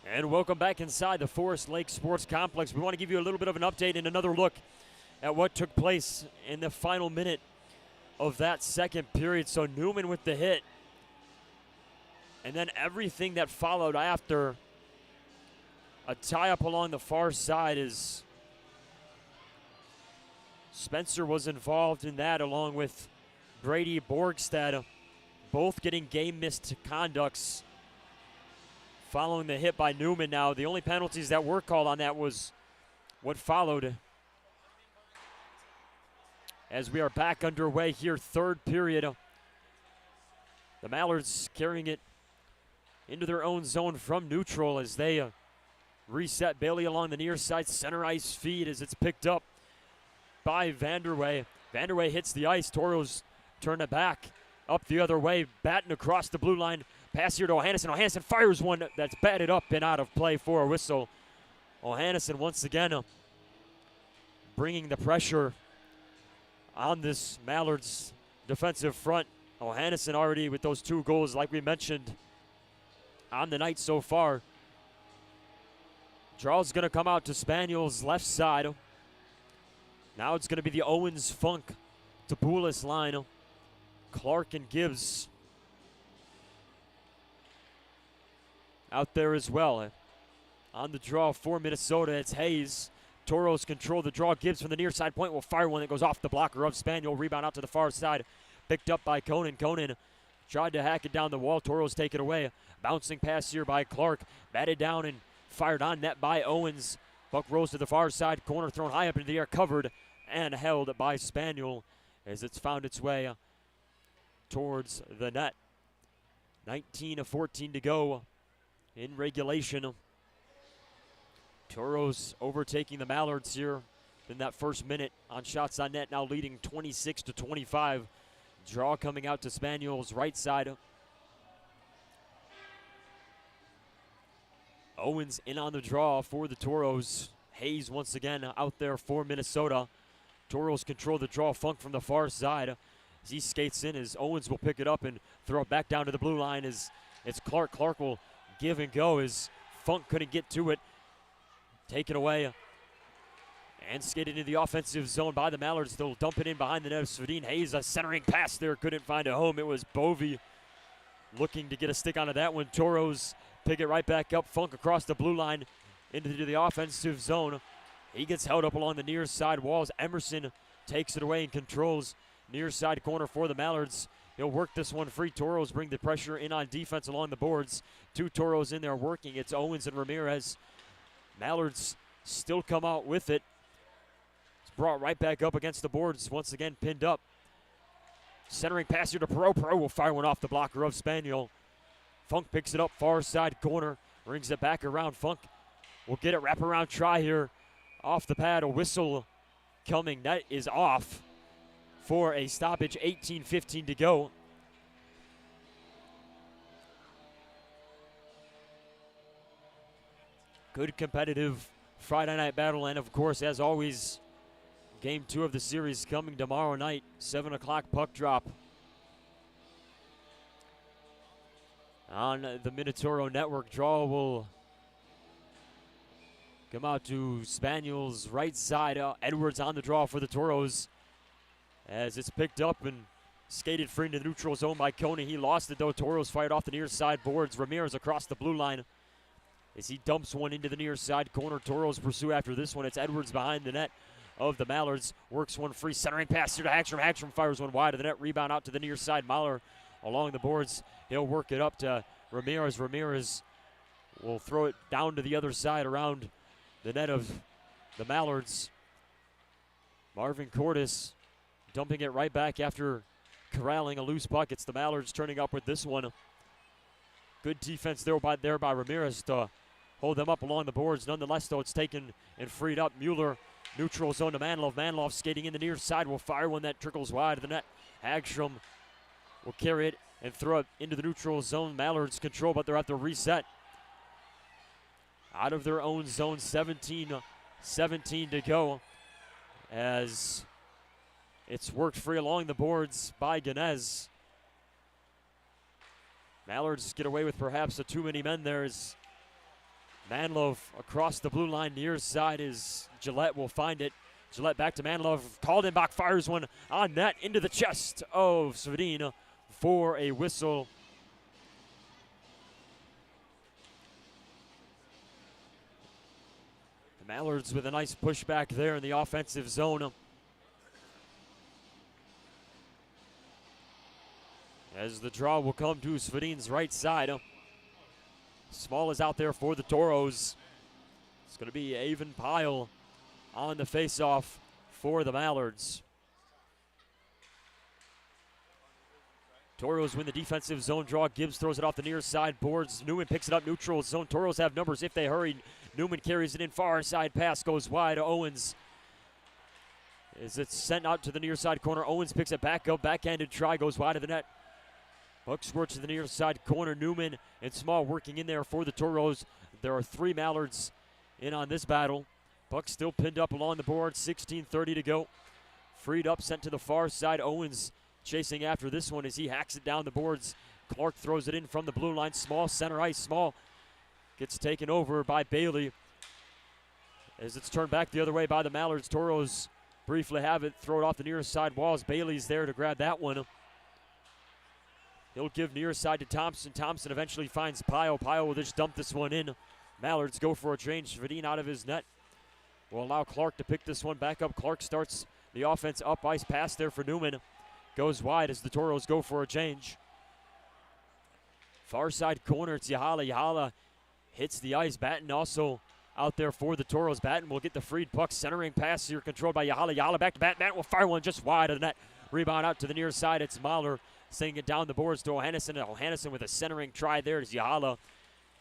And welcome back inside the Forest Lake Sports Complex. We want to give you a little bit of an update and another look at what took place in the final minute of that second period. So Newman with the hit. And then everything that followed after a tie-up along the far side is Spencer was involved in that along with Brady Borgstad, both getting game misconducts following the hit by Newman. Now, the only penalties that were called on that was what followed. As we are back underway here, third period. The Mallards carrying it into their own zone from neutral as they reset. Bailey along the near side, center ice feed as it's picked up by Vanderway. Vanderway hits the ice. Tauros turn it back up the other way, batting across the blue line. Pass here to Ohannesson. Ohannesson fires one that's batted up and out of play for a whistle. Ohannesson once again bringing the pressure on this Mallards defensive front. Ohannesson already with those 2 goals, like we mentioned, on the night so far. Draw's going to come out to Spaniel's left side. Now it's going to be the Owens-Funk to Poulis line. Clark and Gibbs out there as well. On the draw for Minnesota, it's Hayes. Tauros control the draw. Gibbs from the near side point will fire one that goes off the blocker of Spaniel. Rebound out to the far side. Picked up by Conan. Conan tried to hack it down the wall. Tauros take it away. Bouncing pass here by Clark. Batted down and fired on net by Owens. Puck rolls to the far side. Corner thrown high up into the air. Covered and held by Spaniel as it's found its way towards the net. 19-14 to go in regulation. Tauros overtaking the Mallards here in that first minute on shots on net, now leading 26-25. Draw coming out to Spaniel's right side. Owens in on the draw for the Tauros. Hayes once again out there for Minnesota. Tauros control the draw. Funk from the far side as he skates in, as Owens will pick it up and throw it back down to the blue line as it's Clark. Clark will give and go as Funk couldn't get to it. Taken away. And skated into the offensive zone by the Mallards. They'll dump it in behind the net of Svedin Hayes. A centering pass there, couldn't find a home. It was Bovey looking to get a stick onto that one. Tauros pick it right back up. Funk across the blue line into the offensive zone. He gets held up along the near side walls. Emerson takes it away and controls near side corner for the Mallards. He'll work this one free. Tauros bring the pressure in on defense along the boards. 2 Tauros in there working. It's Owens and Ramirez. Mallards still come out with it. It's brought right back up against the boards. Once again pinned up. Centering pass here to Perot. Perot will fire one off the blocker of Spaniel. Funk picks it up far side corner. Brings it back around. Funk will get it. Wraparound try here. Off the pad. A whistle coming. Net is off for a stoppage. 18:15 to go. Good competitive Friday night battle, and of course, as always, game 2 of the series coming tomorrow night, 7 o'clock puck drop on the Minotauro Network. Draw will come out to Spaniel's right side. Edwards on the draw for the Tauros as it's picked up and skated free into the neutral zone by Coney. He lost it though. Tauros fired off the near side boards. Ramirez across the blue line as he dumps one into the near side corner. Tauros pursue after this one. It's Edwards behind the net of the Mallards. Works one free, centering pass here to Hagstrom. Hagstrom fires one wide of the net. Rebound out to the near side. Mahler along the boards. He'll work it up to Ramirez. Ramirez will throw it down to the other side around the net of the Mallards. Marvin Cordes dumping it right back after corralling a loose puck. It's the Mallards turning up with this one. Good defense there by Ramirez to hold them up along the boards. Nonetheless, though, it's taken and freed up. Mueller, neutral zone to Manlove. Manlove skating in the near side will fire one that trickles wide of the net. Hagstrom will carry it and throw it into the neutral zone. Mallards control, but they're at the reset. Out of their own zone, 17 to go as it's worked free along the boards by Ganez. Mallards get away with perhaps too many men there as Manlove across the blue line near side is Gillette will find it. Gillette back to Manlove. Kaldenbach fires one on net into the chest of Svedin for a whistle. The Mallards with a nice pushback there in the offensive zone. As the draw will come to Svedin's right side. Small is out there for the Tauros. It's going to be Avon Pyle on the faceoff for the Mallards. Tauros win the defensive zone draw. Gibbs throws it off the near side boards. Newman picks it up neutral zone. Tauros have numbers if they hurry. Newman carries it in far side pass goes wide. Owens as it's sent out to the near side corner. Owens picks it back up. Backhanded try goes wide of the net. Puck squirts to the near side corner. Newman and Small working in there for the Tauros. There are 3 Mallards in on this battle. Puck still pinned up along the board. 16:30 to go. Freed up, sent to the far side. Owens chasing after this one as he hacks it down the boards. Clark throws it in from the blue line. Small center ice. Small gets taken over by Bailey as it's turned back the other way by the Mallards. Tauros briefly have it. Throw it off the near side walls. Bailey's there to grab that one. He'll give near side to Thompson. Thompson eventually finds Pyle. Pyle will just dump this one in. Mallards go for a change. Svedin out of his net will allow Clark to pick this one back up. Clark starts the offense up. Ice pass there for Newman. Goes wide as the Tauros go for a change. Far side corner, it's Yahala. Yahala hits the ice. Batten also out there for the Tauros. Batten will get the freed puck. Centering pass here controlled by Yahala. Yahala back to Batten. Batten will fire one just wide of the net. Rebound out to the near side. It's Mahler sending it down the boards to O'Hannison. O'Hannison with a centering try there to Yahala.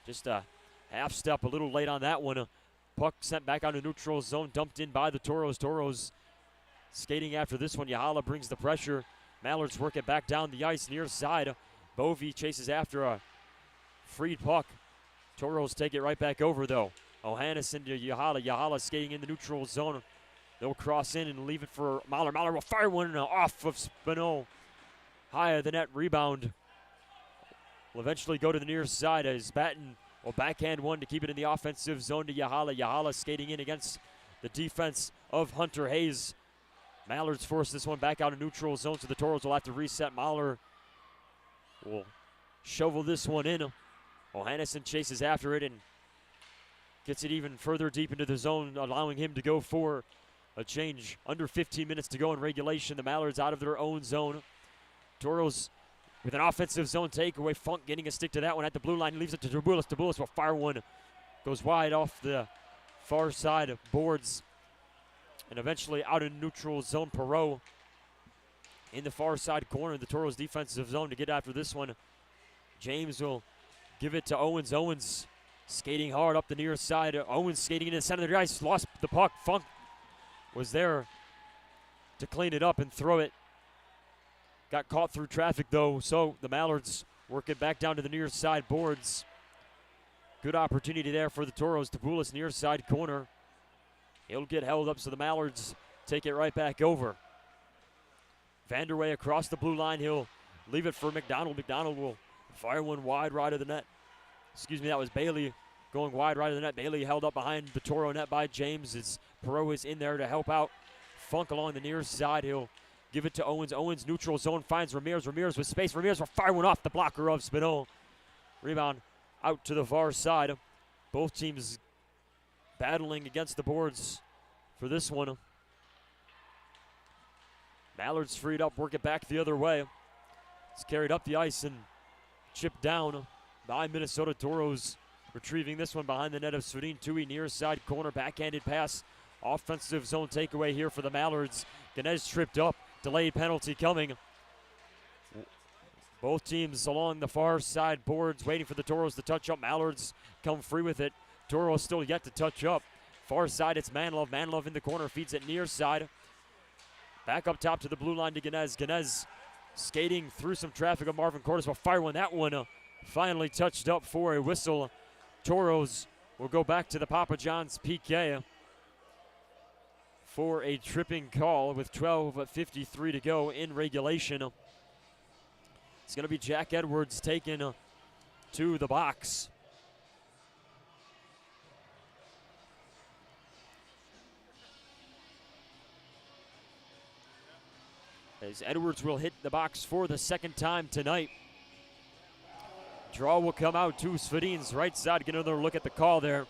Just a half step a little late on that one. Puck sent back out of neutral zone. Dumped in by the Tauros. Tauros skating after this one. Yahala brings the pressure. Mallards work it back down the ice near side. Bovey chases after a freed puck. Tauros take it right back over though. O'Hannison to Yahala. Yahala skating in the neutral zone. They'll cross in and leave it for Mahler. Mahler will fire one off of Spino. High of the net rebound. Will eventually go to the near side as Batten will backhand one to keep it in the offensive zone to Yahala. Yahala skating in against the defense of Hunter Hayes. Mallards force this one back out of neutral zone, so the Toros will have to reset. Mahler will shovel this one in. O'Hannison chases after it and gets it even further deep into the zone, allowing him to go for a change. Under 15 minutes to go in regulation. The Mallards out of their own zone. Toros with an offensive zone takeaway. Funk getting a stick to that one at the blue line. He leaves it to Tabulis. Tabulis will fire one. Goes wide off the far side of boards. And eventually out in neutral zone. Perot in the far side corner. The Toros defensive zone to get after this one. James will give it to Owens. Owens skating hard up the near side. Owens skating into the center of the ice. Lost the puck. Funk was there to clean it up and throw it. Got caught through traffic though, so the Mallards work it back down to the near side boards. Good opportunity there for the Toros. Tabulis near side corner. He'll get held up, so the Mallards take it right back over. Vanderway across the blue line. He'll leave it for McDonald. McDonald will fire one wide right of the net. Excuse me, that was Bailey going wide right of the net. Bailey held up behind the Toro net by James as Perot is in there to help out. Funk along the near side. He'll give it to Owens. Owens neutral zone finds Ramirez. Ramirez with space. Ramirez will fire one off the blocker of Spinall. Rebound out to the far side. Both teams battling against the boards for this one. Mallards freed up, work it back the other way. It's carried up the ice and chipped down by Minnesota. Toros retrieving this one behind the net of Sudin Tui, near side corner, backhanded pass. Offensive zone takeaway here for the Mallards. Ganez tripped up, delayed penalty coming. Both teams along the far side boards waiting for the Toros to touch up. Mallards come free with it. Toros still yet to touch up. Far side, it's Manlove. Manlove in the corner, feeds it near side. Back up top to the blue line to Ganez. Ganez skating through some traffic of Marvin Cordes will fire one. That one finally touched up for a whistle. Toros will go back to the Papa John's PK for a tripping call with 12:53 to go in regulation. It's going to be Jack Edwards taken to the box. As Edwards will hit the box for the second time tonight. Draw will come out to Svedin's right side. Get another look at the call there.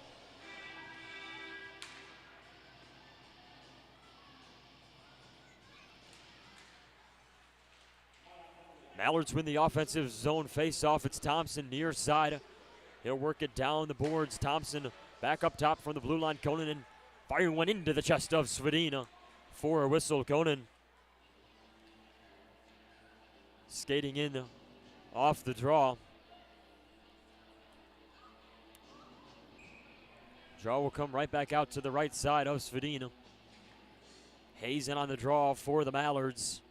Mallards win the offensive zone face-off. It's Thompson near side. He'll work it down the boards. Thompson back up top from the blue line. Conan and firing one into the chest of Svedina for a whistle. Conan skating in off the draw. Draw will come right back out to the right side of Svedina. Hayes in on the draw for the Mallards.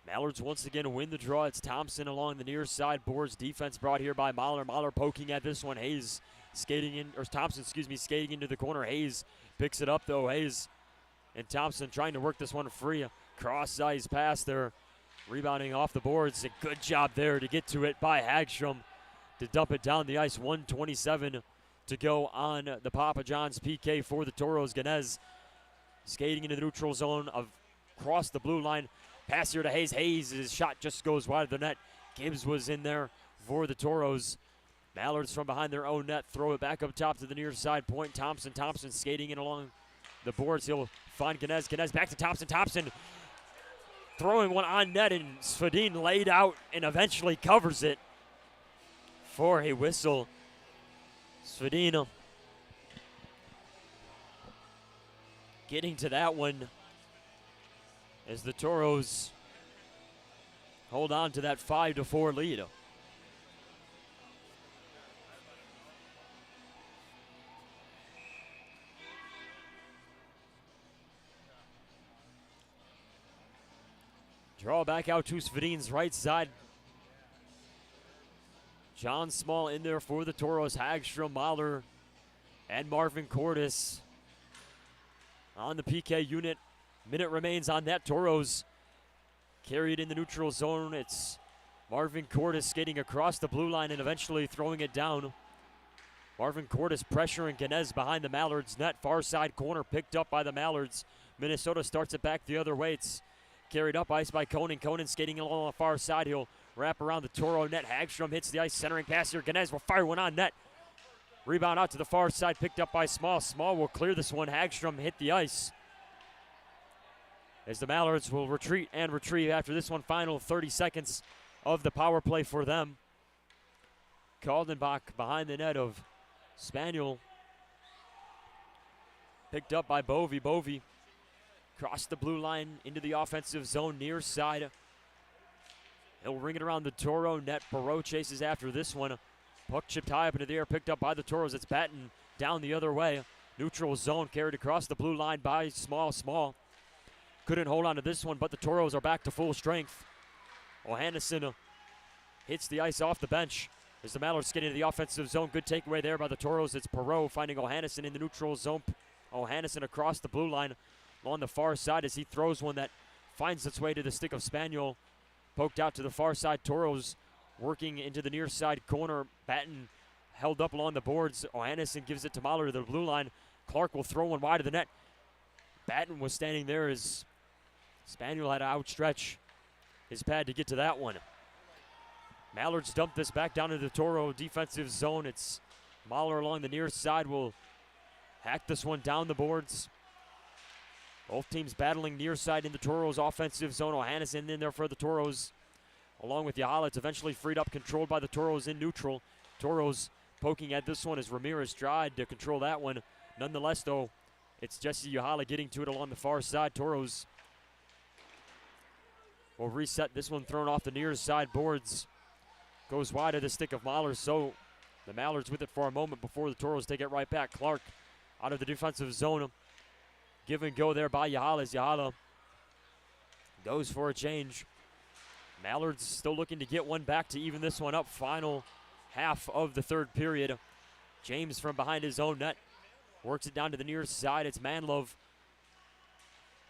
Mallards once again win the draw. It's Thompson along the near side boards. Defense brought here by Mahler. Mahler poking at this one. Hayes skating in, or Thompson, excuse me, skating into the corner. Hayes picks it up though. Hayes and Thompson trying to work this one free. Cross-ice pass there. Rebounding off the boards. A good job there to get to it by Hagstrom to dump it down the ice. 1:27 to go on the Papa John's PK for the Toros. Ganez skating into the neutral zone across the blue line. Pass here to Hayes. Hayes' shot just goes wide of the net. Gibbs was in there for the Toros. Mallards from behind their own net throw it back up top to the near side point. Thompson skating in along the boards. He'll find Ganez. Ganez back to Thompson. Thompson throwing one on net, and Svedin laid out and eventually covers it for a whistle. Svedin getting to that one as the Toros hold on to that 5-4 lead. Draw back out to Svedin's right side. John Small in there for the Toros. Hagstrom, Mahler, and Marvin Cordes on the PK unit. Minute remains on that. Toros carried in the neutral zone. It's Marvin Cordes skating across the blue line and eventually throwing it down. Marvin Cordes pressuring Ganez behind the Mallards net. Far side corner picked up by the Mallards. Minnesota starts it back the other way. It's carried up ice by Conan. Conan skating along the far side. He'll wrap around the Toro net. Hagstrom hits the ice, centering pass here. Ganez will fire one on net. Rebound out to the far side, picked up by Small. Small will clear this one. Hagstrom hit the ice. As the Mallards will retreat and retrieve after this one. Final 30 seconds of the power play for them. Kaldenbach behind the net of Spaniel. Picked up by Bovey. Bovey crossed the blue line into the offensive zone near side. He'll ring it around the Toro net. Perot chases after this one. Puck chipped high up into the air, picked up by the Toros. It's Batten down the other way. Neutral zone carried across the blue line by Small. Small couldn't hold on to this one, but the Toros are back to full strength. O'Hannison hits the ice off the bench as the Mallards get into the offensive zone. Good takeaway there by the Toros. It's Perot finding O'Hannison in the neutral zone. O'Hannison across the blue line on the far side as he throws one that finds its way to the stick of Spaniel. Poked out to the far side. Toros working into the near side corner. Batten held up along the boards. O'Hannison gives it to Mallard to the blue line. Clark will throw one wide of the net. Batten was standing there as Spaniel had to outstretch his pad to get to that one. Mallards dump this back down into the Toro defensive zone. It's Mahler along the near side will hack this one down the boards. Both teams battling near side in the Toros offensive zone. O'Hannison in there for the Toros along with Yahala. It's eventually freed up, controlled by the Toros in neutral. Toros poking at this one as Ramirez tried to control that one. Nonetheless, though, it's Jesse Yahala getting to it along the far side. Toros will reset this one, thrown off the near side boards. Goes wide of the stick of Mahler, so the Mallards with it for a moment before the Toros take it right back. Clark out of the defensive zone. Give and go there by Yahala as Yahala goes for a change. Mallards still looking to get one back to even this one up. Final half of the third period. James from behind his own net works it down to the near side. It's Manlove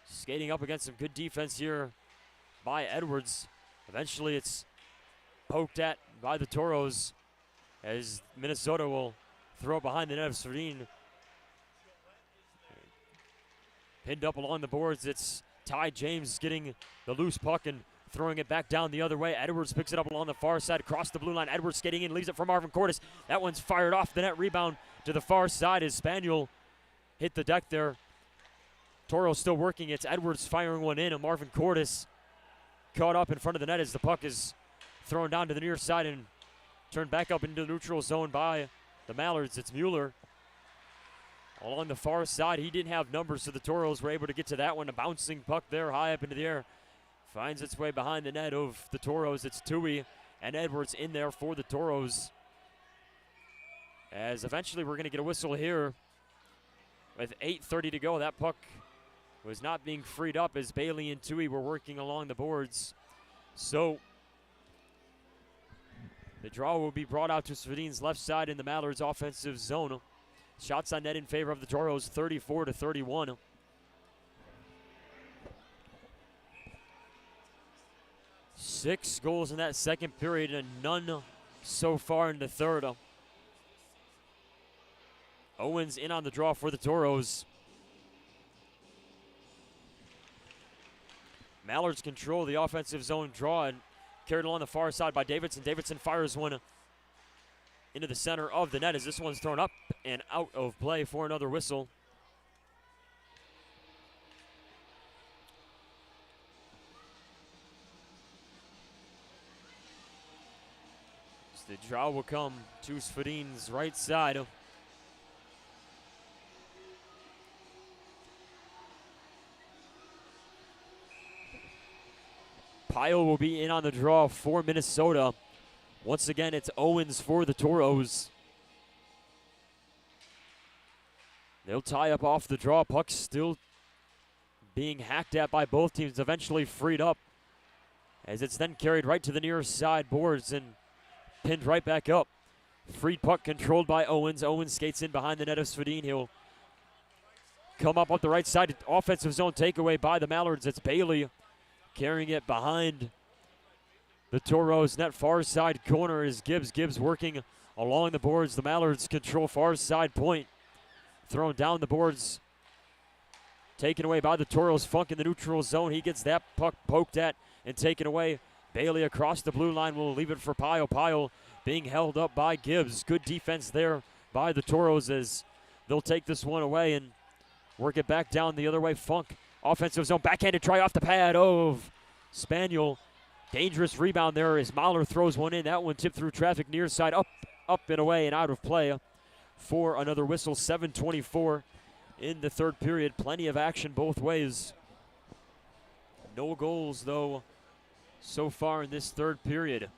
skating up against some good defense here by Edwards. Eventually it's poked at by the Toros as Minnesota will throw it behind the net of Sardine. Pinned up along the boards, it's Ty James getting the loose puck and throwing it back down the other way. Edwards picks it up along the far side, across the blue line. Edwards skating in, leaves it for Marvin Cordes. That one's fired off the net. Rebound to the far side as Spaniel hit the deck there. Toro still working. It's Edwards firing one in, and Marvin Cordes caught up in front of the net as the puck is thrown down to the near side and turned back up into the neutral zone by the Mallards. It's Mueller along the far side. He didn't have numbers, so the Toros were able to get to that one. A bouncing puck there high up into the air. Finds its way behind the net of the Toros. It's Tui and Edwards in there for the Toros. As eventually we're going to get a whistle here with 8:30 to go. That puck was not being freed up as Bailey and Tui were working along the boards. So the draw will be brought out to Sredine's left side in the Mallards offensive zone. Shots on net in favor of the Toros, 34-31. Six goals in that second period and none so far in the third. Owens in on the draw for the Toros. Mallards control the offensive zone draw and carried along the far side by Davidson. Davidson fires one into the center of the net as this one's thrown up and out of play for another whistle. The draw will come to Sredine's right side. Pyle will be in on the draw for Minnesota. Once again, it's Owens for the Toros. They'll tie up off the draw. Puck still being hacked at by both teams, eventually freed up as it's then carried right to the near side boards and pinned right back up. Freed puck controlled by Owens. Owens skates in behind the net of Svedin. He'll come up the right side. Offensive zone takeaway by the Mallards. It's Bailey carrying it behind the Tauros net. Far side corner is Gibbs. Gibbs working along the boards. The Mallards control far side point. Thrown down the boards. Taken away by the Tauros. Funk in the neutral zone. He gets that puck poked at and taken away. Bailey across the blue line will leave it for Pyle. Pyle being held up by Gibbs. Good defense there by the Tauros as they'll take this one away and work it back down the other way. Funk, offensive zone, backhanded try off the pad of Spaniel. Dangerous rebound there as Mahler throws one in. That one tipped through traffic near side, up and away and out of play for another whistle. 7:24 in the third period. Plenty of action both ways. No goals, though, so far in this third period.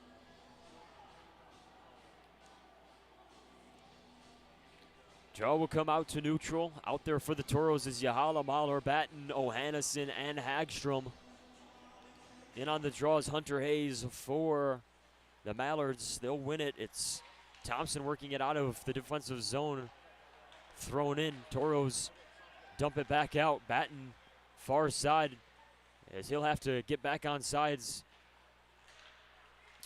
Draw will come out to neutral. Out there for the Tauros is Yahala, Mahler, Batten, Ohannesson, and Hagstrom. In on the draw is Hunter Hayes for the Mallards. They'll win it. It's Thompson working it out of the defensive zone. Thrown in. Tauros dump it back out. Batten far side as he'll have to get back on sides.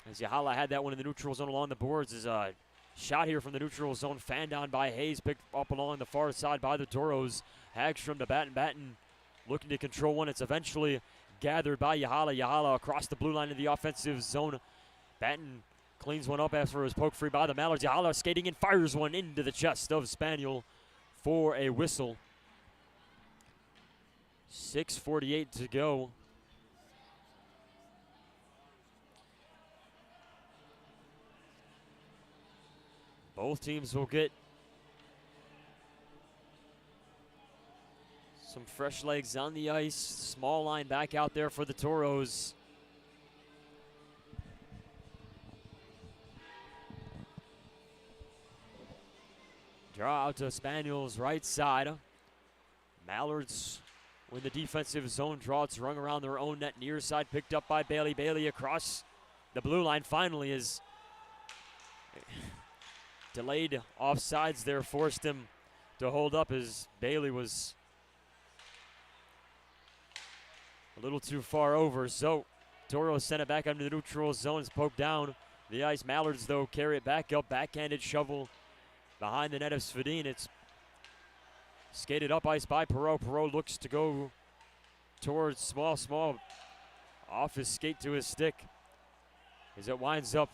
As Yahala had that one in the neutral zone along the boards. Is a shot here from the neutral zone, fanned down by Hayes, picked up along the far side by the Tauros. Hagstrom to Batten. Batten looking to control one. It's eventually gathered by Yahala. Yahala across the blue line of the offensive zone. Batten cleans one up after it was poked free by the Mallards. Yahala skating in, fires one into the chest of Spaniel for a whistle. 6:48 to go. Both teams will get some fresh legs on the ice. Small line back out there for the Tauros. Draw out to Spaniel's right side. Mallards when the defensive zone draw. It's rung around their own net near side. Picked up by Bailey. Bailey across the blue line finally is delayed offsides there, forced him to hold up as Bailey was a little too far over. So Tauros sent it back under the neutral zone. It's poked down the ice. Mallards, though, carry it back up. Backhanded shovel behind the net of Svedin. It's skated up ice by Perreault. Perreault looks to go towards small off his skate to his stick as it winds up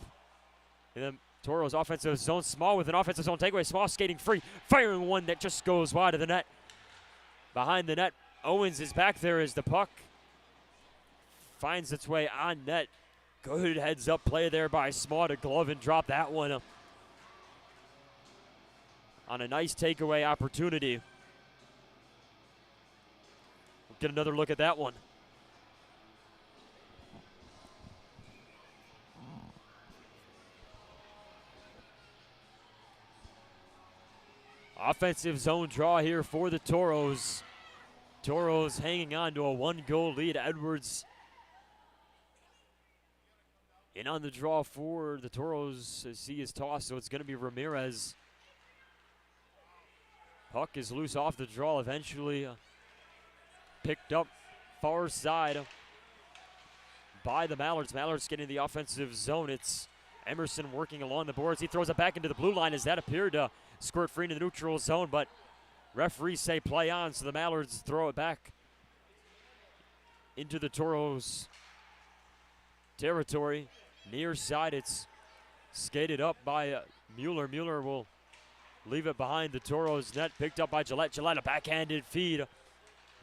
in the Tauros offensive zone. Small with an offensive zone takeaway. Small skating free, firing one that just goes wide of the net. Behind the net, Owens is back there as the puck finds its way on net. Good heads up play there by Small to glove and drop that one on a nice takeaway opportunity. We'll get another look at that one. Offensive zone draw here for the Tauros. Tauros hanging on to a 1-goal lead. Edwards in on the draw for the Tauros as he is tossed, so it's going to be Ramirez. Puck is loose off the draw, eventually picked up far side by the Mallards. Mallards getting the offensive zone. It's Emerson working along the boards. He throws it back into the blue line as that appeared to squirt free into the neutral zone, but referees say play on, so the Mallards throw it back into the Tauros territory. Near side, it's skated up by Mueller. Mueller will leave it behind the Tauros net, picked up by Gillette. Gillette, a backhanded feed.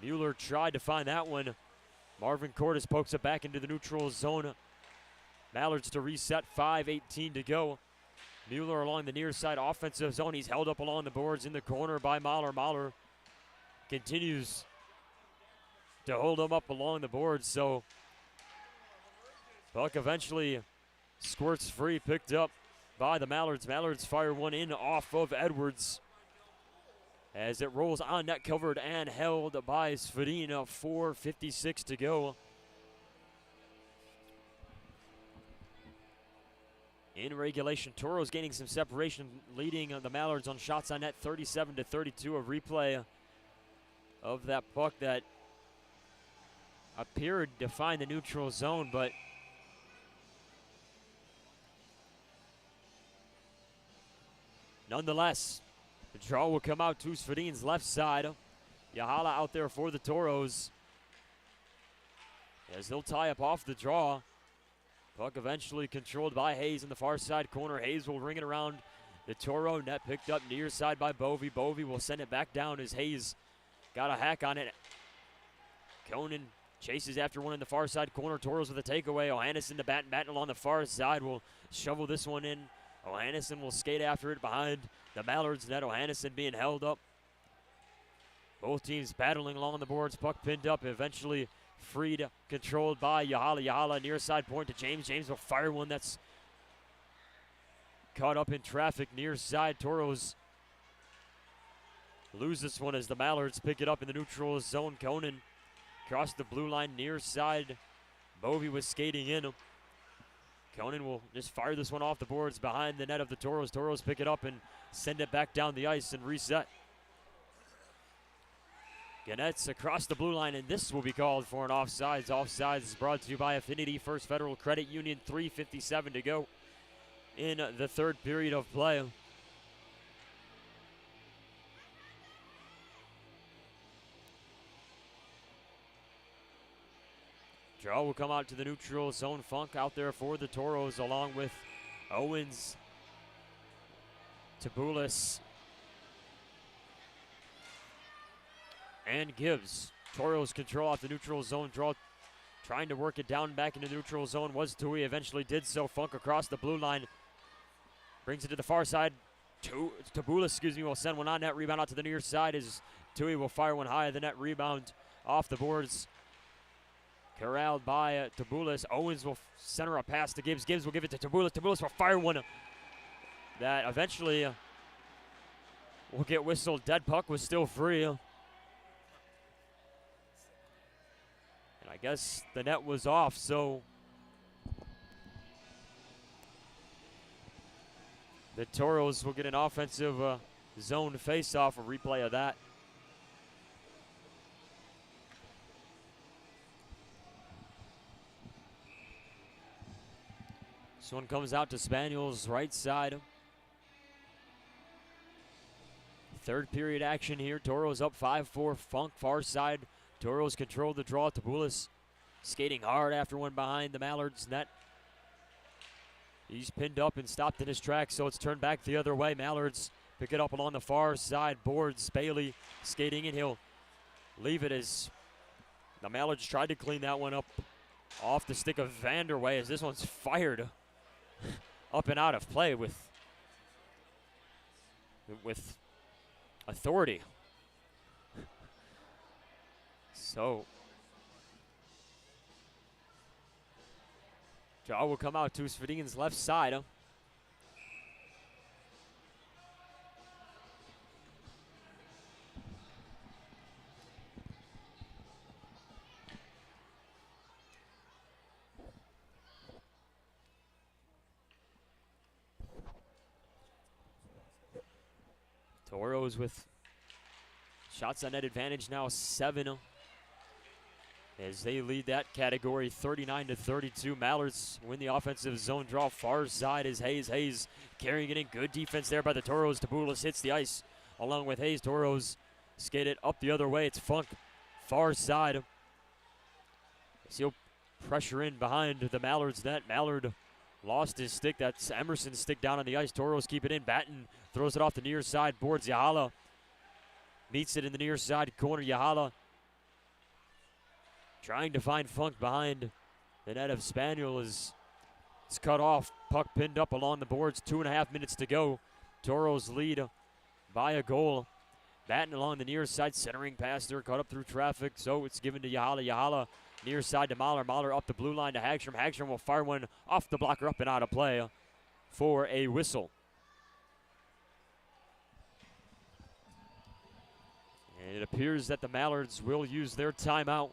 Mueller tried to find that one. Marvin Cordes pokes it back into the neutral zone. Mallards to reset, 5:18 to go. Mueller along the near side offensive zone. He's held up along the boards in the corner by Mahler. Mahler continues to hold him up along the boards. So puck eventually squirts free, picked up by the Mallards. Mallards fire one in off of Edwards as it rolls on net, covered and held by Svedina. 4:56 to go. In regulation, Tauros gaining some separation, leading the Mallards on shots on net, 37-32. A replay of that puck that appeared to find the neutral zone, but Nonetheless, the draw will come out to Svedin's left side. Yahala out there for the Tauros, as they'll tie up off the draw. Puck eventually controlled by Hayes in the far side corner. Hayes will ring it around the Toro. Net picked up near side by Bovey. Bovey will send it back down as Hayes got a hack on it. Conan chases after one in the far side corner. Toros with a takeaway. Ohannison to Batten. Batten along the far side will shovel this one in. Ohannison will skate after it behind the Mallards net. Ohannison being held up. Both teams battling along the boards. Puck pinned up, eventually freed, controlled by Yahala. Yahala near side point to James. James will fire one that's caught up in traffic near side. Toros lose this one as the Mallards pick it up in the neutral zone. Conan across the blue line near side. Bovey was skating in. Conan will just fire this one off the boards behind the net of the Toros. Toros pick it up and send it back down the ice and reset. Gannett's across the blue line, and this will be called for an offsides. Offsides is brought to you by Affinity First Federal Credit Union. 3:57 to go in the third period of play. Draw will come out to the neutral zone. Funk out there for the Toros, along with Owens, Tabulis, and Gibbs. Toros control off the neutral zone. Draw trying to work it down back into the neutral zone was Tui. Eventually did so. Funk across the blue line. Brings it to the far side. Tabulis, will send one on net. Rebound out to the near side as Tui will fire one high. The net rebound off the boards. Corralled by Tabulis. Owens will center a pass to Gibbs. Gibbs will give it to Tabulis. Tabulis will fire one that eventually will get whistled. Dead puck was still free. And I guess the net was off, so the Toros will get an offensive zone face-off, a replay of that. This one comes out to Spaniel's right side. Third period action here. Toros up 5-4. Funk far side. Toros control the draw. Tabulis skating hard after one behind the Mallards net. He's pinned up and stopped in his tracks, so it's turned back the other way. Mallards pick it up along the far side boards. Bailey skating in. He'll leave it as the Mallards tried to clean that one up off the stick of Vanderway as this one's fired up and out of play with authority. So draw will come out to Svedin's left side. Toros with shots on net advantage now 7 as they lead that category 39-32. Mallards win the offensive zone draw. Far side is Hayes. Hayes carrying it in. Good defense there by the Toros. Tabulis hits the ice along with Hayes. Toros skate it up the other way. It's Funk far side. He'll pressure in behind the Mallards net. Mallard lost his stick. That's Emerson's stick down on the ice. Toros keep it in. Batten throws it off the near side boards. Yahala meets it in the near side corner. Yahala trying to find Funk behind the net of Spaniel is it's cut off. Puck pinned up along the boards. 2.5 minutes to go. Toros lead by a goal. Batten along the near side, centering pass there, cut up through traffic. So it's given to Yahala. Yahala near side to Mahler. Mahler up the blue line to Hagstrom. Hagstrom will fire one off the blocker up and out of play for a whistle. And it appears that the Mallards will use their timeout.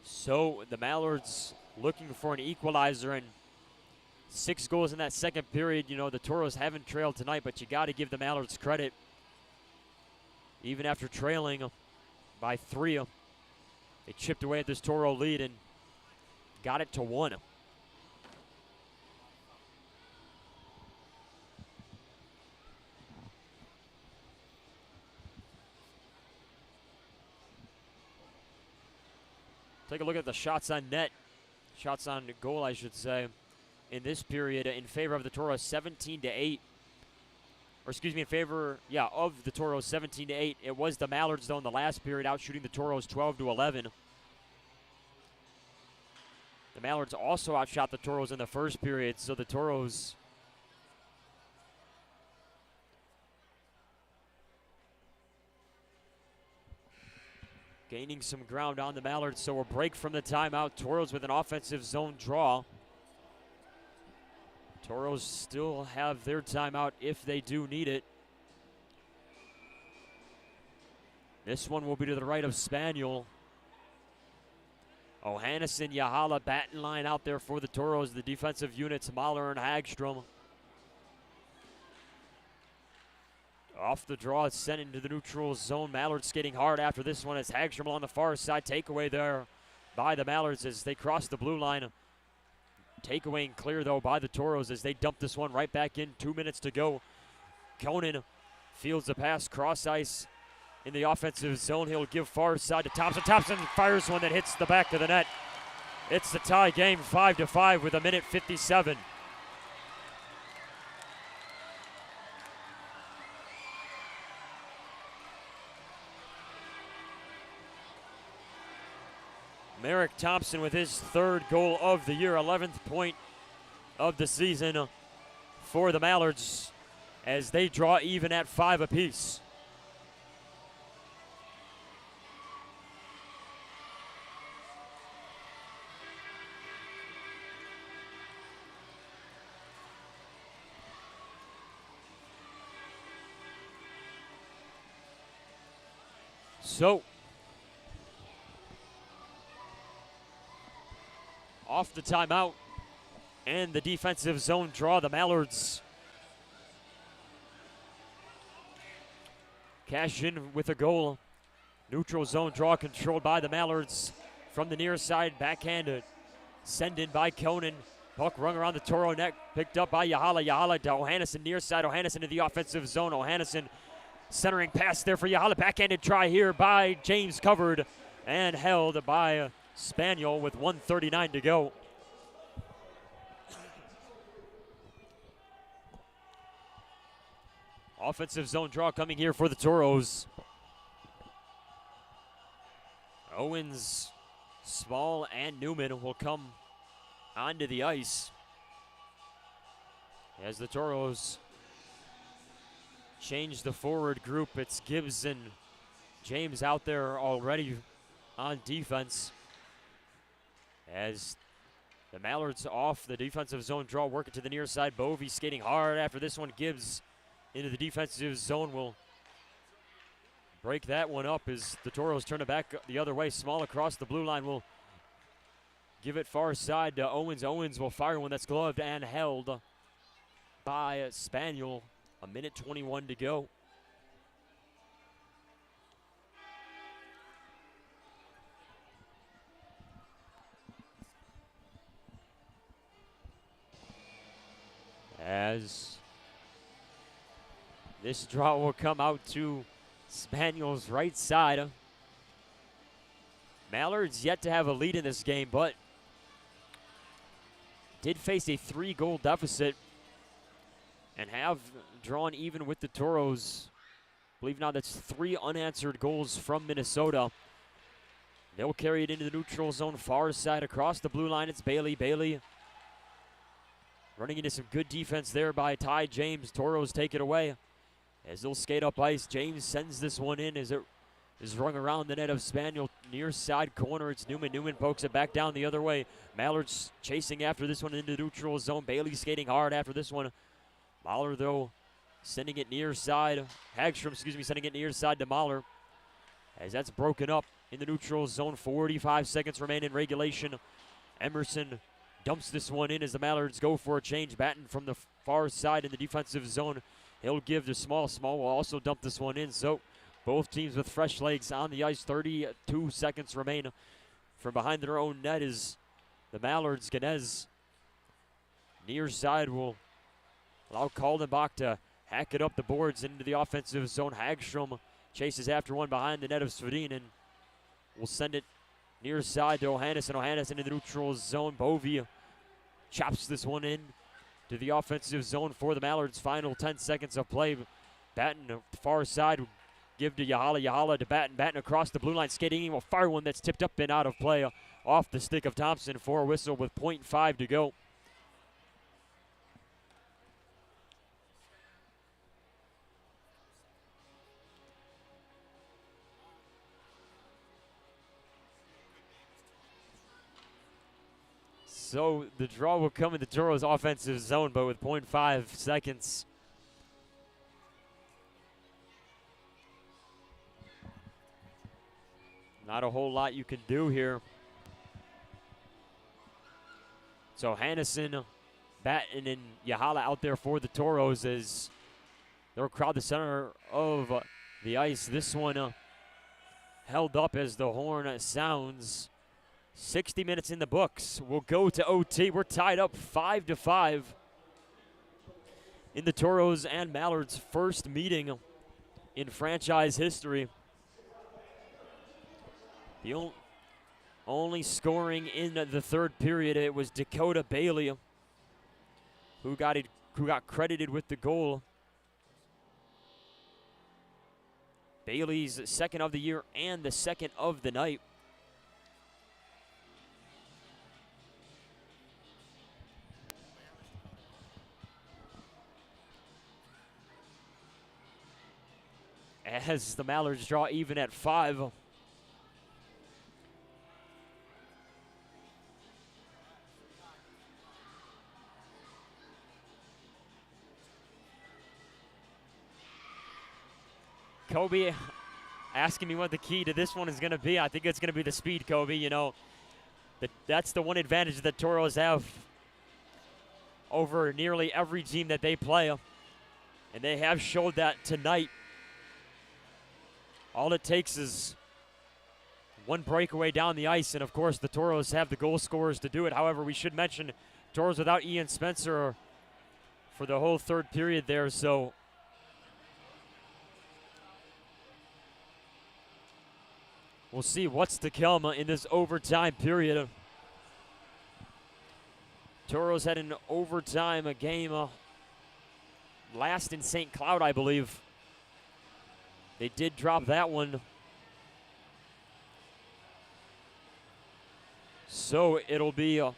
So the Mallards looking for an equalizer, and 6 goals in that second period. You know, the Toros haven't trailed tonight, but you got to give the Mallards credit. Even after trailing by 3, They chipped away at this Toro lead and got it to 1. Take a look at the shots on net. Shots on goal, I should say, in this period in favor of the Toros, 17-8. Or excuse me, in favor, of the Toros, 17-8. It was the Mallards, though, in the last period, out shooting the Toros 12-11. The Mallards also outshot the Toros in the first period, so the Toros gaining some ground on the Mallards, so a break from the timeout. Toros with an offensive zone draw. Toros still have their timeout if they do need it. This one will be to the right of Spaniel. Ohannison, Yahala, batting line out there for the Toros. The defensive units, Mahler and Hagstrom. Off the draw, it's sent into the neutral zone. Mallards skating hard after this one as Hagstrom on the far side. Takeaway there by the Mallards as they cross the blue line. Takeaway and clear, though, by the Toros as they dump this one right back in. 2 minutes to go. Conan fields the pass, cross ice in the offensive zone. He'll give far side to Thompson. Thompson fires one that hits the back of the net. It's the tie game, 5-5 with 1:57. Merrick Thompson with his 3rd goal of the year, 11th point of the season for the Mallards as they draw even at 5 apiece. So, off the timeout and the defensive zone draw, the Mallards cash in with a goal. Neutral zone draw controlled by the Mallards from the near side, backhanded. Send in by Conan. Puck rung around the Toro net, picked up by Yahala. Yahala to Ohannison, near side. Ohannison to the offensive zone. Ohannison centering pass there for Yahala. Backhanded try here by James, covered and held by Spaniel with 1:39 to go. Offensive zone draw coming here for the Toros. Owens, Small, and Newman will come onto the ice as the Toros change the forward group. It's Gibbs and James out there already on defense as the Mallards off the defensive zone draw, working to the near side. Bovey skating hard after this one. Gibbs into the defensive zone will break that one up as the Toros turn it back the other way. Small across the blue line will give it far side to Owens. Owens will fire one that's gloved and held by Spaniel. 1:21 to go. As this draw will come out to Spaniel's right side. Mallards yet to have a lead in this game, but did face a 3-goal deficit and have drawn even with the Toros. I believe now that's 3 unanswered goals from Minnesota. They'll carry it into the neutral zone, far side across the blue line. It's Bailey. Bailey running into some good defense there by Ty James. Toros take it away as they'll skate up ice. James sends this one in as it is rung around the net of Spaniel. Near side corner, it's Newman. Newman pokes it back down the other way. Mallards chasing after this one into the neutral zone. Bailey skating hard after this one. Mahler, though, sending it near side. Hagstrom, sending it near side to Mahler as that's broken up in the neutral zone. 45 seconds remain in regulation. Emerson dumps this one in as the Mallards go for a change. Batten from the far side in the defensive zone. He'll give to Small. Small will also dump this one in. So Both teams with fresh legs on the ice. 32 seconds remain. From behind their own net is the Mallards. Ganez near side will allow Kaldenbach to hack it up the boards into the offensive zone. Hagstrom chases after one behind the net of Svedin and will send it near side to Ohannes. Ohannes into the neutral zone. Bovie chops this one in to the offensive zone for the Mallards. Final 10 seconds of play. Batten, far side, give to Yahala. Yahala to Batten. Batten across the blue line, skating. He will fire one that's tipped up and out of play off the stick of Thompson for a whistle with .5 to go. So the draw will come in the Tauros offensive zone, but with .5 seconds. Not a whole lot you can do here. So Hannison, Batten, and Yahala out there for the Tauros as they'll crowd the center of the ice. This one held up as the horn sounds. 60 minutes in the books. We'll go to OT. We're tied up 5-5 in the Tauros and Mallards' first meeting in franchise history. The only scoring in the third period, it was Dakota Bailey who got credited with the goal. Bailey's second of the year and the second of the night. As the Mallards draw even at 5. Kobe asking me what the key to this one is going to be. I think it's going to be the speed, Kobe. You know, that's the one advantage that Tauros have over nearly every team that they play. And they have showed that tonight. All it takes is one breakaway down the ice, and of course the Tauros have the goal scorers to do it. However, we should mention Tauros without Ian Spencer for the whole third period there, so we'll see what's to come in this overtime period. Tauros had an overtime game last in St. Cloud, I believe. They did drop that one. So it'll be a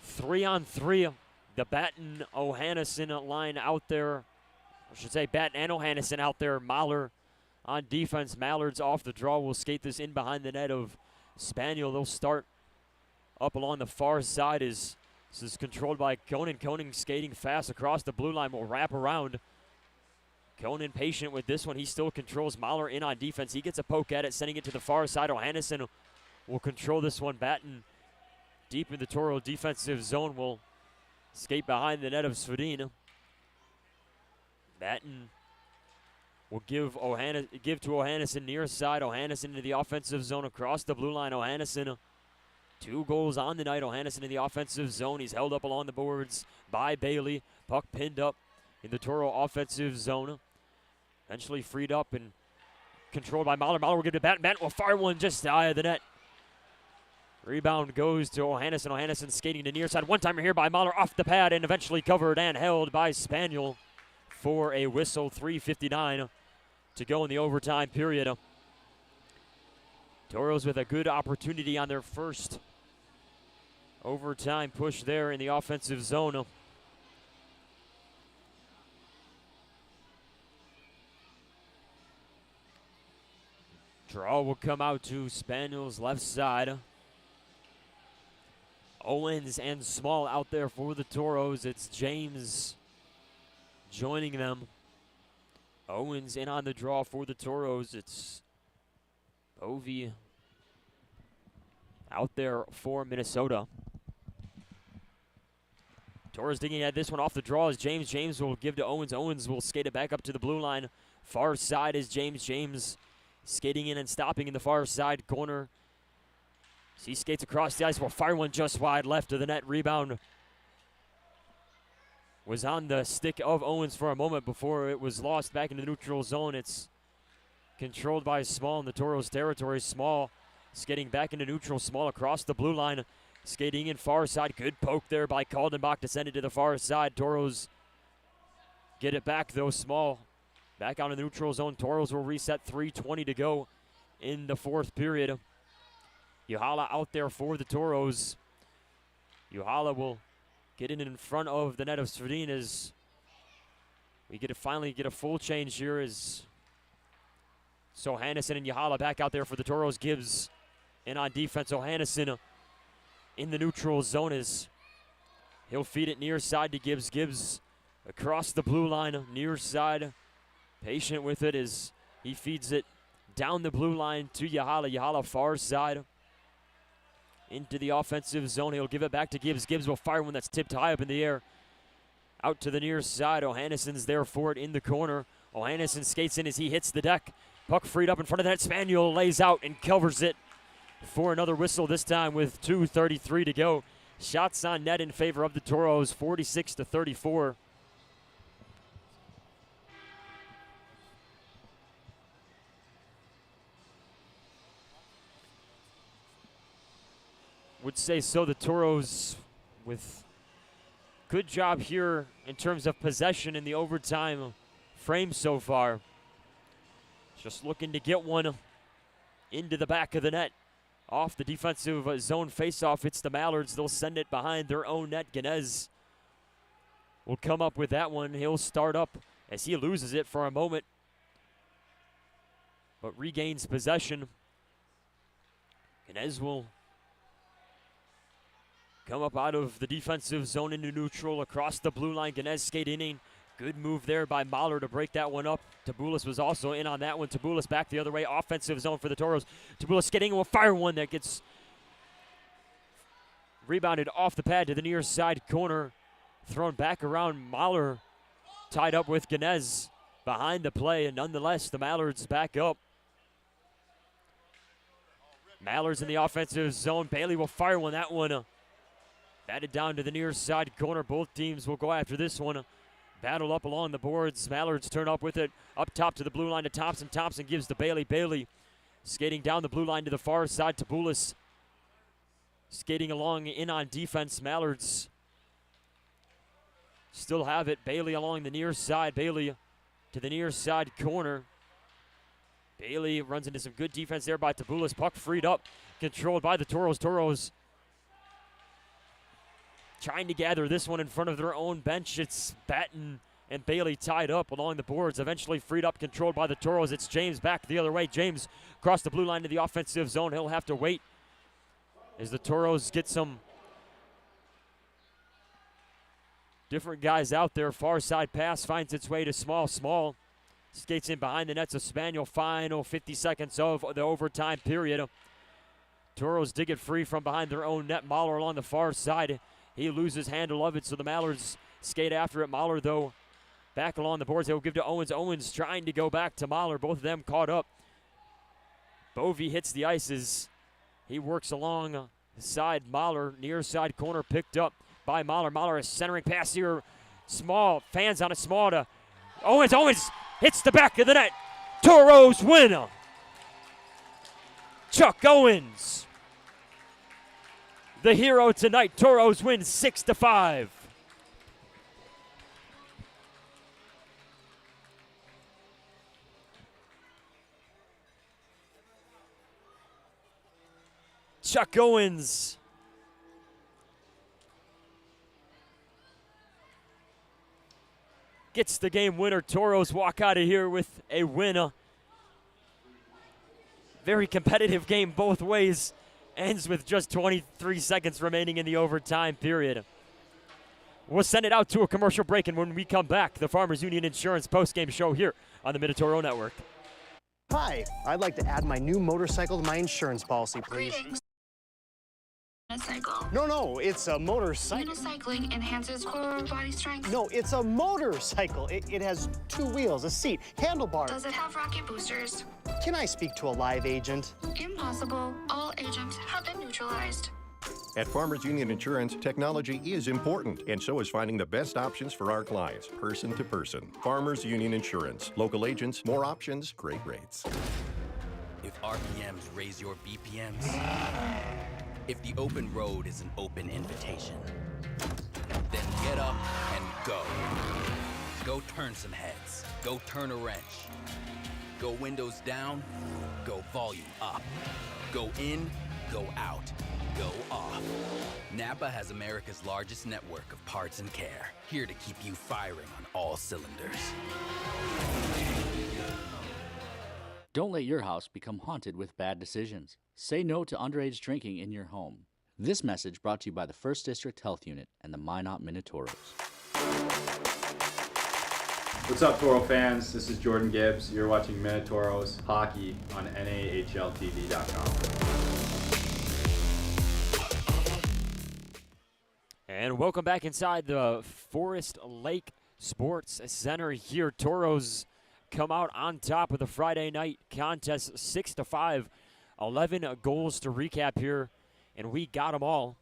3-on-3. The Batten Ohannison line out there. I should say Batten and Ohannison out there. Mahler on defense. Mallards off the draw will skate this in behind the net of Spaniel. They'll start up along the far side. This is controlled by Konen. Konen skating fast across the blue line. Will wrap around. Konen patient with this one. He still controls Mahler in on defense. He gets a poke at it, sending it to the far side. Ohannison will control this one. Batten deep in the Toro defensive zone will skate behind the net of Svedin. Batten will give to Ohannison near side. Ohannison into the offensive zone across the blue line. Ohannison, 2 goals on the night. Ohannison in the offensive zone. He's held up along the boards by Bailey. Puck pinned up in the Toro offensive zone. Eventually freed up and controlled by Mahler. Mahler will give to Batten. Batten will fire one just eye of the net. Rebound goes to Ohannison. Ohannison skating to near side. One-timer here by Mahler off the pad and eventually covered and held by Spaniel for a whistle. 3:59 to go in the overtime period. Tauros with a good opportunity on their first overtime push there in the offensive zone. Draw will come out to Spaniel's left side. Owens and Small out there for the Tauros. It's James joining them. Owens in on the draw for the Tauros. It's Bovie out there for Minnesota. Tauros digging at this one off the draw as James. James will give to Owens. Owens will skate it back up to the blue line Far side is James. James skating in and stopping in the far side corner. He skates across the ice, will fire one just wide left of the net. Rebound was on the stick of Owens for a moment before it was lost back into the neutral zone. It's controlled by Small in the Tauros territory. Small skating back into neutral. Small across the blue line, skating in far side. Good poke there by Kaldenbach to send it to the far side. Tauros get it back though. Small back out of the neutral zone. Tauros will reset. 3:20 to go in the fourth period. Yuhala out there for the Tauros. Yuhala will get in front of the net of Sverdin as we finally get a full change here as Hannison and Yuhala back out there for the Tauros. Gibbs in on defense. Hannison in the neutral zone as he'll feed it near side to Gibbs. Gibbs across the blue line, near side. Patient with it as he feeds it down the blue line to Yuhala. Yuhala far side into the offensive zone. He'll give it back to Gibbs. Gibbs will fire one that's tipped high up in the air. Out to the near side. Ohannison's there for it in the corner. Ohannison skates in as he hits the deck. Puck freed up in front of that. Spaniel lays out and covers it for another whistle, this time with 2:33 to go. Shots on net in favor of the Tauros, 46-34. Would say so. The Tauros with good job here in terms of possession in the overtime frame so far. Just looking to get one into the back of the net. Off the defensive zone faceoff, it's the Mallards. They'll send it behind their own net. Ganez will come up with that one. He'll start up as he loses it for a moment, but regains possession. Ganez will come up out of the defensive zone into neutral across the blue line. Ganez skating in. Good move there by Mahler to break that one up. Tabulis was also in on that one. Tabulis back the other way. Offensive zone for the Tauros. Tabulis skating will fire one that gets rebounded off the pad to the near side corner. Thrown back around. Mahler tied up with Ganez behind the play, and nonetheless the Mallards back up. Mallards in the offensive zone. Bailey will fire one. That one batted down to the near side corner. Both teams will go after this one. Battle up along the boards. Mallards turn up with it. Up top to the blue line to Thompson. Thompson gives to Bailey. Bailey skating down the blue line to the far side. Tabulis skating along in on defense. Mallards still have it. Bailey along the near side. Bailey to the near side corner. Bailey runs into some good defense there by Tabulis. Puck freed up. Controlled by the Tauros. Tauros trying to gather this one in front of their own bench. It's Batten and Bailey tied up along the boards. Eventually freed up, controlled by the Tauros. It's James back the other way. James across the blue line to the offensive zone. He'll have to wait as the Tauros get some different guys out there. Far side pass finds its way to Small. Small skates in behind the nets of Spaniel. Final 50 seconds of the overtime period. Tauros dig it free from behind their own net. Mahler along the far side. He loses handle of it, so the Mallards skate after it. Mahler, though, back along the boards. He'll give to Owens. Owens trying to go back to Mahler. Both of them caught up. Bovey hits the ice as he works along the side. Mahler, near side corner, picked up by Mahler. Mahler, a centering pass here. Small, fans on a Small to Owens. Owens hits the back of the net. Tauros win. Chuck Owens, the hero tonight. Tauros win 6-5. Chuck Owens gets the game winner. Tauros walk out of here with a win. Very competitive game both ways. Ends with just 23 seconds remaining in the overtime period. We'll send it out to a commercial break, and when we come back, the Farmers Union Insurance postgame show here on the Minotauro Network. Hi, I'd like to add my new motorcycle to my insurance policy, please. Unicycle. No, it's a motorcycle. Unicycling enhances core body strength. No, it's a motorcycle. It has 2 wheels, a seat, handlebars. Does it have rocket boosters? Can I speak to a live agent? Impossible. All agents have been neutralized. At Farmers Union Insurance, technology is important, and so is finding the best options for our clients, person to person. Farmers Union Insurance. Local agents, more options, great rates. If RPMs raise your BPMs, if the open road is an open invitation, then get up and go. Go turn some heads. Go turn a wrench. Go windows down. Go volume up. Go in. Go out. Go off. Napa has America's largest network of parts and care, here to keep you firing on all cylinders. Don't let your house become haunted with bad decisions. Say no to underage drinking in your home. This message brought to you by the 1st District Health Unit and the Minot Minotauros. What's up, Toro fans? This is Jordan Gibbs. You're watching Minotauros hockey on NAHLTV.com. And welcome back inside the Forest Lake Sports Center here. Tauros come out on top of the Friday night contest 6-5. 11 goals to recap here, and we got them all.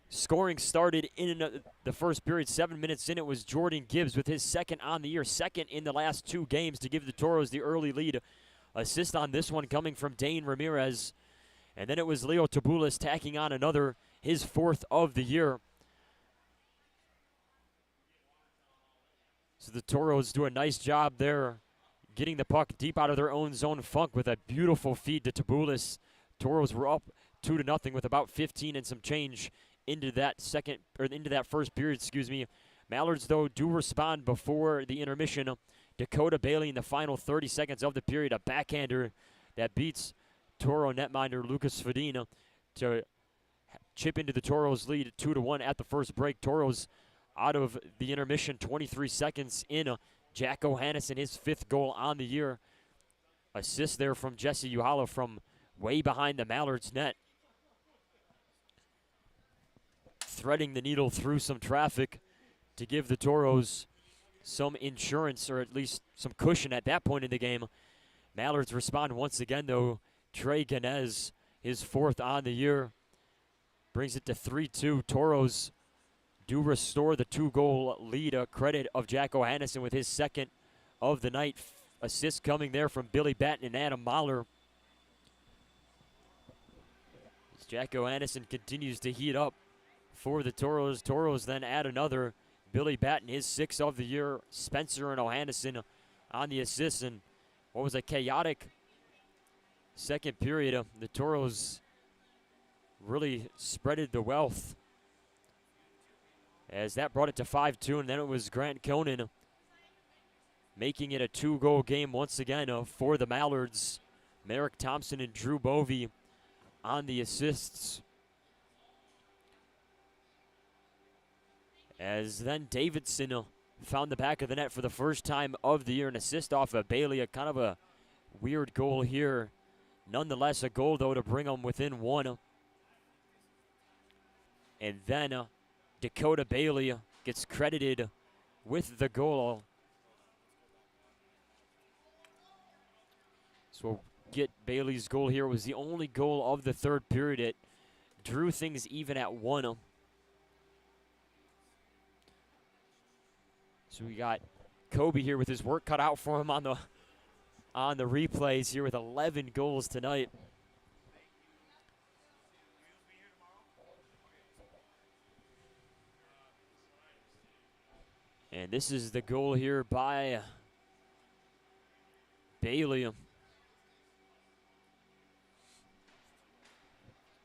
Scoring started in the first period. 7 minutes in, it was Jordan Gibbs with his second on the year, second in the last 2 games to give the Tauros the early lead. Assist on this one coming from Dane Ramirez. And then it was Leo Tabulis tacking on another, his 4th of the year. So the Tauros do a nice job there getting the puck deep out of their own zone. Funk with a beautiful feed to Tabulis. Tauros were up 2-0 with about 15 and some change into that first period, Mallards, though, do respond before the intermission. Dakota Bailey in the final 30 seconds of the period, a backhander that beats Toro netminder Lucas Fadina to chip into the Tauros lead 2-1 at the first break. Tauros out of the intermission, 23 seconds in. Jack O'Hannes his 5th goal on the year. Assist there from Jesse Uhala from way behind the Mallards net. Threading the needle through some traffic to give the Tauros some insurance, or at least some cushion at that point in the game. Mallards respond once again, though. Trey Ganez, his 4th on the year, brings it to 3-2. Tauros do restore the 2-goal lead, a credit of Jack O'Hannes with his 2nd of the night. Assist coming there from Billy Batten and Adam Mahler. As Jack O'Hannes continues to heat up for the Tauros. Tauros then add another. Billy Batten, his 6th of the year. Spencer and O'Hannes on the assist. And what was a chaotic second period. The Tauros really spreaded the wealth, as that brought it to 5-2, and then it was Grant Conan making it a 2-goal game once again for the Mallards. Merrick Thompson and Drew Bovey on the assists. As then Davidson found the back of the net for the first time of the year, an assist off of Bailey, a kind of a weird goal here. Nonetheless, a goal, though, to bring them within 1. And then Dakota Bailey gets credited with the goal. So we'll get Bailey's goal here. It was the only goal of the third period. It drew things even at 1. So we got Kobe here with his work cut out for him on the replays here with 11 goals tonight. And this is the goal here by Bailey.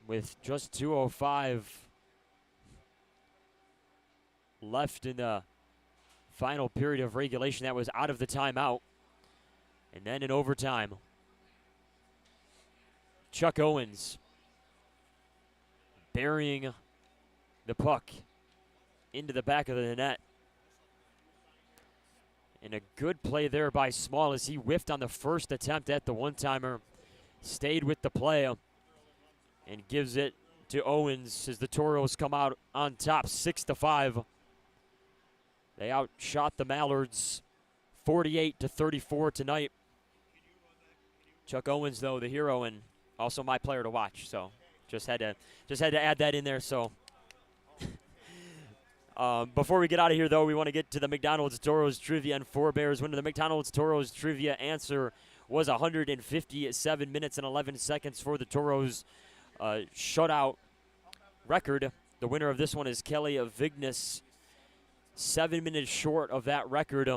With just 2:05 left in the final period of regulation, that was out of the timeout. And then in overtime, Chuck Owens burying the puck into the back of the net. And a good play there by Small as he whiffed on the first attempt at the one-timer. Stayed with the play and gives it to Owens as the Tauros come out on top 6-5. They outshot the Mallards 48-34 tonight. Chuck Owens, though, the hero and also my player to watch. So just had to add that in there. So before we get out of here, though, we want to get to the McDonald's Tauros trivia and forebears. Winner of the McDonald's Tauros trivia answer was 157 minutes and 11 seconds for the Tauros shutout record. The winner of this one is Kelly Vignes, 7 minutes short of that record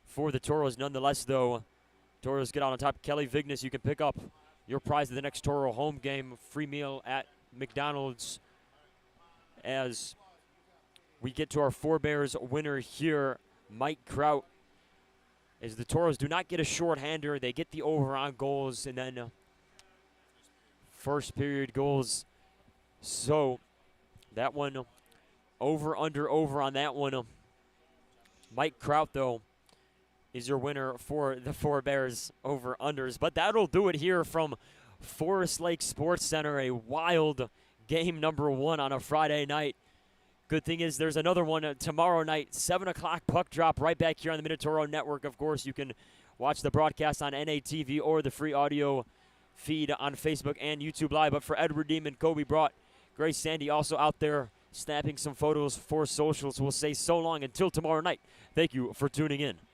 for the Tauros. Nonetheless, though, Tauros get out on top. Kelly Vignes, you can pick up your prize of the next Toro home game, free meal at McDonald's, as we get to our forebears winner here, Mike Kraut. As the Tauros do not get a shorthander, they get the over on goals, and then first period goals. So that one, over on that one. Mike Kraut, though, is your winner for the forebears over-unders. But that'll do it here from Forest Lake Sports Center, a wild game number 1 on a Friday night. Good thing is there's another one tomorrow night, 7 o'clock puck drop right back here on the Minotauro Network. Of course, you can watch the broadcast on NATV or the free audio feed on Facebook and YouTube Live. But for Edward Deeman, Kobe Brought, Grace Sandy also out there snapping some photos for socials. We'll say so long until tomorrow night. Thank you for tuning in.